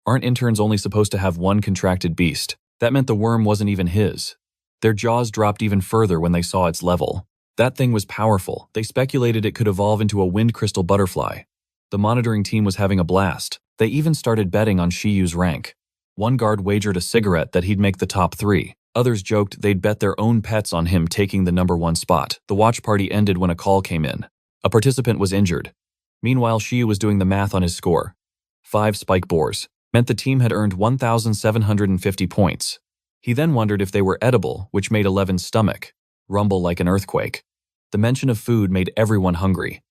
S1: Aren't interns only supposed to have one contracted beast? That meant the worm wasn't even his. Their jaws dropped even further when they saw its level. That thing was powerful. They speculated it could evolve into a wind crystal butterfly. The monitoring team was having a blast. They even started betting on Shiyu's rank. One guard wagered a cigarette that he'd make the top 3. Others joked they'd bet their own pets on him taking the number 1 spot. The watch party ended when a call came in. A participant was injured. Meanwhile, Shiyu was doing the math on his score. 5 spike boars meant the team had earned 1,750 points. He then wondered if they were edible, which made 11's stomach rumble like an earthquake. The mention of food made everyone hungry.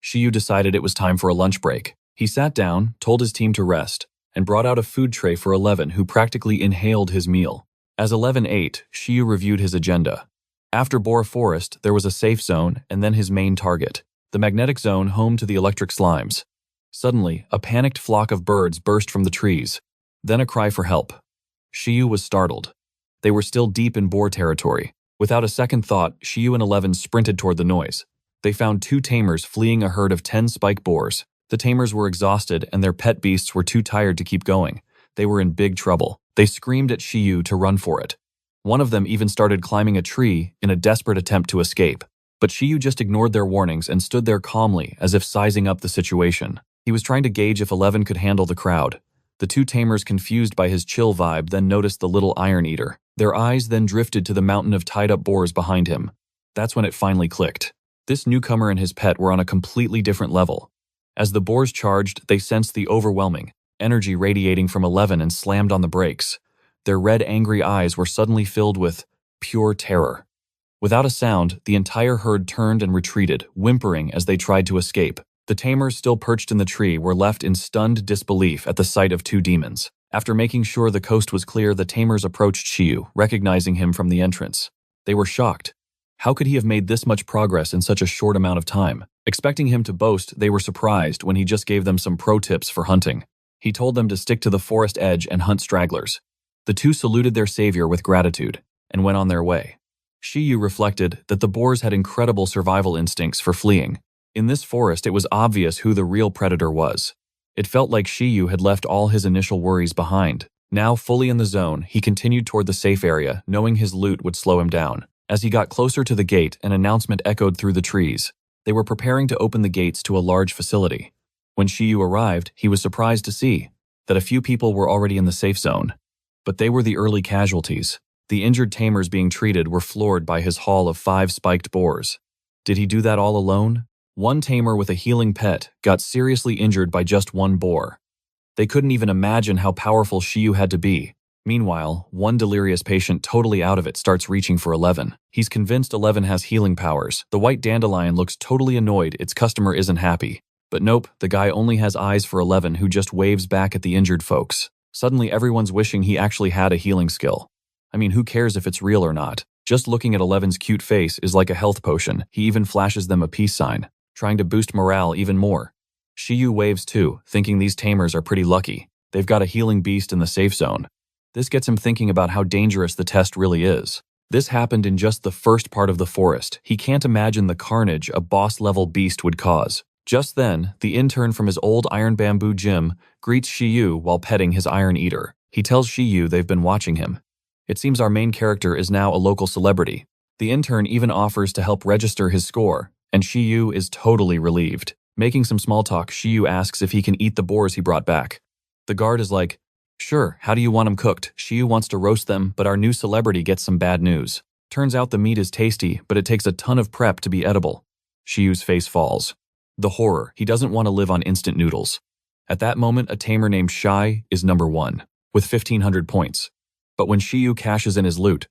S1: Shiyu decided it was time for a lunch break. He sat down, told his team to rest, and brought out a food tray for 11, who practically inhaled his meal. As 11 ate, Shiyu reviewed his agenda. After Boar Forest, there was a safe zone and then his main target, the magnetic zone home to the electric slimes. Suddenly, a panicked flock of birds burst from the trees. Then a cry for help. Shiyu was startled. They were still deep in boar territory. Without a second thought, Shiyu and 11 sprinted toward the noise. They found 2 tamers fleeing a herd of 10 spike boars. The tamers were exhausted and their pet beasts were too tired to keep going. They were in big trouble. They screamed at Shiyu to run for it. One of them even started climbing a tree in a desperate attempt to escape. But Shiyu just ignored their warnings and stood there calmly, as if sizing up the situation. He was trying to gauge if 11 could handle the crowd. The 2 tamers, confused by his chill vibe, then noticed the little iron eater. Their eyes then drifted to the mountain of tied-up boars behind him. That's when it finally clicked. This newcomer and his pet were on a completely different level. As the boars charged, they sensed the overwhelming energy radiating from 11 and slammed on the brakes. Their red, angry eyes were suddenly filled with pure terror. Without a sound, the entire herd turned and retreated, whimpering as they tried to escape. The tamers, still perched in the tree, were left in stunned disbelief at the sight of 2 demons. After making sure the coast was clear, the tamers approached Shiyu, recognizing him from the entrance. They were shocked. How could he have made this much progress in such a short amount of time? Expecting him to boast, they were surprised when he just gave them some pro tips for hunting. He told them to stick to the forest edge and hunt stragglers. The 2 saluted their savior with gratitude and went on their way. Shiyu reflected that the boars had incredible survival instincts for fleeing. In this forest, it was obvious who the real predator was. It felt like Shiyu had left all his initial worries behind. Now fully in the zone, he continued toward the safe area, knowing his loot would slow him down. As he got closer to the gate, an announcement echoed through the trees. They were preparing to open the gates to a large facility. When Shiyu arrived, he was surprised to see that a few people were already in the safe zone. But they were the early casualties. The injured tamers being treated were floored by his haul of 5 spiked boars. Did he do that all alone? One tamer with a healing pet got seriously injured by just 1 boar. They couldn't even imagine how powerful Shiyu had to be. Meanwhile, one delirious patient totally out of it starts reaching for 11. He's convinced 11 has healing powers. The white dandelion looks totally annoyed its customer isn't happy. But nope, the guy only has eyes for 11, who just waves back at the injured folks. Suddenly everyone's wishing he actually had a healing skill. I mean, who cares if it's real or not? Just looking at 11's cute face is like a health potion. He even flashes them a peace sign, trying to boost morale even more. Shiyu waves too, thinking these tamers are pretty lucky. They've got a healing beast in the safe zone. This gets him thinking about how dangerous the test really is. This happened in just the first part of the forest. He can't imagine the carnage a boss-level beast would cause. Just then, the intern from his old iron bamboo gym greets Shiyu while petting his iron eater. He tells Shiyu they've been watching him. It seems our main character is now a local celebrity. The intern even offers to help register his score, and Shiyu is totally relieved. Making some small talk, Shiyu asks if he can eat the boars he brought back. The guard is like, Sure, how do you want them cooked? Shiyu wants to roast them, but our new celebrity gets some bad news. Turns out the meat is tasty, but it takes a ton of prep to be edible. Shiyu's face falls. The horror, he doesn't want to live on instant noodles. At that moment, a tamer named Shai is number 1, with 1,500 points. But when Shiyu cashes in his loot,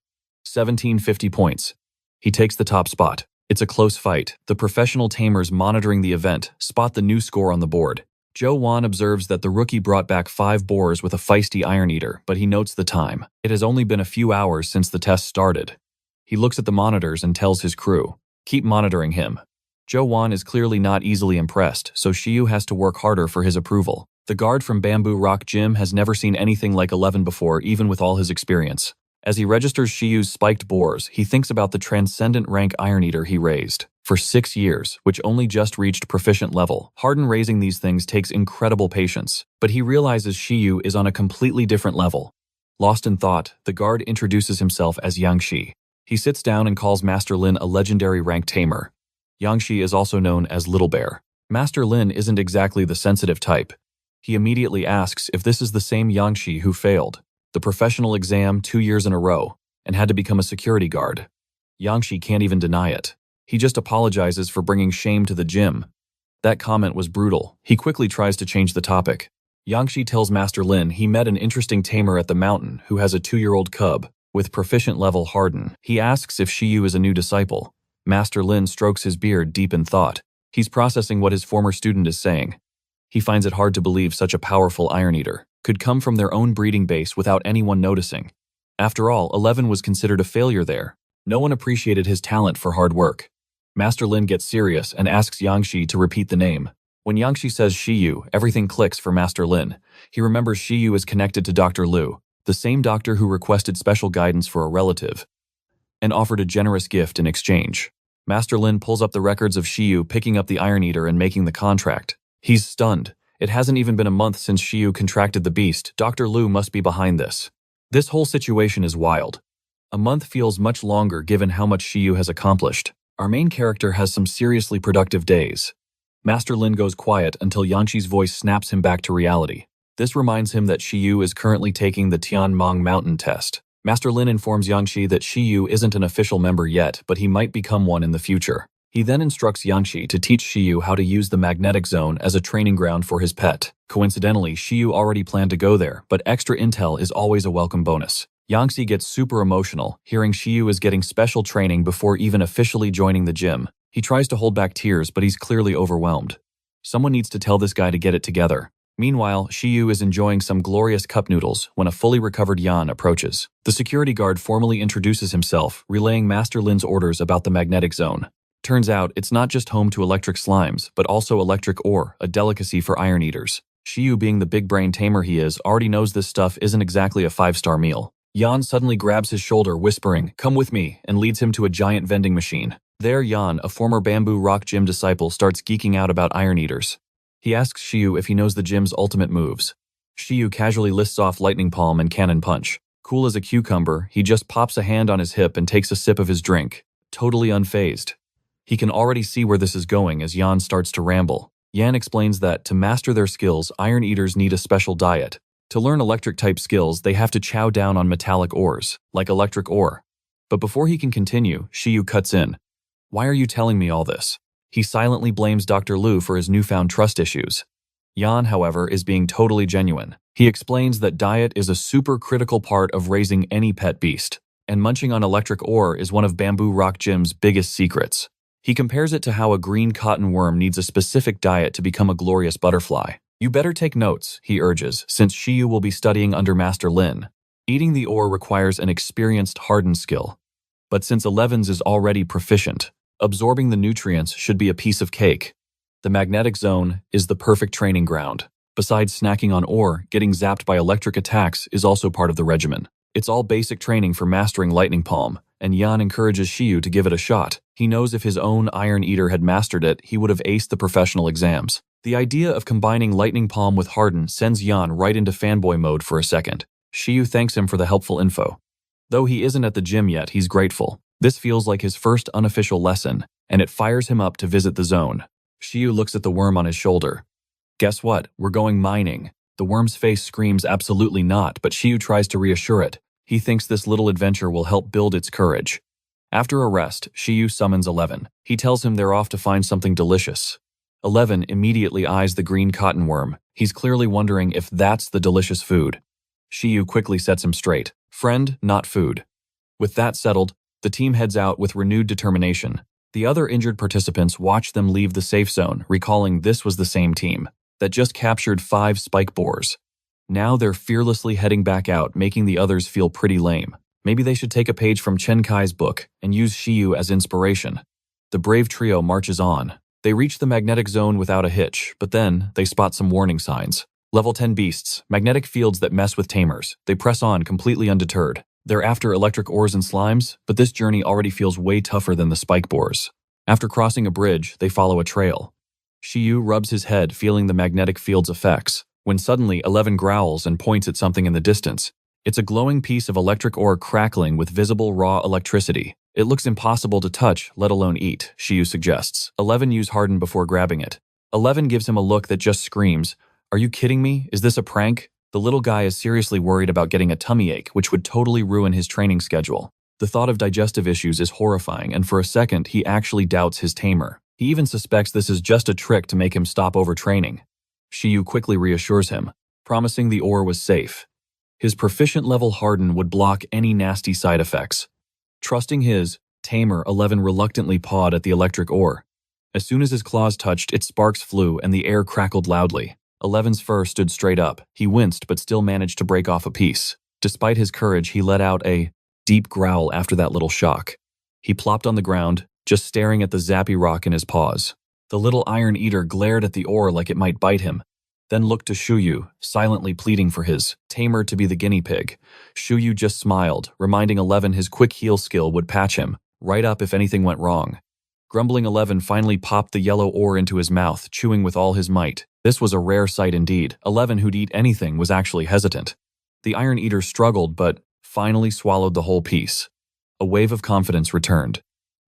S1: 1,750 points, he takes the top spot. It's a close fight. The professional tamers monitoring the event spot the new score on the board. Joe Wan observes that the rookie brought back 5 boars with a feisty Iron Eater, but he notes the time. It has only been a few hours since the test started. He looks at the monitors and tells his crew, keep monitoring him. Joe Wan is clearly not easily impressed, so Shiyu has to work harder for his approval. The guard from Bamboo Rock Gym has never seen anything like 11 before, even with all his experience. As he registers Shiyu's spiked boars, he thinks about the transcendent rank Iron Eater he raised for 6 years, which only just reached proficient level. Harden raising these things takes incredible patience, but he realizes Shiyu is on a completely different level. Lost in thought, the guard introduces himself as Yangshi. He sits down and calls Master Lin a legendary rank tamer. Yangshi is also known as Little Bear. Master Lin isn't exactly the sensitive type. He immediately asks if this is the same Yangshi who failed the professional exam 2 years in a row and had to become a security guard. Yangshi can't even deny it. He just apologizes for bringing shame to the gym. That comment was brutal. He quickly tries to change the topic. Yangshi tells Master Lin he met an interesting tamer at the mountain who has a 2-year-old cub with proficient level Harden. He asks if Shiyu is a new disciple. Master Lin strokes his beard deep in thought. He's processing what his former student is saying. He finds it hard to believe such a powerful Iron Eater could come from their own breeding base without anyone noticing. After all, 11 was considered a failure there. No one appreciated his talent for hard work. Master Lin gets serious and asks Yangshi to repeat the name. When Yangshi says Shiyu, everything clicks for Master Lin. He remembers Shiyu is connected to Dr. Liu, the same doctor who requested special guidance for a relative, and offered a generous gift in exchange. Master Lin pulls up the records of Shiyu picking up the Iron Eater and making the contract. He's stunned. It hasn't even been a month since Shiyu contracted the beast. Dr. Liu must be behind this. This whole situation is wild. A month feels much longer given how much Shiyu has accomplished. Our main character has some seriously productive days. Master Lin goes quiet until Yangshi's voice snaps him back to reality. This reminds him that Shiyu is currently taking the Tianmong Mountain test. Master Lin informs Yangshi that Shiyu isn't an official member yet, but he might become one in the future. He then instructs Yangshi to teach Shiyu how to use the magnetic zone as a training ground for his pet. Coincidentally, Shiyu already planned to go there, but extra intel is always a welcome bonus. Yangshi gets super emotional, hearing Shiyu is getting special training before even officially joining the gym. He tries to hold back tears, but he's clearly overwhelmed. Someone needs to tell this guy to get it together. Meanwhile, Shiyu is enjoying some glorious cup noodles when a fully recovered Yan approaches. The security guard formally introduces himself, relaying Master Lin's orders about the magnetic zone. Turns out, it's not just home to electric slimes, but also electric ore, a delicacy for Iron Eaters. Shiyu, being the big-brain tamer he is, already knows this stuff isn't exactly a 5-star meal. Yan suddenly grabs his shoulder, whispering, "Come with me," and leads him to a giant vending machine. There, Yan, a former Bamboo Rock Gym disciple, starts geeking out about Iron Eaters. He asks Shiyu if he knows the gym's ultimate moves. Shiyu casually lists off Lightning Palm and Cannon Punch. Cool as a cucumber, he just pops a hand on his hip and takes a sip of his drink, totally unfazed. He can already see where this is going as Yan starts to ramble. Yan explains that to master their skills, Iron Eaters need a special diet. To learn electric-type skills, they have to chow down on metallic ores, like electric ore. But before he can continue, Shiyu cuts in. "Why are you telling me all this?" He silently blames Dr. Liu for his newfound trust issues. Yan, however, is being totally genuine. He explains that diet is a super critical part of raising any pet beast, and munching on electric ore is one of Bamboo Rock Gym's biggest secrets. He compares it to how a green cotton worm needs a specific diet to become a glorious butterfly. "You better take notes," he urges, since Shiyu will be studying under Master Lin. Eating the ore requires an experienced hardened skill. But since Eleven's is already proficient, absorbing the nutrients should be a piece of cake. The magnetic zone is the perfect training ground. Besides snacking on ore, getting zapped by electric attacks is also part of the regimen. It's all basic training for mastering Lightning Palm, and Yan encourages Shiyu to give it a shot. He knows if his own Iron Eater had mastered it, he would have aced the professional exams. The idea of combining Lightning Palm with Harden sends Yan right into fanboy mode for a second. Shiyu thanks him for the helpful info. Though he isn't at the gym yet, he's grateful. This feels like his first unofficial lesson, and it fires him up to visit the zone. Shiyu looks at the worm on his shoulder. "Guess what? We're going mining." The worm's face screams absolutely not, but Shiyu tries to reassure it. He thinks this little adventure will help build its courage. After a rest, Shiyu summons 11. He tells him they're off to find something delicious. 11 immediately eyes the green cotton worm. He's clearly wondering if that's the delicious food. Shiyu quickly sets him straight. Friend, not food. With that settled, the team heads out with renewed determination. The other injured participants watch them leave the safe zone, recalling this was the same team that just captured 5 spike boars. Now they're fearlessly heading back out, making the others feel pretty lame. Maybe they should take a page from Chen Kai's book and use Shiyu as inspiration. The brave trio marches on. They reach the magnetic zone without a hitch, but then they spot some warning signs. Level 10 beasts, magnetic fields that mess with tamers. They press on completely undeterred. They're after electric ores and slimes, but this journey already feels way tougher than the spike boars. After crossing a bridge, they follow a trail. Shiyu rubs his head, feeling the magnetic field's effects, when suddenly 11 growls and points at something in the distance. It's a glowing piece of electric ore crackling with visible raw electricity. It looks impossible to touch, let alone eat, Shiyu suggests. 11 use harden before grabbing it. 11 gives him a look that just screams, "Are you kidding me? Is this a prank?" The little guy is seriously worried about getting a tummy ache, which would totally ruin his training schedule. The thought of digestive issues is horrifying, and for a second, he actually doubts his tamer. He even suspects this is just a trick to make him stop overtraining. Shiyu quickly reassures him, promising the ore was safe. His proficient level harden would block any nasty side effects. Trusting his Tamer, 11 reluctantly pawed at the electric ore. As soon as his claws touched, its sparks flew and the air crackled loudly. 11's fur stood straight up. He winced but still managed to break off a piece. Despite his courage, he let out a deep growl after that little shock. He plopped on the ground, just staring at the zappy rock in his paws. The little iron eater glared at the ore like it might bite him, then looked to Shiyu, silently pleading for his tamer to be the guinea pig. Shiyu just smiled, reminding 11 his quick heal skill would patch him right up if anything went wrong. Grumbling 11 finally popped the yellow ore into his mouth, chewing with all his might. This was a rare sight indeed. 11, who'd eat anything, was actually hesitant. The iron eater struggled, but finally swallowed the whole piece. A wave of confidence returned.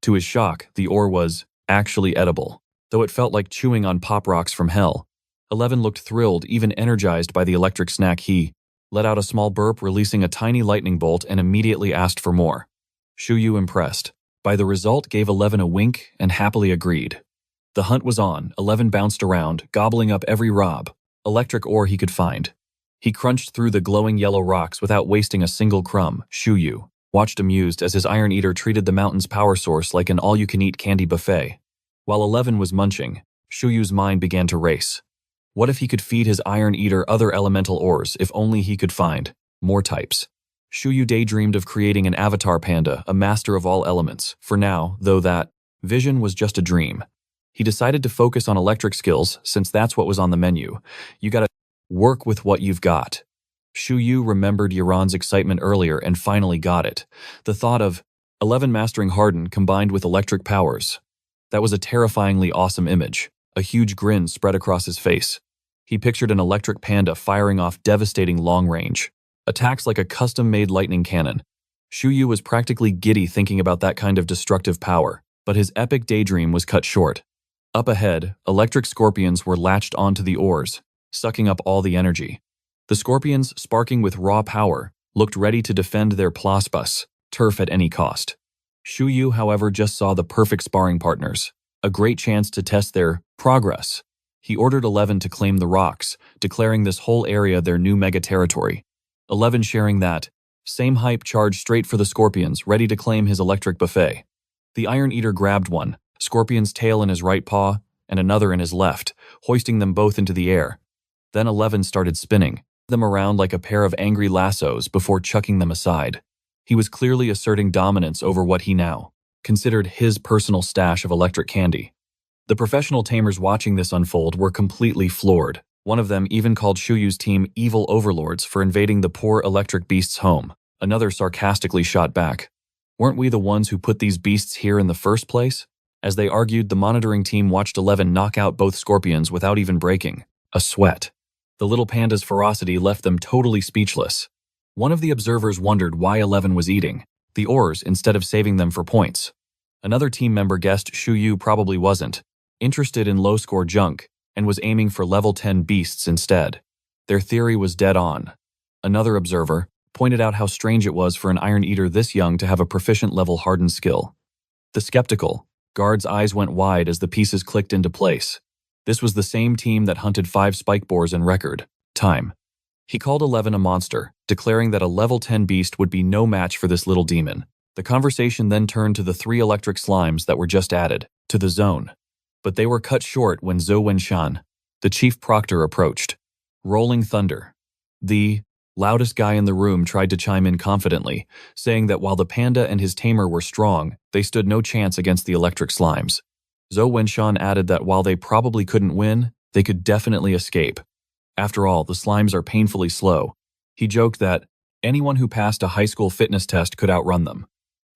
S1: To his shock, the ore was actually edible, though it felt like chewing on pop rocks from hell. 11 looked thrilled, even energized by the electric snack. He let out a small burp, releasing a tiny lightning bolt, and immediately asked for more. Shiyu, impressed by the result, gave 11 a wink and happily agreed. The hunt was on. 11 bounced around, gobbling up every electric ore he could find. He crunched through the glowing yellow rocks without wasting a single crumb. Shiyu watched amused as his iron eater treated the mountain's power source like an all-you-can-eat candy buffet. While 11 was munching, Shuyu's mind began to race. What if he could feed his iron eater other elemental ores, if only he could find more types? Shiyu daydreamed of creating an avatar panda, a master of all elements. For now, though, that vision was just a dream. He decided to focus on electric skills, since that's what was on the menu. You gotta work with what you've got. Shiyu remembered Yaron's excitement earlier and finally got it. The thought of 11 mastering harden combined with electric powers. That was a terrifyingly awesome image. A huge grin spread across his face. He pictured an electric panda firing off devastating long-range attacks like a custom-made lightning cannon. Shiyu was practically giddy thinking about that kind of destructive power, but his epic daydream was cut short. Up ahead, electric scorpions were latched onto the oars, sucking up all the energy. The scorpions, sparking with raw power, looked ready to defend their plasbus, turf at any cost. Shiyu, however, just saw the perfect sparring partners, a great chance to test their progress. He ordered 11 to claim the rocks, declaring this whole area their new mega territory. 11 sharing that same hype charged straight for the scorpions, ready to claim his electric buffet. The iron eater grabbed one, scorpion's tail in his right paw, and another in his left, hoisting them both into the air. Then 11 started spinning them around like a pair of angry lassos before chucking them aside. He was clearly asserting dominance over what he now considered his personal stash of electric candy. The professional tamers watching this unfold were completely floored. One of them even called Shuyu's team evil overlords for invading the poor electric beast's home. Another sarcastically shot back, "Weren't we the ones who put these beasts here in the first place?" As they argued, the monitoring team watched 11 knock out both scorpions without even breaking a sweat. The little panda's ferocity left them totally speechless. One of the observers wondered why 11 was eating the ores instead of saving them for points. Another team member guessed Shiyu probably wasn't interested in low-score junk and was aiming for level 10 beasts instead. Their theory was dead on. Another observer pointed out how strange it was for an Iron Eater this young to have a proficient-level hardened skill. The skeptical guard's eyes went wide as the pieces clicked into place. This was the same team that hunted 5 spike boars in record time. He called 11 a monster, declaring that a level 10 beast would be no match for this little demon. The conversation then turned to the 3 electric slimes that were just added to the zone. But they were cut short when Zhou Wenshan, the chief proctor, approached. Rolling thunder. The loudest guy in the room tried to chime in confidently, saying that while the panda and his tamer were strong, they stood no chance against the electric slimes. Zhou Wenshan added that while they probably couldn't win, they could definitely escape. After all, the slimes are painfully slow. He joked that anyone who passed a high school fitness test could outrun them.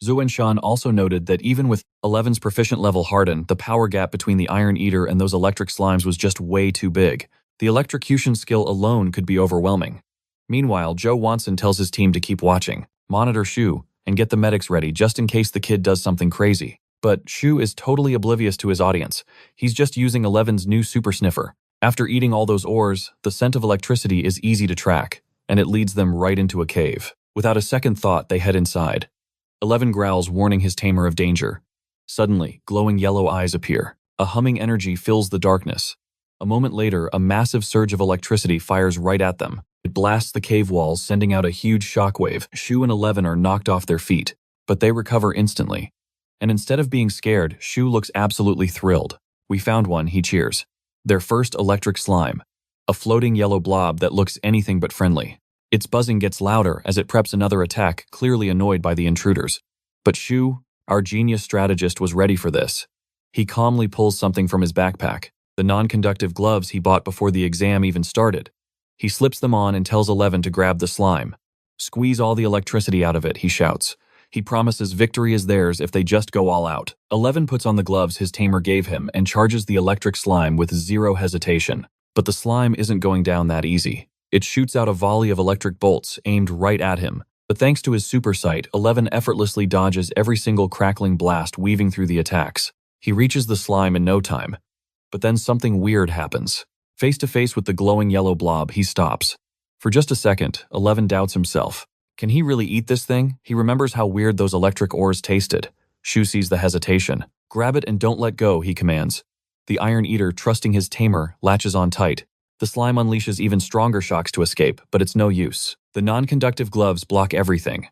S1: Zhou Wenshan also noted that even with 11's proficient level hardened, the power gap between the Iron Eater and those electric slimes was just way too big. The electrocution skill alone could be overwhelming. Meanwhile, Joe Watson tells his team to keep watching, monitor Shiyu, and get the medics ready just in case the kid does something crazy. But Shiyu is totally oblivious to his audience. He's just using 11's new super sniffer. After eating all those ores, the scent of electricity is easy to track, and it leads them right into a cave. Without a second thought, they head inside. 11 growls, warning his tamer of danger. Suddenly, glowing yellow eyes appear. A humming energy fills the darkness. A moment later, a massive surge of electricity fires right at them. It blasts the cave walls, sending out a huge shockwave. Shiyu and 11 are knocked off their feet, but they recover instantly. And instead of being scared, Shiyu looks absolutely thrilled. We found one, he cheers. Their first electric slime. A floating yellow blob that looks anything but friendly. Its buzzing gets louder as it preps another attack, clearly annoyed by the intruders. But Shiyu, our genius strategist, was ready for this. He calmly pulls something from his backpack, the non-conductive gloves he bought before the exam even started. He slips them on and tells 11 to grab the slime. Squeeze all the electricity out of it, he shouts. He promises victory is theirs if they just go all out. 11 puts on the gloves his tamer gave him and charges the electric slime with zero hesitation. But the slime isn't going down that easy. It shoots out a volley of electric bolts aimed right at him. But thanks to his super sight, 11 effortlessly dodges every single crackling blast weaving through the attacks. He reaches the slime in no time. But then something weird happens. Face to face with the glowing yellow blob, he stops. For just a second, 11 doubts himself. Can he really eat this thing? He remembers how weird those electric ores tasted. Shiyu sees the hesitation. Grab it and don't let go, he commands. The Iron Eater, trusting his tamer, latches on tight. The slime unleashes even stronger shocks to escape, but it's no use. The non-conductive gloves block everything.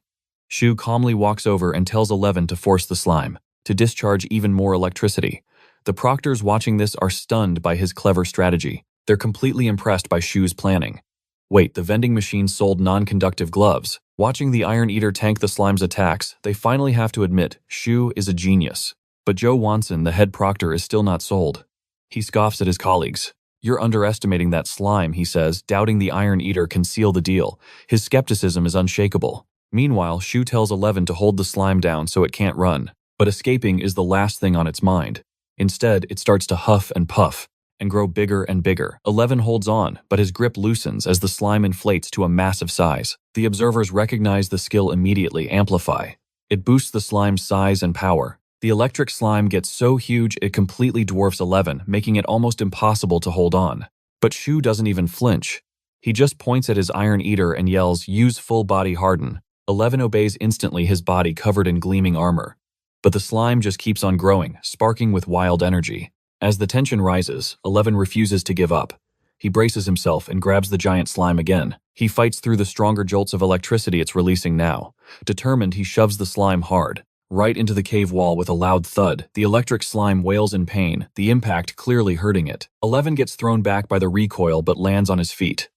S1: Shiyu calmly walks over and tells 11 to force the slime, to discharge even more electricity. The proctors watching this are stunned by his clever strategy. They're completely impressed by Shiyu's planning. Wait, the vending machine sold non-conductive gloves. Watching the Iron Eater tank the slime's attacks, they finally have to admit Shiyu is a genius. But Joe Watson, the head proctor, is still not sold. He scoffs at his colleagues. You're underestimating that slime, he says, doubting the Iron Eater can seal the deal. His skepticism is unshakable. Meanwhile, Shiyu tells 11 to hold the slime down so it can't run. But escaping is the last thing on its mind. Instead, it starts to huff and puff and grow bigger and bigger. 11 holds on, but his grip loosens as the slime inflates to a massive size. The observers recognize the skill immediately, amplify. It boosts the slime's size and power. The electric slime gets so huge it completely dwarfs 11, making it almost impossible to hold on. But Shiyu doesn't even flinch. He just points at his Iron Eater and yells, "Use full body harden." 11 obeys instantly, his body covered in gleaming armor. But the slime just keeps on growing, sparking with wild energy. As the tension rises, 11 refuses to give up. He braces himself and grabs the giant slime again. He fights through the stronger jolts of electricity it's releasing now. Determined, he shoves the slime hard, right into the cave wall with a loud thud. The electric slime wails in pain, the impact clearly hurting it. 11 gets thrown back by the recoil but lands on his feet.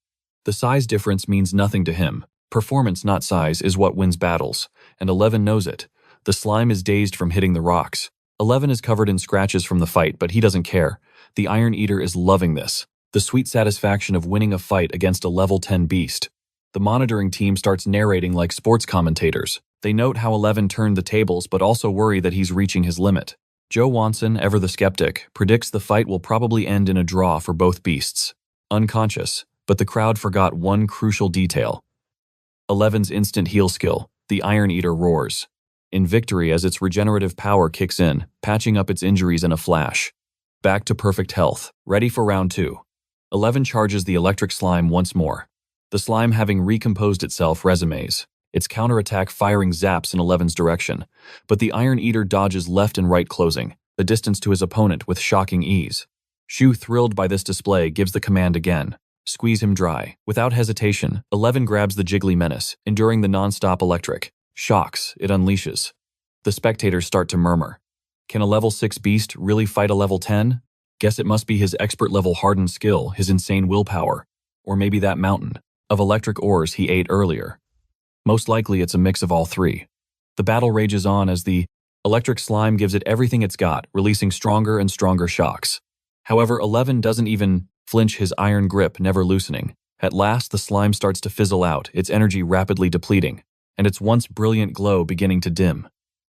S1: The size difference means nothing to him. Performance, not size, is what wins battles, and 11 knows it. The slime is dazed from hitting the rocks. 11 is covered in scratches from the fight, but he doesn't care. The Iron Eater is loving this. The sweet satisfaction of winning a fight against a level 10 beast. The monitoring team starts narrating like sports commentators. They note how 11 turned the tables, but also worry that he's reaching his limit. Joe Watson, ever the skeptic, predicts the fight will probably end in a draw for both beasts. Unconscious, but the crowd forgot one crucial detail. 11's instant heal skill. The Iron Eater roars in victory as its regenerative power kicks in, patching up its injuries in a flash. Back to perfect health, ready for round 2. 11 charges the electric slime once more. The slime having recomposed itself resumes, its counterattack firing zaps in 11's direction, but the Iron Eater dodges left and right closing the distance to his opponent with shocking ease. Shiyu, thrilled by this display, gives the command again. Squeeze him dry. Without hesitation, 11 grabs the jiggly menace, enduring the non-stop electric shocks it unleashes. The spectators start to murmur. Can a level 6 beast really fight a level 10? Guess it must be his expert-level hardened skill, his insane willpower, or maybe that mountain of electric ores he ate earlier. Most likely it's a mix of all three. The battle rages on as the electric slime gives it everything it's got, releasing stronger and stronger shocks. However, 11 doesn't even flinch, his iron grip never loosening. At last, the slime starts to fizzle out, its energy rapidly depleting, and its once brilliant glow beginning to dim.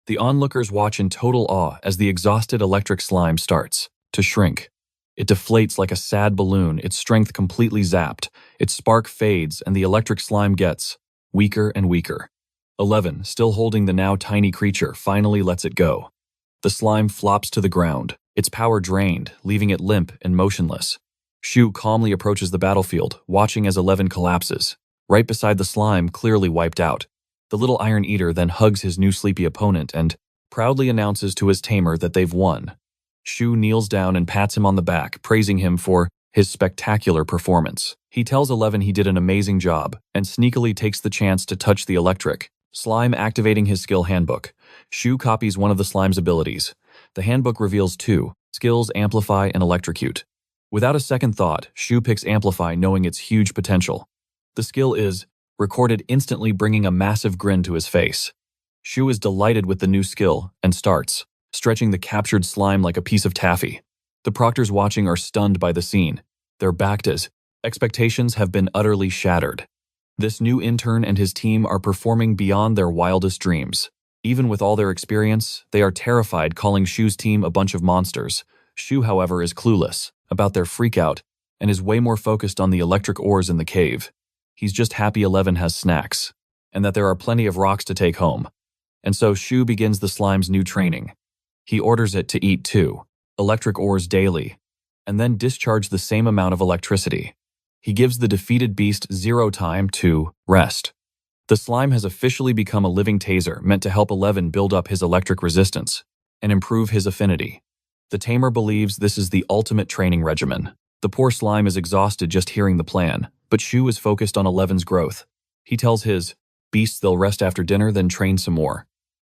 S1: The onlookers watch in total awe as the exhausted electric slime starts to shrink. It deflates like a sad balloon, its strength completely zapped, its spark fades, and the electric slime gets weaker and weaker. 11, still holding the now tiny creature, finally lets it go. The slime flops to the ground, its power drained, leaving it limp and motionless. Shiyu calmly approaches the battlefield, watching as 11 collapses, right beside the slime, clearly wiped out. The little Iron Eater then hugs his new sleepy opponent and proudly announces to his tamer that they've won. Shiyu kneels down and pats him on the back, praising him for his spectacular performance. He tells 11 he did an amazing job and sneakily takes the chance to touch the electric slime, activating his skill handbook. Shiyu copies one of the slime's abilities. The handbook reveals two skills: Amplify and Electrocute. Without a second thought, Shiyu picks Amplify, knowing its huge potential. The skill is recorded instantly, bringing a massive grin to his face. Shiyu is delighted with the new skill and starts stretching the captured slime like a piece of taffy. The proctors watching are stunned by the scene. They're backed as expectations have been utterly shattered. This new intern and his team are performing beyond their wildest dreams. Even with all their experience, they are terrified, calling Shiyu's team a bunch of monsters. Shiyu, however, is clueless about their freakout and is way more focused on the electric ores in the cave. He's just happy 11 has snacks and that there are plenty of rocks to take home. And so Shiyu begins the slime's new training. He orders it to eat 2 electric ores daily and then discharge the same amount of electricity. He gives the defeated beast 0 time to rest. The slime has officially become a living taser, meant to help 11 build up his electric resistance and improve his affinity. The tamer believes this is the ultimate training regimen. The poor slime is exhausted just hearing the plan, but Shiyu is focused on 11's growth. He tells his beasts they'll rest after dinner, then train some more.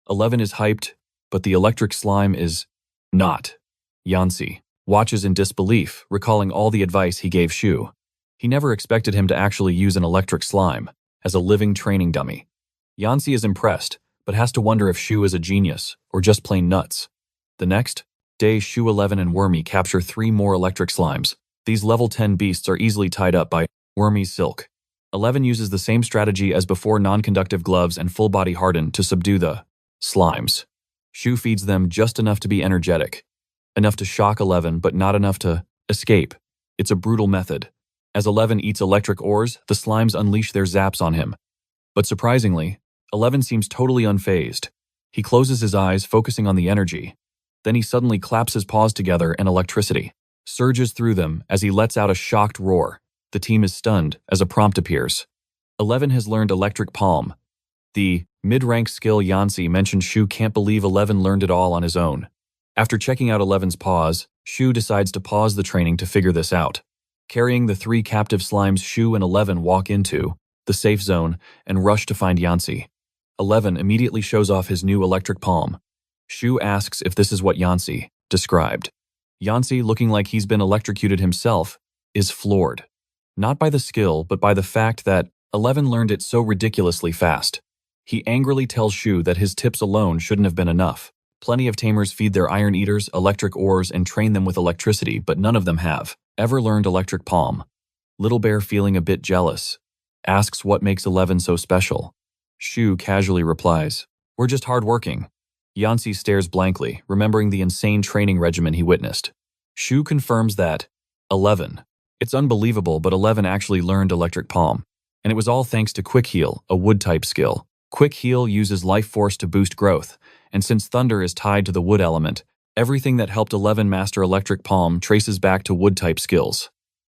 S1: 11 is hyped, but the electric slime is not. Yancy watches in disbelief, recalling all the advice he gave Shiyu. He never expected him to actually use an electric slime as a living training dummy. Yancy is impressed, but has to wonder if Shiyu is a genius or just plain nuts. The next day, Shiyu, 11, and Wormy capture 3 more electric slimes. These level 10 beasts are easily tied up by Wormy's silk. 11 uses the same strategy as before: non-conductive gloves and full body harden to subdue the slimes. Shiyu feeds them just enough to be energetic, enough to shock 11, but not enough to escape. It's a brutal method. As 11 eats electric ores, the slimes unleash their zaps on him. But surprisingly, 11 seems totally unfazed. He closes his eyes, focusing on the energy. Then he suddenly claps his paws together and electricity surges through them as he lets out a shocked roar. The team is stunned as a prompt appears. 11 has learned Electric Palm, the mid-rank skill Yancy mentioned. Shiyu can't believe 11 learned it all on his own. After checking out 11's paws, Shiyu decides to pause the training to figure this out. Carrying the 3 captive slimes, Shiyu and 11 walk into the safe zone and rush to find Yancy. 11 immediately shows off his new electric palm. Shiyu asks if this is what Yancy described. Yancy, looking like he's been electrocuted himself, is floored. Not by the skill, but by the fact that 11 learned it so ridiculously fast. He angrily tells Shiyu that his tips alone shouldn't have been enough. Plenty of tamers feed their iron eaters electric ores and train them with electricity, but none of them have ever learned electric palm. Little Bear, feeling a bit jealous, asks what makes 11 so special. Shiyu casually replies, "We're just hardworking." Yancy stares blankly, remembering the insane training regimen he witnessed. Shiyu confirms that 11. It's unbelievable, but 11 actually learned electric palm. And it was all thanks to Quick Heal, a wood-type skill. Quick Heal uses life force to boost growth, and since thunder is tied to the wood element, everything that helped 11 master electric palm traces back to wood-type skills.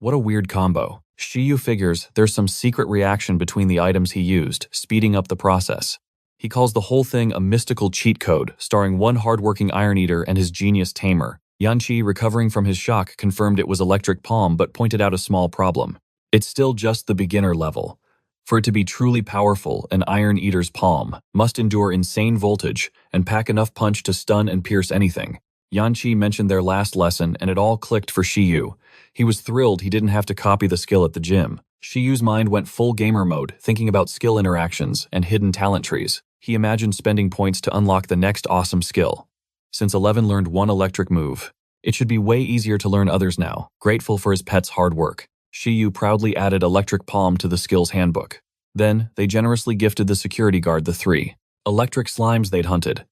S1: What a weird combo. Shiyu figures there's some secret reaction between the items he used, speeding up the process. He calls the whole thing a mystical cheat code, starring one hardworking Iron Eater and his genius Tamer. Yanqi, recovering from his shock, confirmed it was electric palm but pointed out a small problem. It's still just the beginner level. For it to be truly powerful, an Iron Eater's palm must endure insane voltage and pack enough punch to stun and pierce anything. Yanqi mentioned their last lesson and it all clicked for Shiyu. He was thrilled he didn't have to copy the skill at the gym. Shiyu's mind went full gamer mode, thinking about skill interactions and hidden talent trees. He imagined spending points to unlock the next awesome skill. Since 11 learned one electric move, it should be way easier to learn others now. Grateful for his pet's hard work, Shiyu proudly added electric palm to the Skills Handbook. Then, they generously gifted the security guard the 3 electric slimes they'd hunted.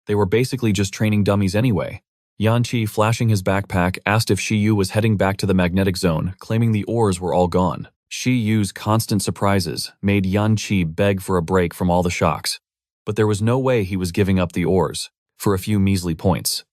S1: They were basically just training dummies anyway. Yanqi, flashing his backpack, asked if Shiyu was heading back to the magnetic zone, claiming the ores were all gone. Shiyu's constant surprises made Yanqi beg for a break from all the shocks. But there was no way he was giving up the ores for a few measly points.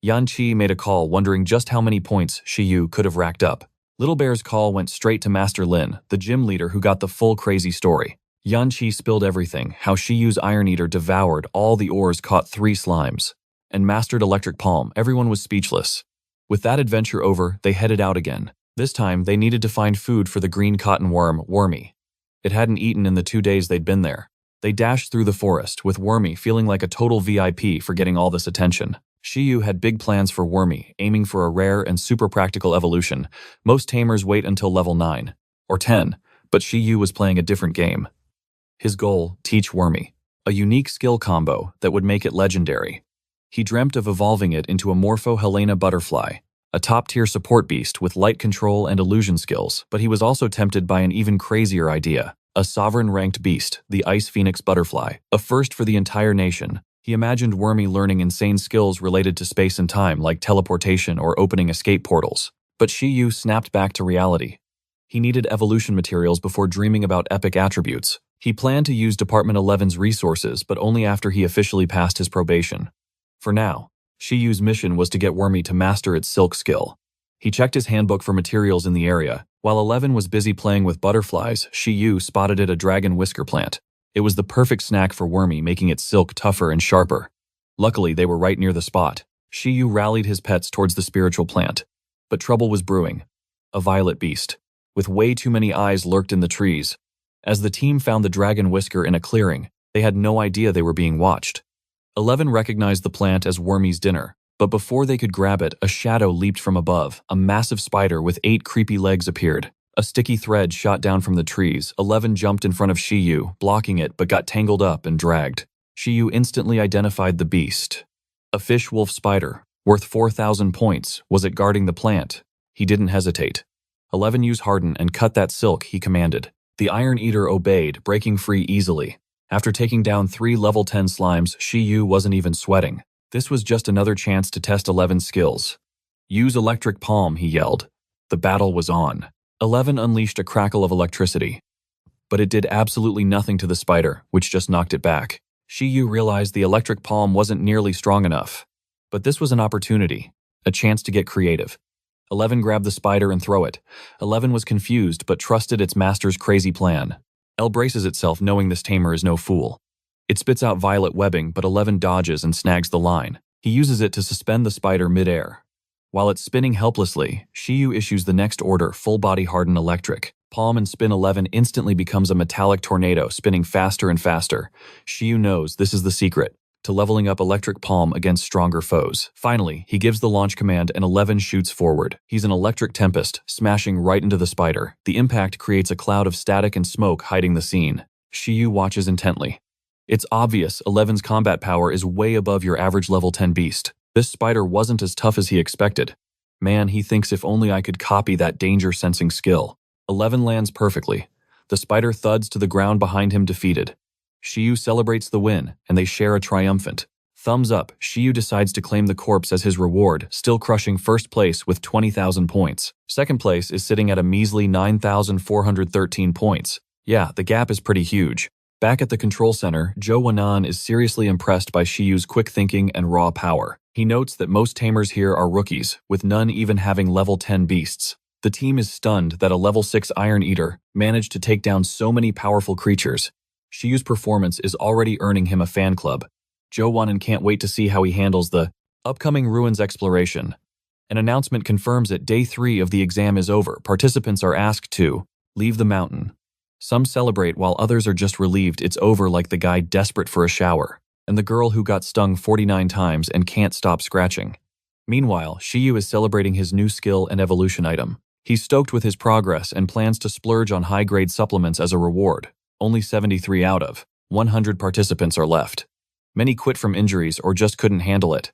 S1: Yanqi made a call, wondering just how many points Shiyu could have racked up. Little Bear's call went straight to Master Lynn, the gym leader who got the full crazy story. Yanqi spilled everything, how Shiyu's Iron Eater devoured all the ores, caught 3 slimes, and mastered electric palm. Everyone was speechless. With that adventure over, they headed out again. This time, they needed to find food for the green cotton worm, Wormy. It hadn't eaten in the 2 days they'd been there. They dashed through the forest, with Wormy feeling like a total VIP for getting all this attention. Shiyu had big plans for Wormy, aiming for a rare and super practical evolution. Most tamers wait until level 9 or 10, but Shiyu was playing a different game. His goal, teach Wormy a unique skill combo that would make it legendary. He dreamt of evolving it into a Morpho-Helena butterfly, a top-tier support beast with light control and illusion skills, but he was also tempted by an even crazier idea, a sovereign-ranked beast, the Ice Phoenix butterfly, a first for the entire nation. He imagined Wormy learning insane skills related to space and time, like teleportation or opening escape portals. But Shiyu snapped back to reality. He needed evolution materials before dreaming about epic attributes. He planned to use Department 11's resources, but only after he officially passed his probation. For now, Shiyu's mission was to get Wormy to master its silk skill. He checked his handbook for materials in the area. While 11 was busy playing with butterflies, Shiyu spotted a dragon whisker plant. It was the perfect snack for Wormy, making its silk tougher and sharper. Luckily, they were right near the spot. Shiyu rallied his pets towards the spiritual plant. But trouble was brewing. A violet beast, with way too many eyes, lurked in the trees. As the team found the dragon whisker in a clearing, they had no idea they were being watched. 11 recognized the plant as Wormy's dinner, but before they could grab it, a shadow leaped from above. A massive spider with 8 creepy legs appeared. A sticky thread shot down from the trees. 11 jumped in front of Shiyu, blocking it, but got tangled up and dragged. Shiyu instantly identified the beast. A fish-wolf spider, worth 4,000 points. Was it guarding the plant? He didn't hesitate. 11 used Harden and cut that silk, he commanded. The Iron Eater obeyed, breaking free easily. After taking down 3 level 10 slimes, Shiyu wasn't even sweating. This was just another chance to test 11's skills. Use electric palm, he yelled. The battle was on. 11 unleashed a crackle of electricity. But it did absolutely nothing to the spider, which just knocked it back. Shiyu realized the electric palm wasn't nearly strong enough. But this was an opportunity, a chance to get creative. 11 grabbed the spider and threw it. 11 was confused, but trusted its master's crazy plan. L braces itself, knowing this tamer is no fool. It spits out violet webbing, but 11 dodges and snags the line. He uses it to suspend the spider mid-air. While it's spinning helplessly, Shiyu issues the next order, full-body harden electric. Palm and spin 11 instantly becomes a metallic tornado, spinning faster and faster. Shiyu knows this is the secret to leveling up electric palm against stronger foes. Finally, he gives the launch command and 11 shoots forward. He's an electric tempest, smashing right into the spider. The impact creates a cloud of static and smoke hiding the scene. Shiyu watches intently. It's obvious 11's combat power is way above your average level 10 beast. This spider wasn't as tough as he expected. Man, he thinks if only I could copy that danger-sensing skill. 11 lands perfectly. The spider thuds to the ground behind him, defeated. Shiyu celebrates the win, and they share a triumphant thumbs up. Shiyu decides to claim the corpse as his reward, still crushing first place with 20,000 points. Second place is sitting at a measly 9,413 points. Yeah, the gap is pretty huge. Back at the control center, Zhou Wenan is seriously impressed by Shiyu's quick thinking and raw power. He notes that most tamers here are rookies, with none even having level 10 beasts. The team is stunned that a level 6 Iron Eater managed to take down so many powerful creatures. Shiyu's performance is already earning him a fan club. Jo-won can't wait to see how he handles the upcoming ruins exploration. An announcement confirms that day 3 of the exam is over. Participants are asked to leave the mountain. Some celebrate while others are just relieved it's over, like the guy desperate for a shower, and the girl who got stung 49 times and can't stop scratching. Meanwhile, Shiyu is celebrating his new skill and evolution item. He's stoked with his progress and plans to splurge on high-grade supplements as a reward. Only 73 out of 100 participants are left. Many quit from injuries or just couldn't handle it.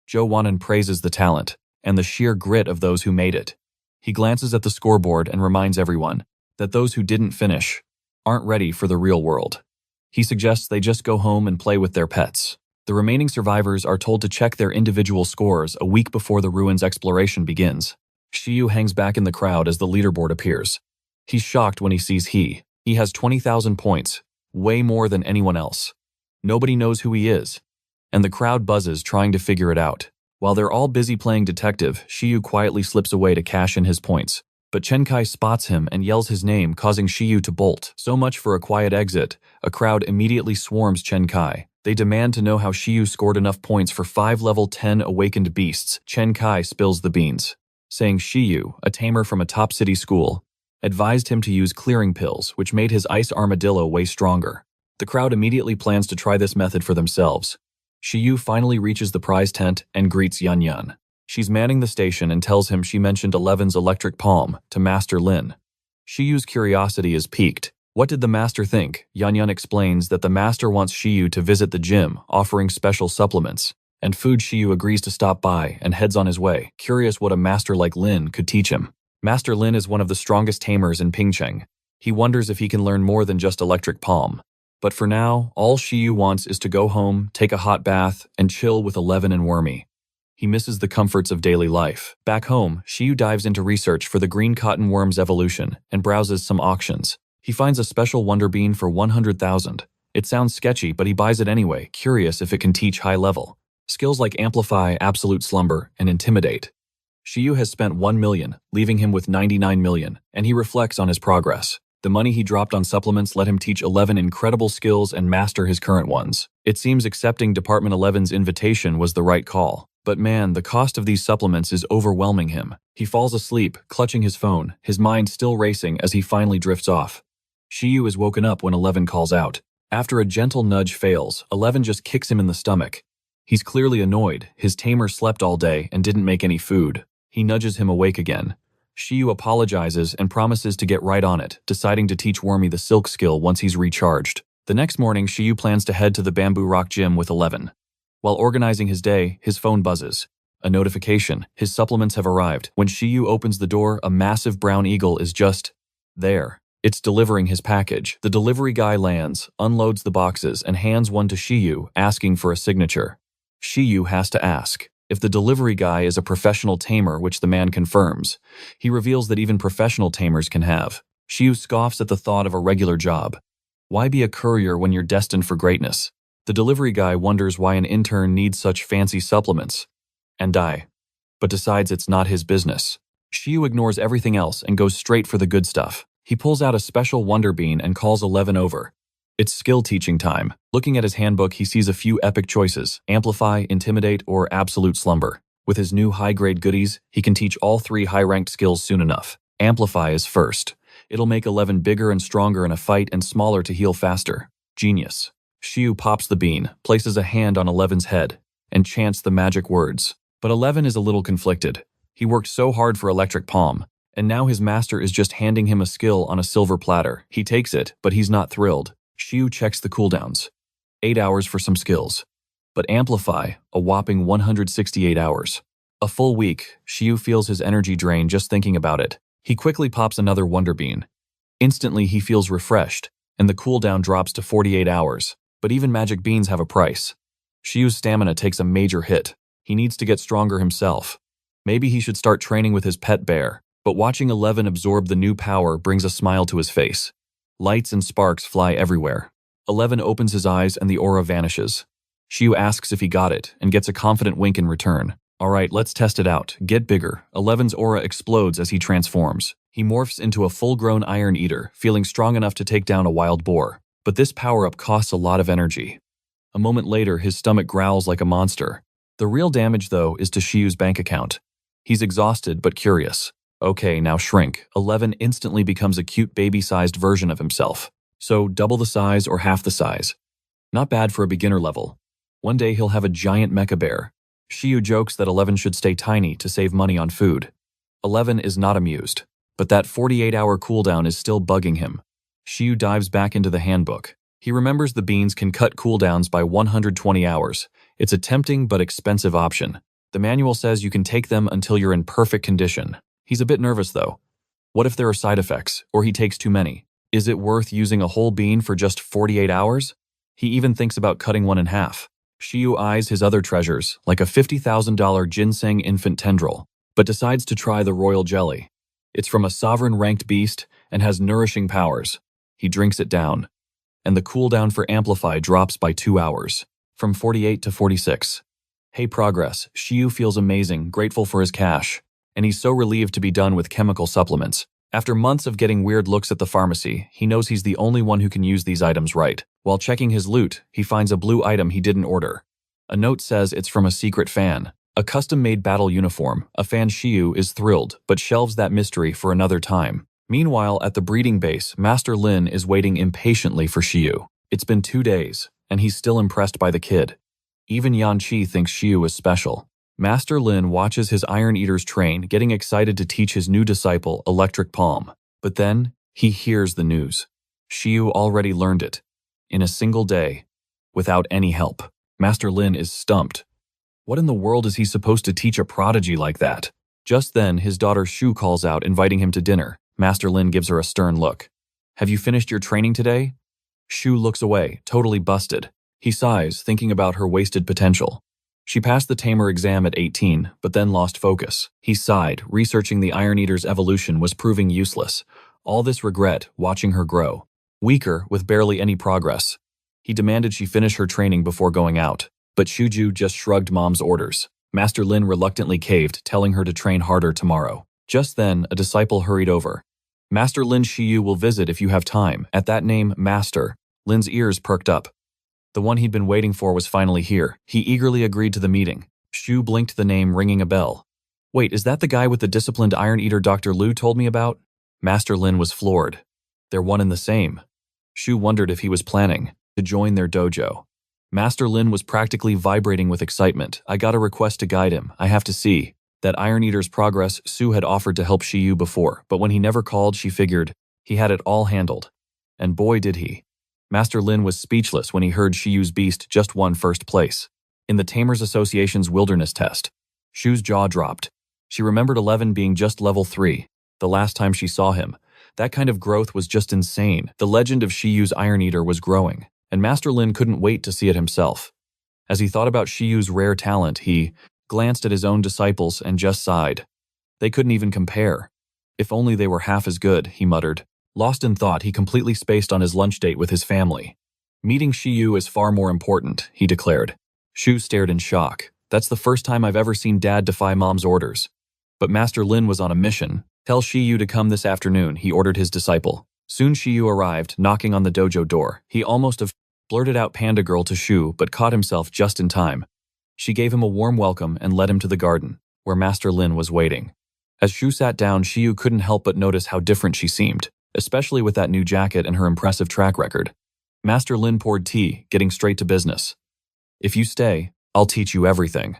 S1: Jo-won praises the talent and the sheer grit of those who made it. He glances at the scoreboard and reminds everyone that those who didn't finish aren't ready for the real world. He suggests they just go home and play with their pets. The remaining survivors are told to check their individual scores a week before the ruins exploration begins. Shiyu hangs back in the crowd as the leaderboard appears. He's shocked when he sees he has 20,000 points, way more than anyone else. Nobody knows who he is, and the crowd buzzes trying to figure it out. While they're all busy playing detective, Shiyu quietly slips away to cash in his points. But Chen-kai spots him and yells his name, causing Shiyu to bolt. So much for a quiet exit. A crowd immediately swarms Chen-kai. They demand to know how Shiyu scored enough points for 5 level 10 awakened beasts. Chen-kai spills the beans, saying Shiyu, a tamer from a top city school, advised him to use clearing pills, which made his ice armadillo way stronger. The crowd immediately plans to try this method for themselves. Shiyu finally reaches the prize tent and greets Yan. She's manning the station and tells him she mentioned 11's electric palm to Master Lynn. Shiyu's curiosity is piqued. What did the master think? Yan explains that the master wants Shiyu to visit the gym, offering special supplements and food. Shiyu agrees to stop by and heads on his way, curious what a master like Lynn could teach him. Master Lynn is one of the strongest tamers in Pingcheng. He wonders if he can learn more than just electric palm. But for now, all Shiyu wants is to go home, take a hot bath, and chill with 11 and Wormy. He misses the comforts of daily life. Back home, Shiyu dives into research for the green cotton worm's evolution and browses some auctions. He finds a special wonder bean for 100,000. It sounds sketchy, but he buys it anyway, curious if it can teach high level skills like Amplify, Absolute Slumber, and Intimidate. Shiyu has spent 1 million, leaving him with 99 million, and he reflects on his progress. The money he dropped on supplements let him teach 11 incredible skills and master his current ones. It seems accepting Department 11's invitation was the right call. But man, the cost of these supplements is overwhelming him. He falls asleep, clutching his phone, his mind still racing as he finally drifts off. Shiyu is woken up when 11 calls out. After a gentle nudge fails, 11 just kicks him in the stomach. He's clearly annoyed. His tamer slept all day and didn't make any food. He nudges him awake again. Shiyu apologizes and promises to get right on it, deciding to teach Wormy the silk skill once he's recharged. The next morning, Shiyu plans to head to the Bamboo Rock Gym with 11. While organizing his day, his phone buzzes. A notification. His supplements have arrived. When Shiyu opens the door, a massive brown eagle is just there. It's delivering his package. The delivery guy lands, unloads the boxes, and hands one to Shiyu, asking for a signature. Shiyu has to ask if the delivery guy is a professional tamer, which the man confirms. He reveals that even professional tamers can have. Shiyu scoffs at the thought of a regular job. Why be a courier when you're destined for greatness? The delivery guy wonders why an intern needs such fancy supplements and but decides it's not his business. Shiyu ignores everything else and goes straight for the good stuff. He pulls out a special wonder bean and calls 11 over. It's skill teaching time. Looking at his handbook, he sees a few epic choices: Amplify, Intimidate, or Absolute Slumber. With his new high-grade goodies, he can teach all 3 high-ranked skills soon enough. Amplify is first. It'll make 11 bigger and stronger in a fight and smaller to heal faster. Genius. Shiyu pops the bean, places a hand on 11's head, and chants the magic words. But 11 is a little conflicted. He worked so hard for Electric Palm, and now his master is just handing him a skill on a silver platter. He takes it, but he's not thrilled. Shiyu checks the cooldowns. 8 hours for some skills. But Amplify, a whopping 168 hours. A full week, Shiyu feels his energy drain just thinking about it. He quickly pops another Wonder Bean. Instantly, he feels refreshed, and the cooldown drops to 48 hours. But even magic beans have a price. Shiyu's stamina takes a major hit. He needs to get stronger himself. Maybe he should start training with his pet bear. But watching 11 absorb the new power brings a smile to his face. Lights and sparks fly everywhere. 11 opens his eyes and the aura vanishes. Shiyu asks if he got it and gets a confident wink in return. Alright, let's test it out. Get bigger. 11's aura explodes as he transforms. He morphs into a full-grown Iron Eater, feeling strong enough to take down a wild boar. But this power-up costs a lot of energy. A moment later, his stomach growls like a monster. The real damage, though, is to Shiyu's bank account. He's exhausted but curious. Okay, now shrink. 11 instantly becomes a cute baby-sized version of himself. So double the size or half the size. Not bad for a beginner level. One day he'll have a giant mecha bear. Shiyu jokes that 11 should stay tiny to save money on food. 11 is not amused, but that 48-hour cooldown is still bugging him. Shiyu dives back into the handbook. He remembers the beans can cut cooldowns by 120 hours. It's a tempting but expensive option. The manual says you can take them until you're in perfect condition. He's a bit nervous though. What if there are side effects, or he takes too many? Is it worth using a whole bean for just 48 hours? He even thinks about cutting one in half. Shiyu eyes his other treasures, like a $50,000 ginseng infant tendril, but decides to try the royal jelly. It's from a sovereign-ranked beast and has nourishing powers. He drinks it down, and the cooldown for Amplify drops by 2 hours, from 48 to 46. Hey, progress. Shiyu feels amazing, grateful for his cash, and he's so relieved to be done with chemical supplements. After months of getting weird looks at the pharmacy, he knows he's the only one who can use these items right. While checking his loot, he finds a blue item he didn't order. A note says it's from a secret fan. A custom-made battle uniform. A fan Shiyu is thrilled, but shelves that mystery for another time. Meanwhile, at the breeding base, Master Lynn is waiting impatiently for Shiyu. It's been 2 days, and he's still impressed by the kid. Even Yanqi thinks Shiyu is special. Master Lin watches his Iron Eaters train, getting excited to teach his new disciple Electric Palm. But then, he hears the news. Shiyu already learned it. In a single day, without any help. Master Lin is stumped. What in the world is he supposed to teach a prodigy like that? Just then, his daughter Shu calls out, inviting him to dinner. Master Lin gives her a stern look. Have you finished your training today? Shu looks away, totally busted. He sighs, thinking about her wasted potential. She passed the Tamer exam at 18, but then lost focus. He sighed, researching the Iron Eater's evolution was proving useless. All this regret, watching her grow. Weaker, with barely any progress. He demanded she finish her training before going out, but Shuju just shrugged Mom's orders. Master Lin reluctantly caved, telling her to train harder tomorrow. Just then, a disciple hurried over. Master Lin Shiyu will visit if you have time. At that name, Master, Lin's ears perked up. The one he'd been waiting for was finally here. He eagerly agreed to the meeting. Shu blinked the name, ringing a bell. Wait, is that the guy with the disciplined Iron Eater Dr. Liu told me about? Master Lin was floored. They're one and the same. Shu wondered if he was planning to join their dojo. Master Lin was practically vibrating with excitement. I got a request to guide him. I have to see. That Iron Eater's progress, Su had offered to help Shiyu before, but when he never called, she figured he had it all handled. And boy did he. Master Lin was speechless when he heard Shiyu's beast just won first place. In the Tamers Association's wilderness test, Shu's jaw dropped. She remembered 11 being just level 3, the last time she saw him. That kind of growth was just insane. The legend of Shiyu's Iron Eater was growing, and Master Lin couldn't wait to see it himself. As he thought about Shiyu's rare talent, he glanced at his own disciples and just sighed. They couldn't even compare. If only they were half as good, he muttered. Lost in thought, he completely spaced on his lunch date with his family. Meeting Shiyu is far more important, he declared. Shu stared in shock. That's the first time I've ever seen Dad defy Mom's orders. But Master Lin was on a mission. Tell Shiyu to come this afternoon, he ordered his disciple. Soon Shiyu arrived, knocking on the dojo door. He almost have blurted out Panda Girl to Shu, but caught himself just in time. She gave him a warm welcome and led him to the garden, where Master Lin was waiting. As Shu sat down, Shiyu couldn't help but notice how different she seemed, especially with that new jacket and her impressive track record. Master Lin poured tea, getting straight to business. If you stay, I'll teach you everything.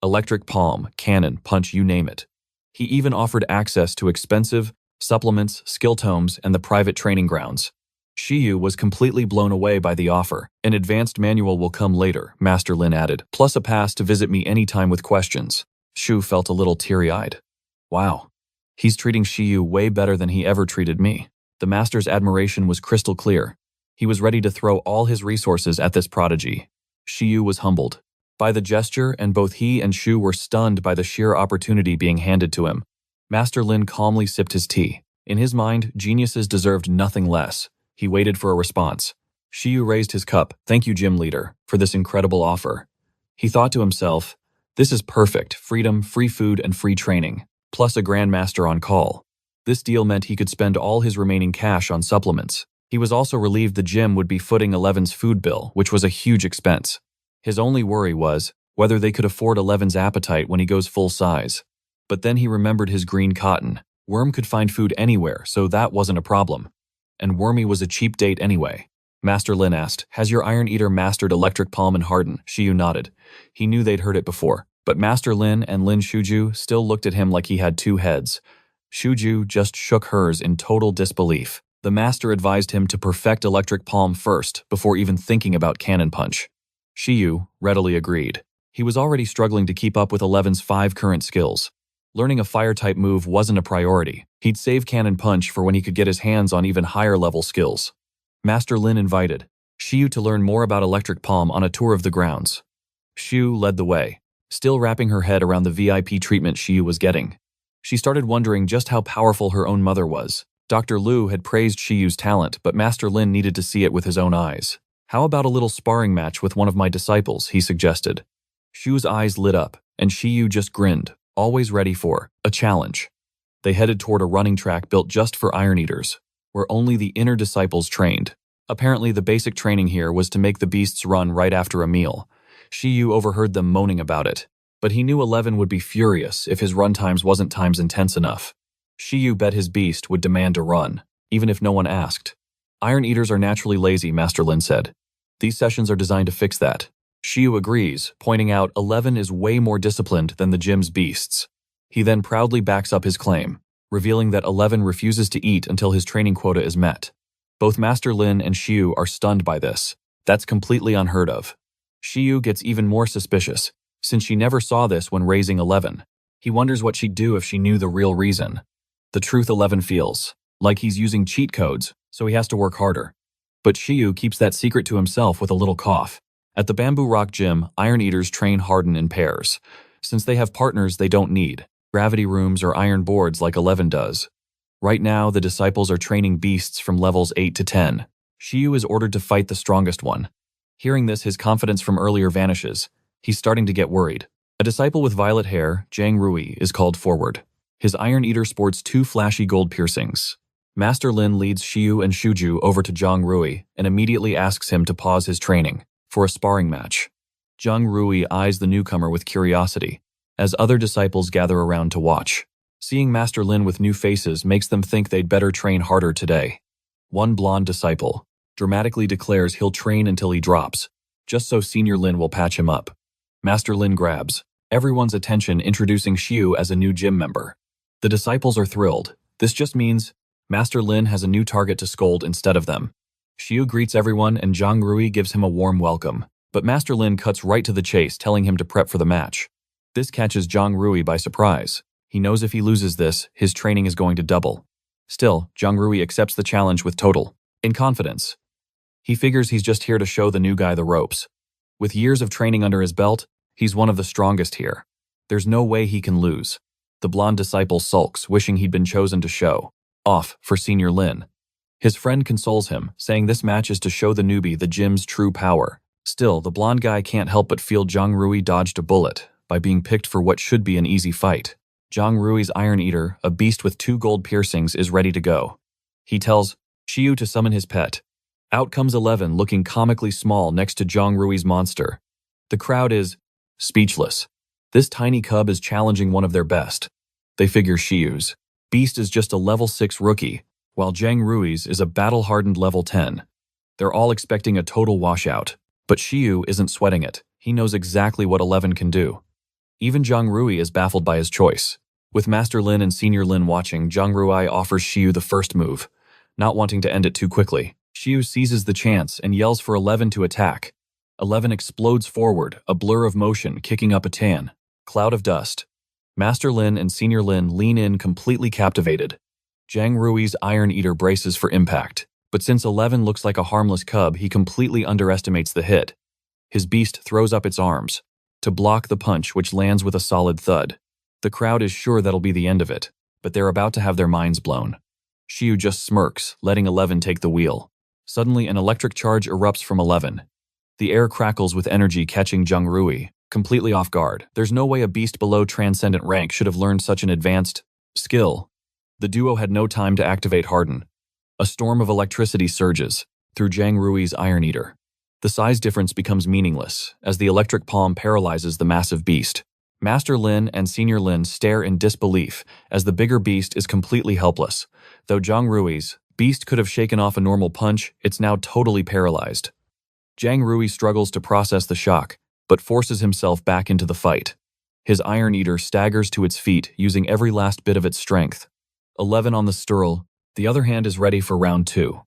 S1: Electric palm, cannon, punch, you name it. He even offered access to expensive supplements, skill tomes, and the private training grounds. Shiyu was completely blown away by the offer. An advanced manual will come later, Master Lin added, plus a pass to visit me anytime with questions. Shu felt a little teary-eyed. Wow. He's treating Shiyu way better than he ever treated me. The master's admiration was crystal clear. He was ready to throw all his resources at this prodigy. Shiyu was humbled by the gesture, and both he and Shu were stunned by the sheer opportunity being handed to him. Master Lin calmly sipped his tea. In his mind, geniuses deserved nothing less. He waited for a response. Shiyu raised his cup. Thank you, gym leader, for this incredible offer. He thought to himself, This is perfect: freedom, free food, and free training, plus a grandmaster on call. This deal meant he could spend all his remaining cash on supplements. He was also relieved the gym would be footing Eleven's food bill, which was a huge expense. His only worry was whether they could afford Eleven's appetite when he goes full size. But then he remembered his green cotton. Worm could find food anywhere, so that wasn't a problem. And Wormy was a cheap date anyway. Master Lin asked, "Has your Iron Eater mastered Electric Palm and Harden?" Shiyu nodded. He knew they'd heard it before, but Master Lin and Lin Shuju still looked at him like he had two heads. Shuju just shook hers in total disbelief. The master advised him to perfect Electric Palm first, before even thinking about Cannon Punch. Shiyu readily agreed. He was already struggling to keep up with Eleven's 5 current skills. Learning a fire-type move wasn't a priority. He'd save Cannon Punch for when he could get his hands on even higher-level skills. Master Lin invited Shiyu to learn more about Electric Palm on a tour of the grounds. Shiyu led the way, still wrapping her head around the VIP treatment Shiyu was getting. She started wondering just how powerful her own mother was. Dr. Liu had praised Shiyu's talent, but Master Lin needed to see it with his own eyes. "How about a little sparring match with one of my disciples?" he suggested. Shiyu's eyes lit up, and Shiyu just grinned, always ready for a challenge. They headed toward a running track built just for Iron Eaters, where only the inner disciples trained. Apparently, the basic training here was to make the beasts run right after a meal. Shiyu overheard them moaning about it, but he knew 11 would be furious if his run times wasn't times intense enough. Shiyu bet his beast would demand a run, even if no one asked. "Iron Eaters are naturally lazy," Master Lin said. "These sessions are designed to fix that." Shiyu agrees, pointing out 11 is way more disciplined than the gym's beasts. He then proudly backs up his claim, revealing that 11 refuses to eat until his training quota is met. Both Master Lin and Shiyu are stunned by this. That's completely unheard of. Shiyu gets even more suspicious, since she never saw this when raising 11. He wonders what she'd do if she knew the real reason. The truth 11 feels, like he's using cheat codes, so he has to work harder. But Shiyu keeps that secret to himself with a little cough. At the Bamboo Rock Gym, Iron Eaters train Harden in pairs. Since they have partners they don't need, gravity rooms or iron boards like 11 does. Right now, the disciples are training beasts from levels 8 to 10. Shiyu is ordered to fight the strongest one. Hearing this, his confidence from earlier vanishes. He's starting to get worried. A disciple with violet hair, Zhang Rui, is called forward. His Iron Eater sports 2 flashy gold piercings. Master Lin leads Shiyu and Shuju over to Zhang Rui and immediately asks him to pause his training for a sparring match. Zhang Rui eyes the newcomer with curiosity, as other disciples gather around to watch. Seeing Master Lin with new faces makes them think they'd better train harder today. One blonde disciple dramatically declares he'll train until he drops, just so Senior Lin will patch him up. Master Lin grabs everyone's attention, introducing Shiyu as a new gym member. The disciples are thrilled. This just means Master Lin has a new target to scold instead of them. Shiyu greets everyone and Zhang Rui gives him a warm welcome, but Master Lin cuts right to the chase, telling him to prep for the match. This catches Zhang Rui by surprise. He knows if he loses this, his training is going to double. Still, Zhang Rui accepts the challenge with total confidence. He figures he's just here to show the new guy the ropes. With years of training under his belt, he's one of the strongest here. There's no way he can lose. The blonde disciple sulks, wishing he'd been chosen to show off for Senior Lin. His friend consoles him, saying this match is to show the newbie the gym's true power. Still, the blonde guy can't help but feel Zhang Rui dodged a bullet by being picked for what should be an easy fight. Zhang Rui's Iron Eater, a beast with 2 gold piercings, is ready to go. He tells Shiyu to summon his pet. Out comes 11, looking comically small next to Zhang Rui's monster. The crowd is speechless. This tiny cub is challenging one of their best. They figure Shiyu's beast is just a level 6 rookie, while Zhang Rui's is a battle-hardened level 10. They're all expecting a total washout, but Shiyu isn't sweating it. He knows exactly what 11 can do. Even Zhang Rui is baffled by his choice. With Master Lin and Senior Lin watching, Zhang Rui offers Shiyu the first move, not wanting to end it too quickly. Shiyu seizes the chance and yells for 11 to attack. 11 explodes forward, a blur of motion kicking up a tan cloud of dust. Master Lin and Senior Lin lean in, completely captivated. Zhang Rui's Iron Eater braces for impact, but since 11 looks like a harmless cub, he completely underestimates the hit. His beast throws up its arms to block the punch, which lands with a solid thud. The crowd is sure that'll be the end of it, but they're about to have their minds blown. Shiyu just smirks, letting 11 take the wheel. Suddenly, an electric charge erupts from 11. The air crackles with energy, catching Zhang Rui, completely off guard. There's no way a beast below transcendent rank should have learned such an advanced skill. The duo had no time to activate Harden. A storm of electricity surges through Zhang Rui's Iron Eater. The size difference becomes meaningless as the electric palm paralyzes the massive beast. Master Lin and Senior Lin stare in disbelief as the bigger beast is completely helpless. Though Zhang Rui's beast could have shaken off a normal punch, it's now totally paralyzed. Zhang Rui struggles to process the shock, but forces himself back into the fight. His Iron Eater staggers to its feet, using every last bit of its strength. 11 on the stirl, the other hand is ready for round 2.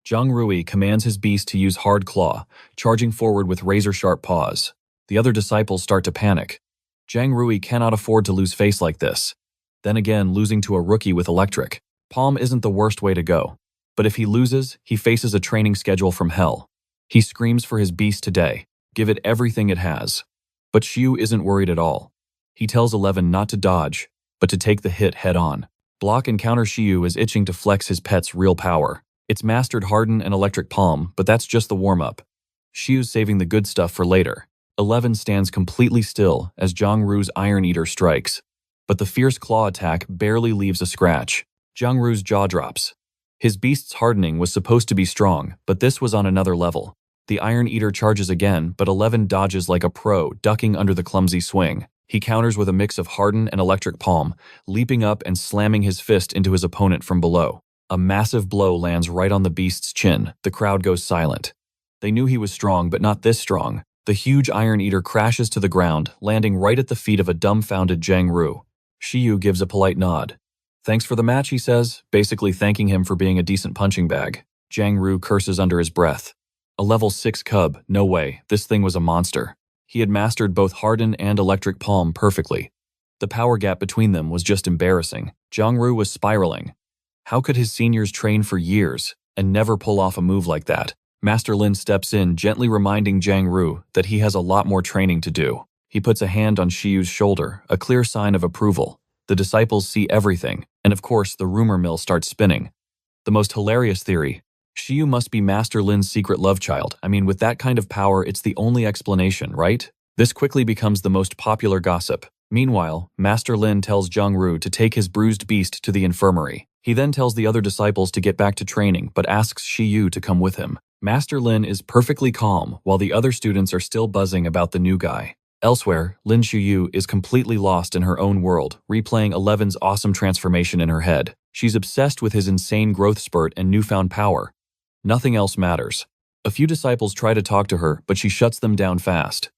S1: Zhang Rui commands his beast to use Hard Claw, charging forward with razor-sharp paws. The other disciples start to panic. Zhang Rui cannot afford to lose face like this. Then again, losing to a rookie with Electric Palm isn't the worst way to go. But if he loses, he faces a training schedule from hell. He screams for his beast today, give it everything it has. But Shiyu isn't worried at all. He tells 11 not to dodge, but to take the hit head-on. Block and counter Shiyu is itching to flex his pet's real power. It's mastered Harden and Electric Palm, but that's just the warm-up. Shiyu's saving the good stuff for later. 11 stands completely still as Zhang Rui's Iron Eater strikes. But the fierce claw attack barely leaves a scratch. Zhang Rui's jaw drops. His beast's hardening was supposed to be strong, but this was on another level. The Iron Eater charges again, but 11 dodges like a pro, ducking under the clumsy swing. He counters with a mix of Harden and Electric Palm, leaping up and slamming his fist into his opponent from below. A massive blow lands right on the beast's chin. The crowd goes silent. They knew he was strong, but not this strong. The huge Iron Eater crashes to the ground, landing right at the feet of a dumbfounded Zhang Rui. Shiyu gives a polite nod. Thanks for the match, he says, basically thanking him for being a decent punching bag. Zhang Rui curses under his breath. A level 6 cub, no way, this thing was a monster. He had mastered both Harden and Electric Palm perfectly. The power gap between them was just embarrassing. Zhang Rui was spiraling. How could his seniors train for years and never pull off a move like that? Master Lin steps in, gently reminding Zhang Rui that he has a lot more training to do. He puts a hand on Shiyu's shoulder, a clear sign of approval. The disciples see everything, and of course the rumor mill starts spinning. The most hilarious theory: Shiyu must be Master Lin's secret love child. I mean, with that kind of power, it's the only explanation, right? This quickly becomes the most popular gossip. Meanwhile, Master Lin tells Zhang Rui to take his bruised beast to the infirmary. He then tells the other disciples to get back to training, but asks Shiyu to come with him. Master Lin is perfectly calm, while the other students are still buzzing about the new guy. Elsewhere, Lin Shiyu is completely lost in her own world, replaying 11's awesome transformation in her head. She's obsessed with his insane growth spurt and newfound power. Nothing else matters. A few disciples try to talk to her, but she shuts them down fast.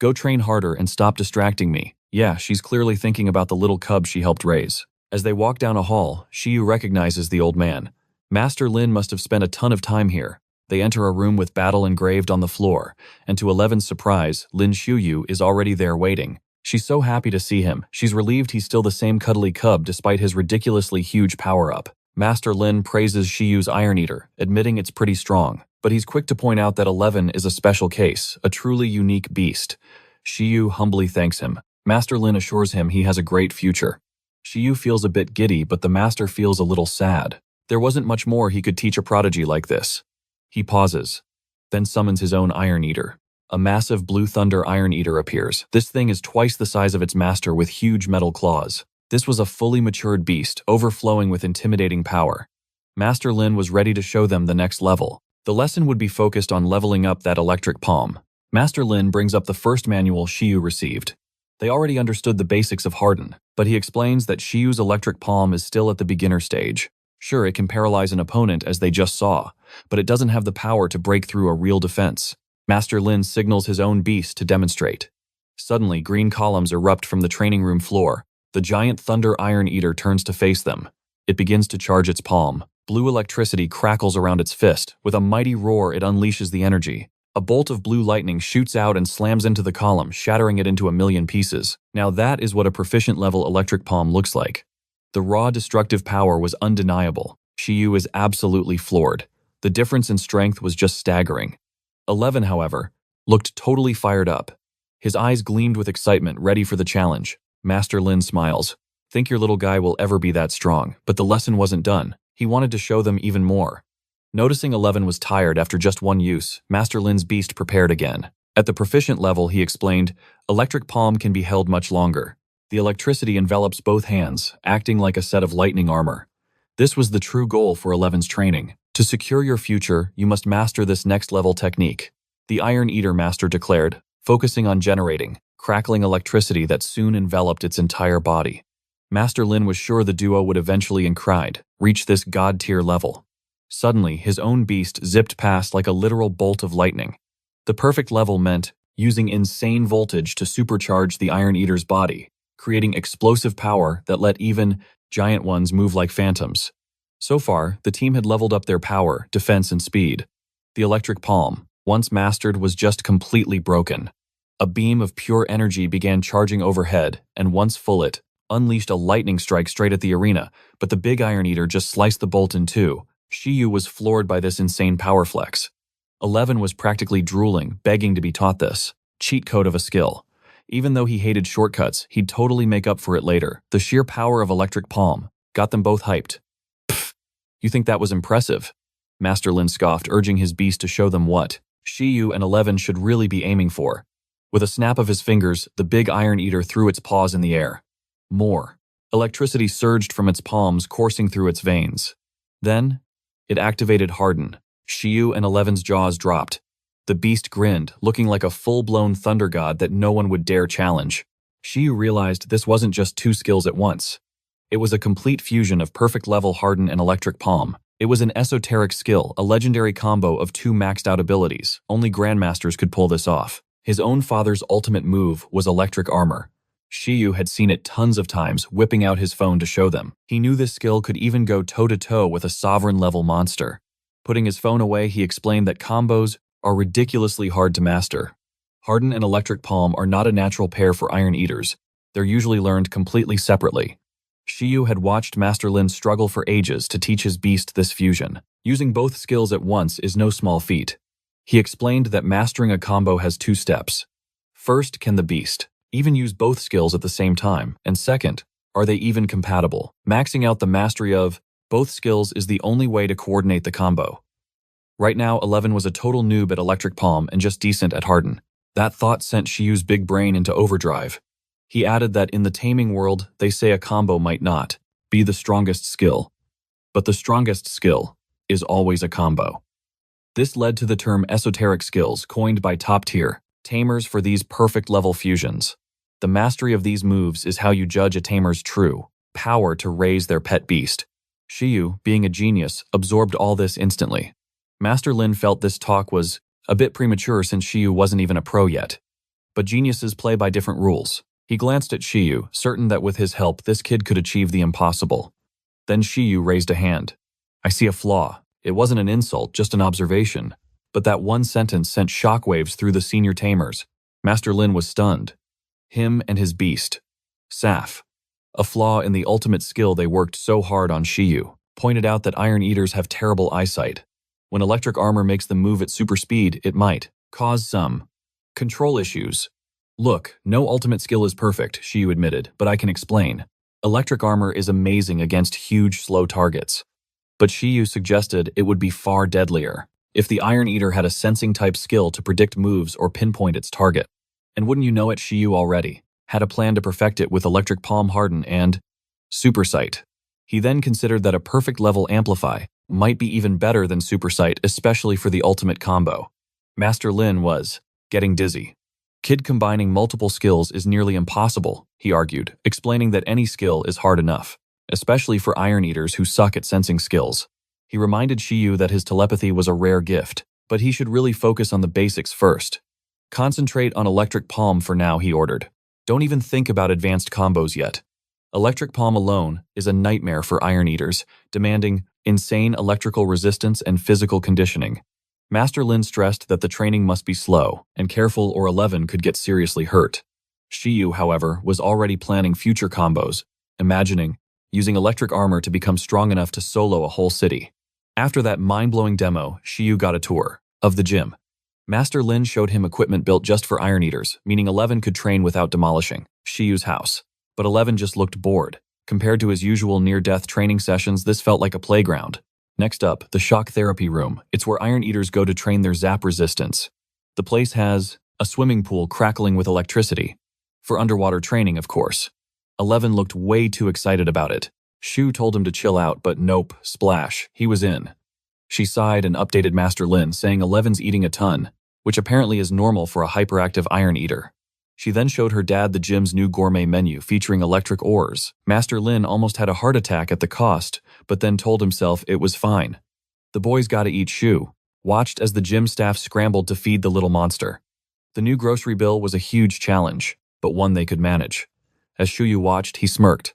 S1: Go train harder and stop distracting me. Yeah, she's clearly thinking about the little cub she helped raise. As they walk down a hall, Shiyu recognizes the old man. Master Lin must have spent a ton of time here. They enter a room with battle engraved on the floor, and to 11's surprise, Lin Shiyu is already there waiting. She's so happy to see him. She's relieved he's still the same cuddly cub despite his ridiculously huge power-up. Master Lin praises Shiyu's Iron Eater, admitting it's pretty strong, but he's quick to point out that 11 is a special case, a truly unique beast. Shiyu humbly thanks him. Master Lin assures him he has a great future. Shiyu feels a bit giddy, but the master feels a little sad. There wasn't much more he could teach a prodigy like this. He pauses, then summons his own Iron Eater. A massive Blue Thunder Iron Eater appears. This thing is twice the size of its master with huge metal claws. This was a fully matured beast, overflowing with intimidating power. Master Lin was ready to show them the next level. The lesson would be focused on leveling up that Electric Palm. Master Lin brings up the first manual Shiyu received. They already understood the basics of Harden, but he explains that Shiyu's Electric Palm is still at the beginner stage. Sure, it can paralyze an opponent as they just saw, but it doesn't have the power to break through a real defense. Master Lin signals his own beast to demonstrate. Suddenly, green columns erupt from the training room floor. The giant Thunder Iron Eater turns to face them. It begins to charge its palm. Blue electricity crackles around its fist. With a mighty roar, it unleashes the energy. A bolt of blue lightning shoots out and slams into the column, shattering it into a million pieces. Now that is what a proficient-level Electric Palm looks like. The raw destructive power was undeniable. Shiyu is absolutely floored. The difference in strength was just staggering. 11, however, looked totally fired up. His eyes gleamed with excitement, ready for the challenge. Master Lin smiles. Think your little guy will ever be that strong, but the lesson wasn't done. He wanted to show them even more. Noticing 11 was tired after just one use, Master Lin's beast prepared again. At the proficient level, he explained, electric palm can be held much longer. The electricity envelops both hands, acting like a set of lightning armor. This was the true goal for 11's training. To secure your future, you must master this next-level technique. The Iron Eater master declared, focusing on generating, crackling electricity that soon enveloped its entire body. Master Lynn was sure the duo would eventually reach this god-tier level. Suddenly, his own beast zipped past like a literal bolt of lightning. The perfect level meant using insane voltage to supercharge the Iron Eater's body, creating explosive power that let even giant ones move like phantoms. So far, the team had leveled up their power, defense, and speed. The electric palm, once mastered, was just completely broken. A beam of pure energy began charging overhead, and once full it unleashed a lightning strike straight at the arena, but the big Iron Eater just sliced the bolt in two. Shiyu was floored by this insane power flex. 11 was practically drooling, begging to be taught this cheat code of a skill. Even though he hated shortcuts, he'd totally make up for it later. The sheer power of electric palm got them both hyped. Pfft, you think that was impressive? Master Lin scoffed, urging his beast to show them what Shiyu and 11 should really be aiming for. With a snap of his fingers, the big Iron Eater threw its paws in the air. More. Electricity surged from its palms, coursing through its veins. Then, it activated Harden. Shiyu and 11's jaws dropped. The beast grinned, looking like a full-blown thunder god that no one would dare challenge. Shiyu realized this wasn't just two skills at once. It was a complete fusion of perfect level Harden and electric palm. It was an esoteric skill, a legendary combo of two maxed-out abilities. Only grandmasters could pull this off. His own father's ultimate move was electric armor. Shiyu had seen it tons of times, whipping out his phone to show them. He knew this skill could even go toe-to-toe with a sovereign-level monster. Putting his phone away, he explained that combos are ridiculously hard to master. Harden and electric palm are not a natural pair for Iron Eaters. They're usually learned completely separately. Shiyu had watched Master Lin struggle for ages to teach his beast this fusion. Using both skills at once is no small feat. He explained that mastering a combo has two steps. First, can the beast even use both skills at the same time? And second, are they even compatible? Maxing out the mastery of both skills is the only way to coordinate the combo. Right now, 11 was a total noob at electric palm and just decent at Harden. That thought sent Shiyu's big brain into overdrive. He added that in the taming world, they say a combo might not be the strongest skill, but the strongest skill is always a combo. This led to the term esoteric skills, coined by top-tier tamers for these perfect level fusions. The mastery of these moves is how you judge a tamer's true power to raise their pet beast. Shiyu, being a genius, absorbed all this instantly. Master Lin felt this talk was a bit premature since Shiyu wasn't even a pro yet. But geniuses play by different rules. He glanced at Shiyu, certain that with his help this kid could achieve the impossible. Then Shiyu raised a hand. I see a flaw. It wasn't an insult, just an observation. But that one sentence sent shockwaves through the senior tamers. Master Lin was stunned. Him and his beast, Saf, a flaw in the ultimate skill they worked so hard on. Shiyu pointed out that Iron Eaters have terrible eyesight. When electric armor makes them move at super speed, it might cause some control issues. Look, no ultimate skill is perfect, Shiyu admitted, but I can explain. Electric armor is amazing against huge, slow targets. But Shiyu suggested it would be far deadlier if the Iron Eater had a sensing-type skill to predict moves or pinpoint its target. And wouldn't you know it, Shiyu already had a plan to perfect it with electric palm Harden and super sight. He then considered that a perfect level amplify might be even better than super sight, especially for the ultimate combo. Master Lin was getting dizzy. Kid combining multiple skills is nearly impossible, he argued, explaining that any skill is hard enough, especially for Iron Eaters who suck at sensing skills. He reminded Shiyu that his telepathy was a rare gift, but he should really focus on the basics first. Concentrate on electric palm for now, he ordered. Don't even think about advanced combos yet. Electric palm alone is a nightmare for Iron Eaters, demanding insane electrical resistance and physical conditioning. Master Lin stressed that the training must be slow and careful or 11 could get seriously hurt. Shiyu, however, was already planning future combos, imagining using electric armor to become strong enough to solo a whole city. After that mind-blowing demo, Shiyu got a tour of the gym. Master Lin showed him equipment built just for Iron Eaters, meaning 11 could train without demolishing Shiyu's house. But 11 just looked bored. Compared to his usual near-death training sessions, this felt like a playground. Next up, the shock therapy room. It's where Iron Eaters go to train their zap resistance. The place has a swimming pool crackling with electricity. For underwater training, of course. 11 looked way too excited about it. Shiyu told him to chill out, but nope, splash, he was in. She sighed and updated Master Lynn, saying 11's eating a ton, which apparently is normal for a hyperactive iron eater. She then showed her dad the gym's new gourmet menu featuring electric ores. Master Lynn almost had a heart attack at the cost, but then told himself it was fine. The boys gotta eat. Shiyu watched as the gym staff scrambled to feed the little monster. The new grocery bill was a huge challenge, but one they could manage. As Shiyu watched, he smirked.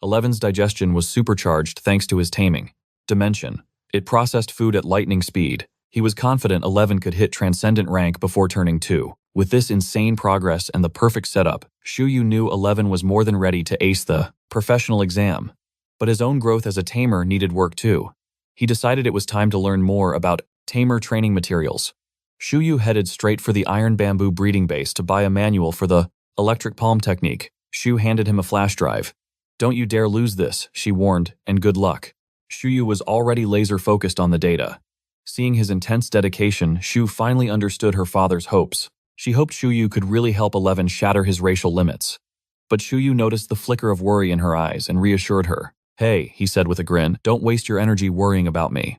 S1: 11's digestion was supercharged thanks to his taming dimension. It processed food at lightning speed. He was confident 11 could hit transcendent rank before turning 2. With this insane progress and the perfect setup, Shiyu knew 11 was more than ready to ace the professional exam. But his own growth as a tamer needed work too. He decided it was time to learn more about tamer training materials. Shiyu headed straight for the iron bamboo breeding base to buy a manual for the electric palm technique. Shiyu handed him a flash drive. "Don't you dare lose this," she warned, "and good luck." Shiyu was already laser-focused on the data. Seeing his intense dedication, Shiyu finally understood her father's hopes. She hoped Shiyu could really help 11 shatter his racial limits. But Shiyu noticed the flicker of worry in her eyes and reassured her. "Hey," he said with a grin, "don't waste your energy worrying about me.